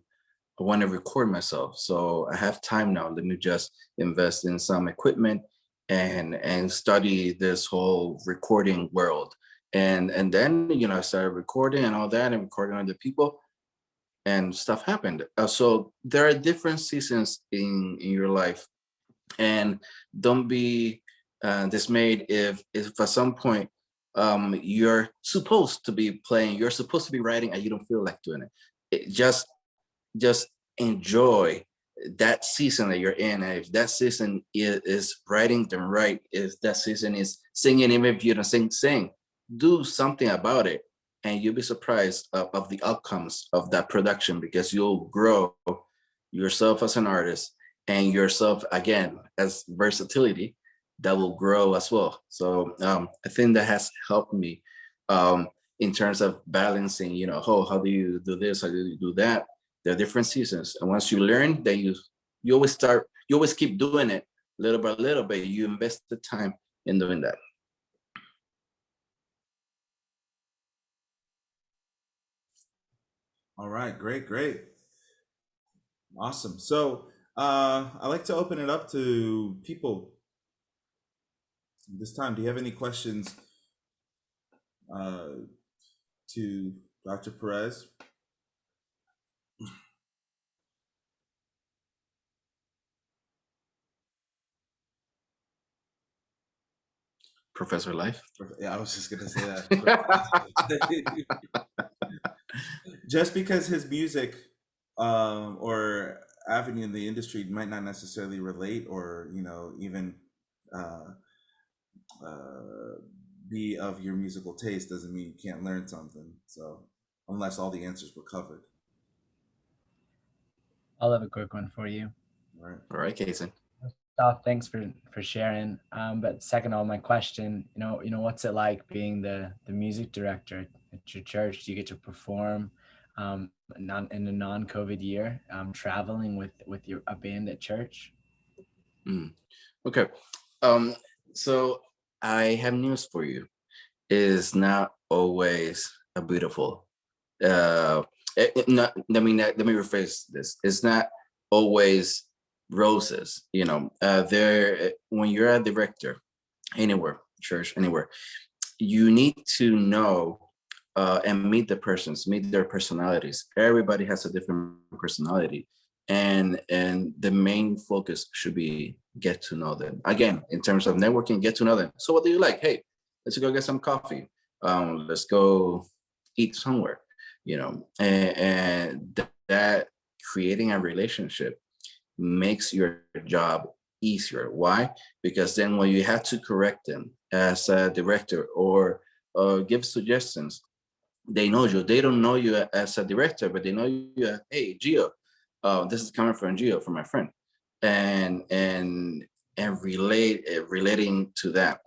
want to record myself, so I have time now. Let me just invest in some equipment and study this whole recording world. And then I started recording and all that, and recording other people, and stuff happened. So there are different seasons in your life, and don't be dismayed if at some point you're supposed to be playing, you're supposed to be writing, and you don't feel like doing it. Just enjoy that season that you're in. And if that season is writing, then write. If that season is singing, even if you don't sing, do something about it, and you'll be surprised of the outcomes of that production, because you'll grow yourself as an artist, and yourself again as versatility that will grow as well. So I think that has helped me in terms of balancing, how do you do this, how do you do that? There are different seasons, and once you learn, then you always keep doing it little by little, but you invest the time in doing that. All right, great. Awesome. So I like to open it up to people this time. Do you have any questions to Dr. Perez? Professor Life? Yeah, I was just gonna say that. Just because his music or avenue in the industry might not necessarily relate, or even be of your musical taste doesn't mean you can't learn something. So unless all the answers were covered. I'll have a quick one for you. All right. All right, Kason. Thanks for sharing. But second of all, my question, what's it like being the music director at your church? Do you get to perform in a non-COVID year, traveling with a band at church? Okay. So I have news for you. It is not always a beautiful. Let me rephrase this. It's not always roses. There when you're a director, anywhere, church, anywhere, you need to know and meet their personalities. Everybody has a different personality, and the main focus should be get to know them. Again, in terms of networking, get to know them. So what do you like? Hey, let's go get some coffee. Let's go eat somewhere. And that creating a relationship makes your job easier. Why? Because then when you have to correct them as a director or give suggestions, they know you. They don't know you as a director, but they know you. Hey, Gio, this is coming from Gio, from my friend, and relating to that.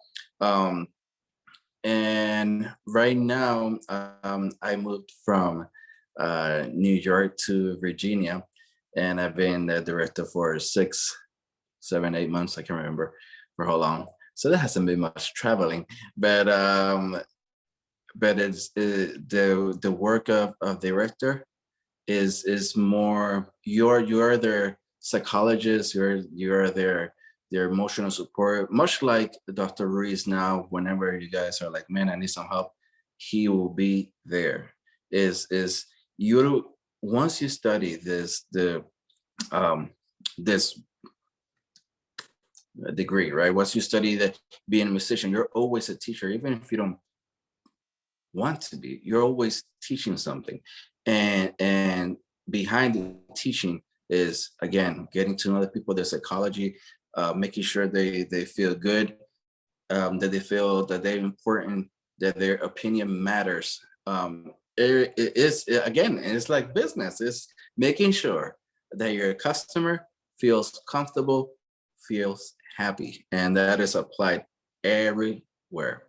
And right now, I moved from New York to Virginia, and I've been the director for 6, 7, 8 months. I can't remember for how long. So there hasn't been much traveling, but it's the work of director is more. You're their psychologist. You're their emotional support, much like Dr. Ruiz now. Whenever you guys are like, man, I need some help, he will be there. Is you once you study this degree, right? Once you study that being a musician, you're always a teacher, even if you don't want to be. You're always teaching something, and behind the teaching is, again, getting to know the people, their psychology, making sure they feel good, that they feel that they're important, that their opinion matters. It's like business. It's making sure that your customer feels comfortable, feels happy, and that is applied everywhere.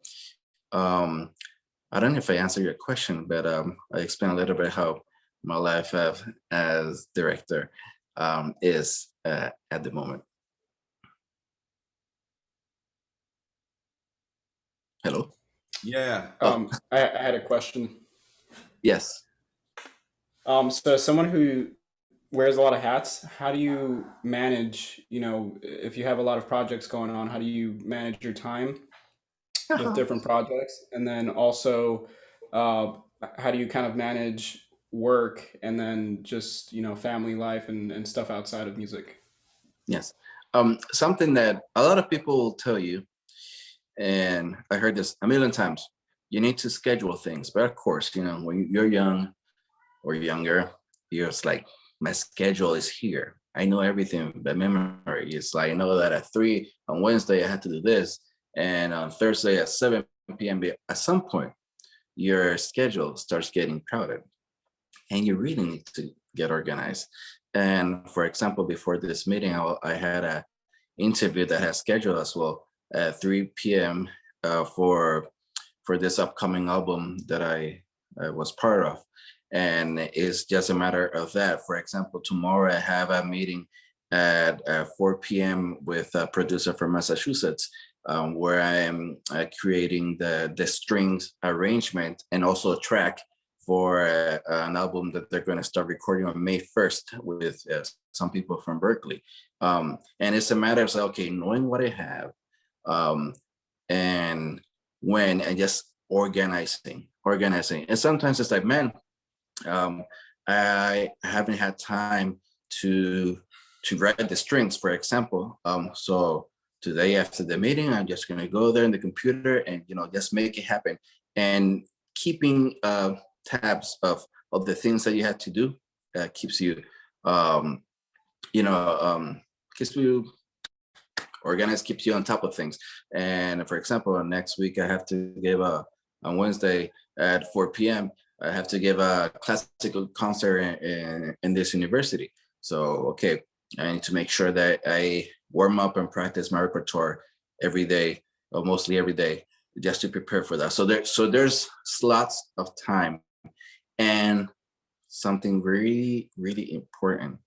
I don't know if I answered your question, but I explained a little bit how my life as director is at the moment. Hello? Yeah. I had a question. Yes. So someone who wears a lot of hats, how do you manage, if you have a lot of projects going on, how do you manage your time with different projects? And then also, how do you kind of manage work and then just, family life and stuff outside of music? Yes. Something that a lot of people will tell you, and I heard this a million times, you need to schedule things. But of course, when you're young or younger, you're just like, my schedule is here. I know everything by memory. It's like, I know that at 3 on Wednesday, I had to do this. And on Thursday at 7 p.m. At some point, your schedule starts getting crowded and you really need to get organized. And for example, before this meeting, I had an interview that has scheduled as well at 3 p.m. For this upcoming album that I was part of. And it's just a matter of that. For example, tomorrow I have a meeting at 4 p.m. with a producer from Massachusetts, where I am creating the strings arrangement and also a track for an album that they're going to start recording on May 1st with some people from Berkeley. And it's a matter of, okay, knowing what I have and when, and just organizing. And sometimes it's like, man, I haven't had time to write the strings, for example. So today after the meeting, I'm just gonna go there in the computer and just make it happen. And keeping tabs of the things that you had to do keeps you keeps you organize keeps you on top of things. And for example, next week I have to give on Wednesday at 4 p.m. I have to give a classical concert in this university. So okay, I need to make sure that I warm up and practice my repertoire every day, or mostly every day, just to prepare for that. So there's slots of time. And something really, really important.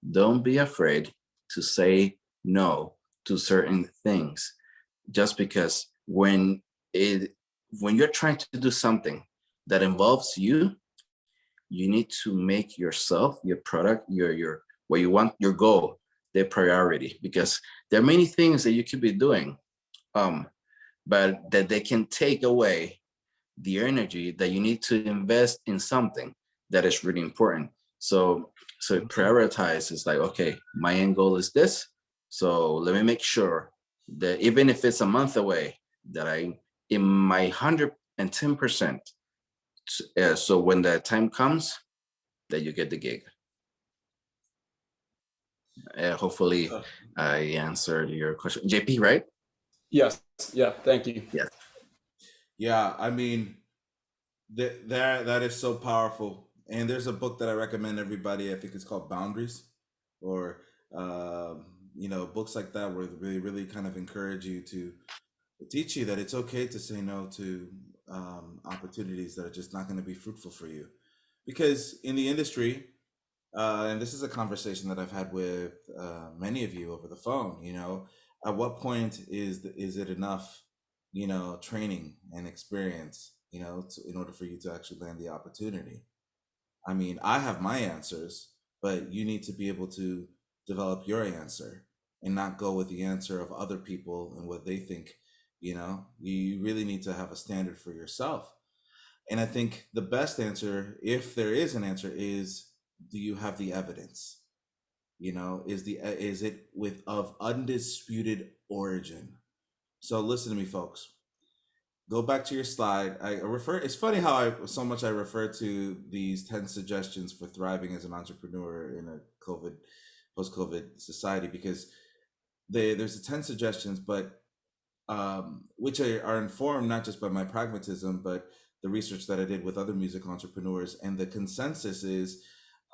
Don't be afraid to say no to certain things, just because when you're trying to do something that involves you, you need to make yourself, your product, your what you want, your goal, the priority, because there are many things that you could be doing, but that they can take away the energy that you need to invest in something that is really important. So prioritize is like, okay, my end goal is this. So let me make sure that even if it's a month away, that I in my 110%. So when that time comes, that you get the gig. Hopefully I answered your question. JP, right? Yes. Yeah. Thank you. Yes. Yeah. I mean, that is so powerful. And there's a book that I recommend everybody. I think it's called Boundaries, or books like that where they really kind of encourage you to teach you that it's okay to say no to opportunities that are just not going to be fruitful for you. Because in the industry, and this is a conversation that I've had with many of you over the phone, at what point is it enough, training and experience, in order for you to actually land the opportunity? I mean, I have my answers, but you need to be able to develop your answer and not go with the answer of other people and what they think. You really need to have a standard for yourself. And I think the best answer, if there is an answer, is, do you have the evidence? Is it of undisputed origin? So listen to me, folks. Go back to your slide. It's funny how I refer to these 10 suggestions for thriving as an entrepreneur in a post-COVID society, because there's the 10 suggestions, but which are informed not just by my pragmatism, but the research that I did with other music entrepreneurs. And the consensus is,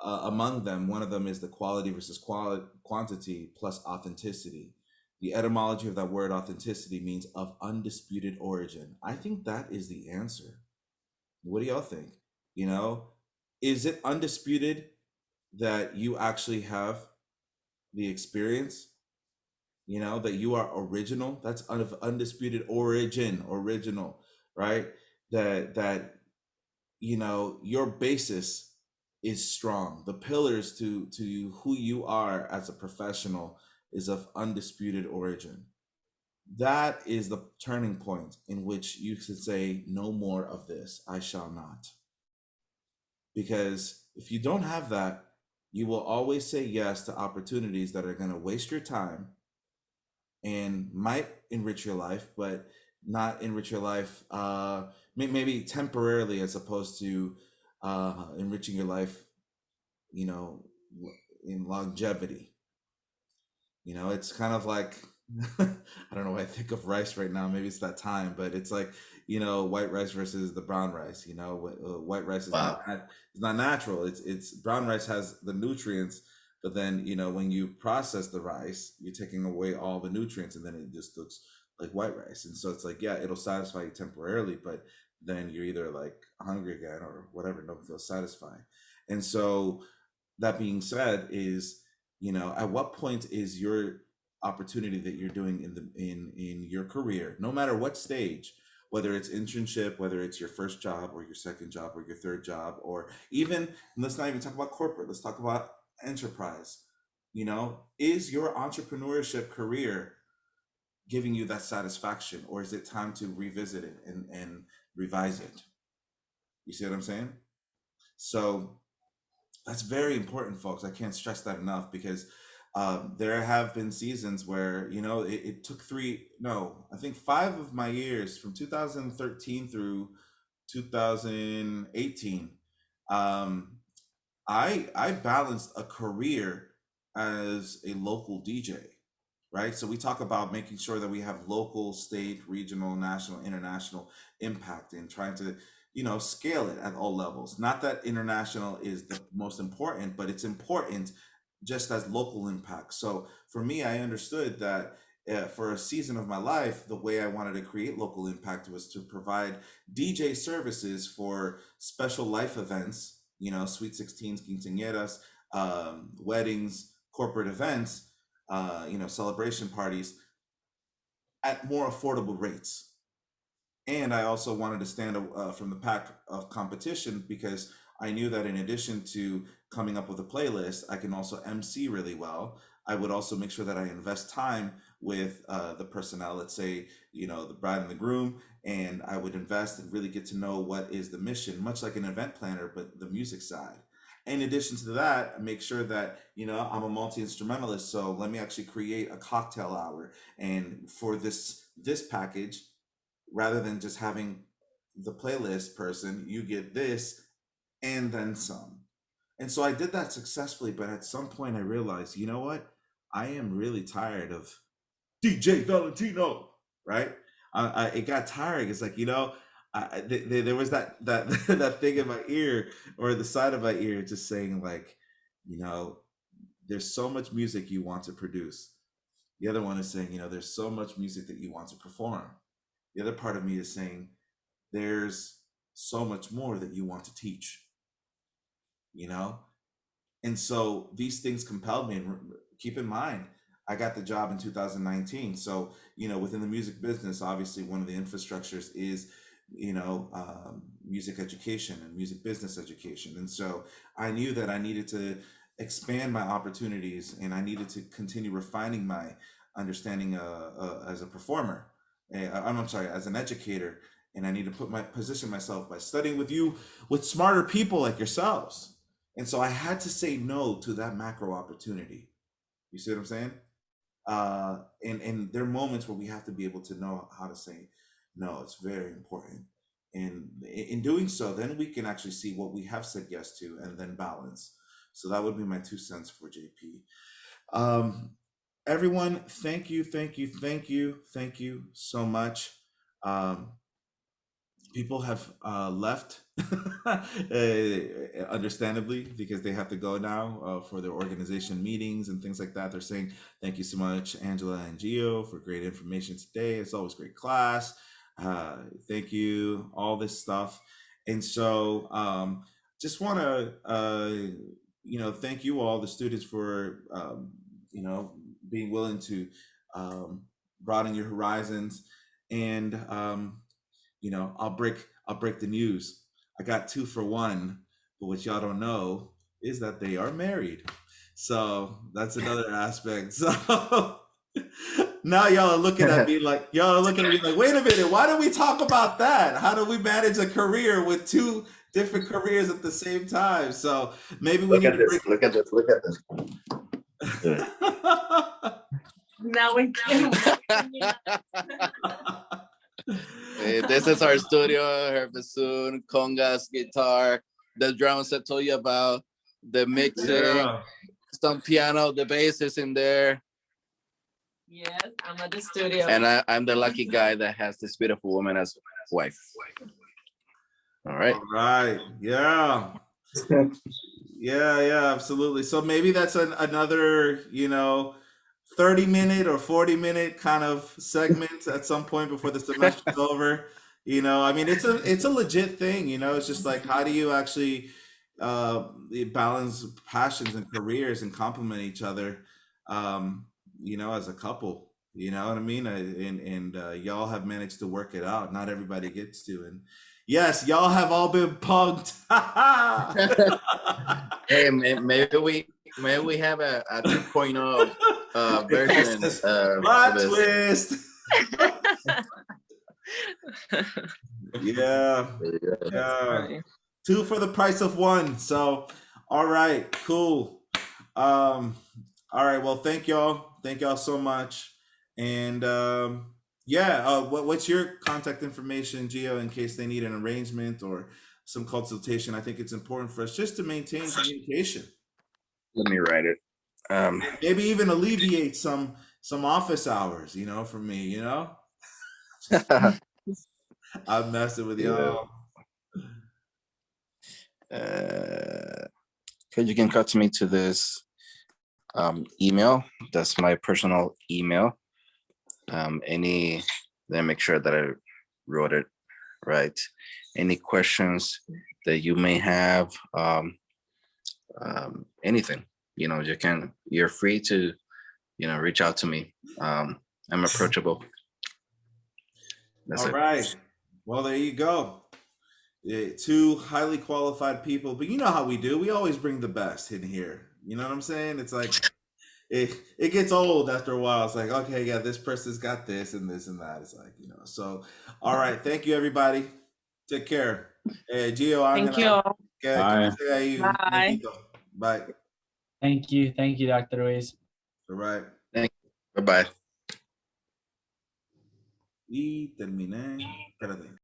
among them, one of them is the quality versus quantity plus authenticity. The etymology of that word authenticity means of undisputed origin. I think that is the answer. What do y'all think? Is it undisputed that you actually have the experience? That you are original? That's of undisputed origin, original, right? That your basis is strong. The pillars to who you are as a professional is of undisputed origin. That is the turning point in which you should say, no more of this, I shall not. Because if you don't have that, you will always say yes to opportunities that are going to waste your time and might enrich your life, but not enrich your life maybe temporarily, as opposed to enriching your life, in longevity. It's kind of like, I don't know why I think of rice right now. Maybe it's that time, but it's like, white rice versus the brown rice. White rice is not natural. It's brown rice has the nutrients, but then when you process the rice, you're taking away all the nutrients, and then it just looks like white rice. And so it's like, yeah, it'll satisfy you temporarily, but then you're either like hungry again or whatever, don't feel satisfied. And so that being said, is at what point is your opportunity that you're doing in your career, no matter what stage, whether it's internship, whether it's your first job or your second job or your third job, or even, let's not even talk about corporate, let's talk about enterprise. Is your entrepreneurship career giving you that satisfaction, or is it time to revisit it and revise it? You see what I'm saying? So that's very important, folks. I can't stress that enough, because there have been seasons where, it took 5 of my years, from 2013 through 2018. I balanced a career as a local DJ. right? So we talk about making sure that we have local, state, regional, national, international impact and trying to, scale it at all levels. Not that international is the most important, but it's important just as local impact. So for me, I understood that for a season of my life, the way I wanted to create local impact was to provide DJ services for special life events, sweet 16s, quinceañeras, weddings, corporate events, celebration parties at more affordable rates. And I also wanted to stand from the pack of competition because I knew that in addition to coming up with a playlist, I can also MC really well. I would also make sure that I invest time with the personnel, let's say, the bride and the groom, and I would invest and really get to know what is the mission, much like an event planner, but the music side. In addition to that, make sure that, I'm a multi-instrumentalist, so let me actually create a cocktail hour. And for this package, rather than just having the playlist person, you get this and then some. And so I did that successfully, but at some point I realized, you know what? I am really tired of DJ Valentino, right? It got tiring. It's like, there was that that thing in my ear or the side of my ear just saying like, there's so much music you want to produce. The other one is saying, there's so much music that you want to perform. The other part of me is saying, there's so much more that you want to teach, And so these things compelled me. And keep in mind, I got the job in 2019. So, within the music business, obviously one of the infrastructures is, music education and music business education. And so I knew that I needed to expand my opportunities and I needed to continue refining my understanding as a performer. I'm sorry, as an educator. And I need to position myself by studying with smarter people like yourselves. And so I had to say no to that macro opportunity. You see what I'm saying? And there are moments where we have to be able to know how to say no. It's very important. And in doing so, then we can actually see what we have said yes to and then balance. So that would be my 2 cents for JP. Everyone, thank you so much. People have left, understandably, because they have to go now for their organization meetings and things like that. They're saying, thank you so much, Angela and Gio, for great information today. It's always great class. Thank you, all this stuff. And so just want to, thank you all, the students, for, being willing to broaden your horizons. And, I'll break the news. I got 2 for 1, but what y'all don't know is that they are married. So that's another aspect. So now y'all are looking at me like, wait a minute, why don't we talk about that? How do we manage a career with 2 different careers at the same time? So maybe we need to look at this. Now we can. This is our studio, her bassoon, congas, guitar, the drums I told you about, the mixing, some piano, the bass is in there. Yes, I'm at the studio. And I'm the lucky guy that has this beautiful woman as wife. All right. All right. Yeah. Yeah, absolutely. So maybe that's another, 30-minute or 40-minute kind of segment at some point before the semester's over. It's a legit thing. It's just like, how do you actually balance passions and careers and complement each other, as a couple? You know what I mean? And y'all have managed to work it out. Not everybody gets to. And yes, y'all have all been punked. Hey, maybe we have a 2.0 version Plot of twist. Yeah. 2 for the price of 1. So, all right, cool. All right, well, thank y'all so much. And what's your contact information, Gio, in case they need an arrangement or some consultation? I think it's important for us just to maintain communication. Let me write it. Maybe even alleviate some some office hours, you know, for me, you know. I'm messing with y'all. Okay, you can cut me to this email. That's my personal email. Let me make sure that I wrote it right. Any questions that you may have, anything, you know, you're free to, you know, reach out to me. I'm approachable. That's All it. right. Well, there you go. Two highly qualified people, but you know how we do. We always bring the best in here. You know what I'm saying? It's like it gets old after a while. It's like, okay, yeah, this person's got this and this and that. It's like, you know. So, all right. Thank you, everybody. Take care. Gio, Thank you. Bye. Bye. Bye. Thank you, Dr. Ruiz. All right. Thank you. Bye-bye. Y terminé. Espérate.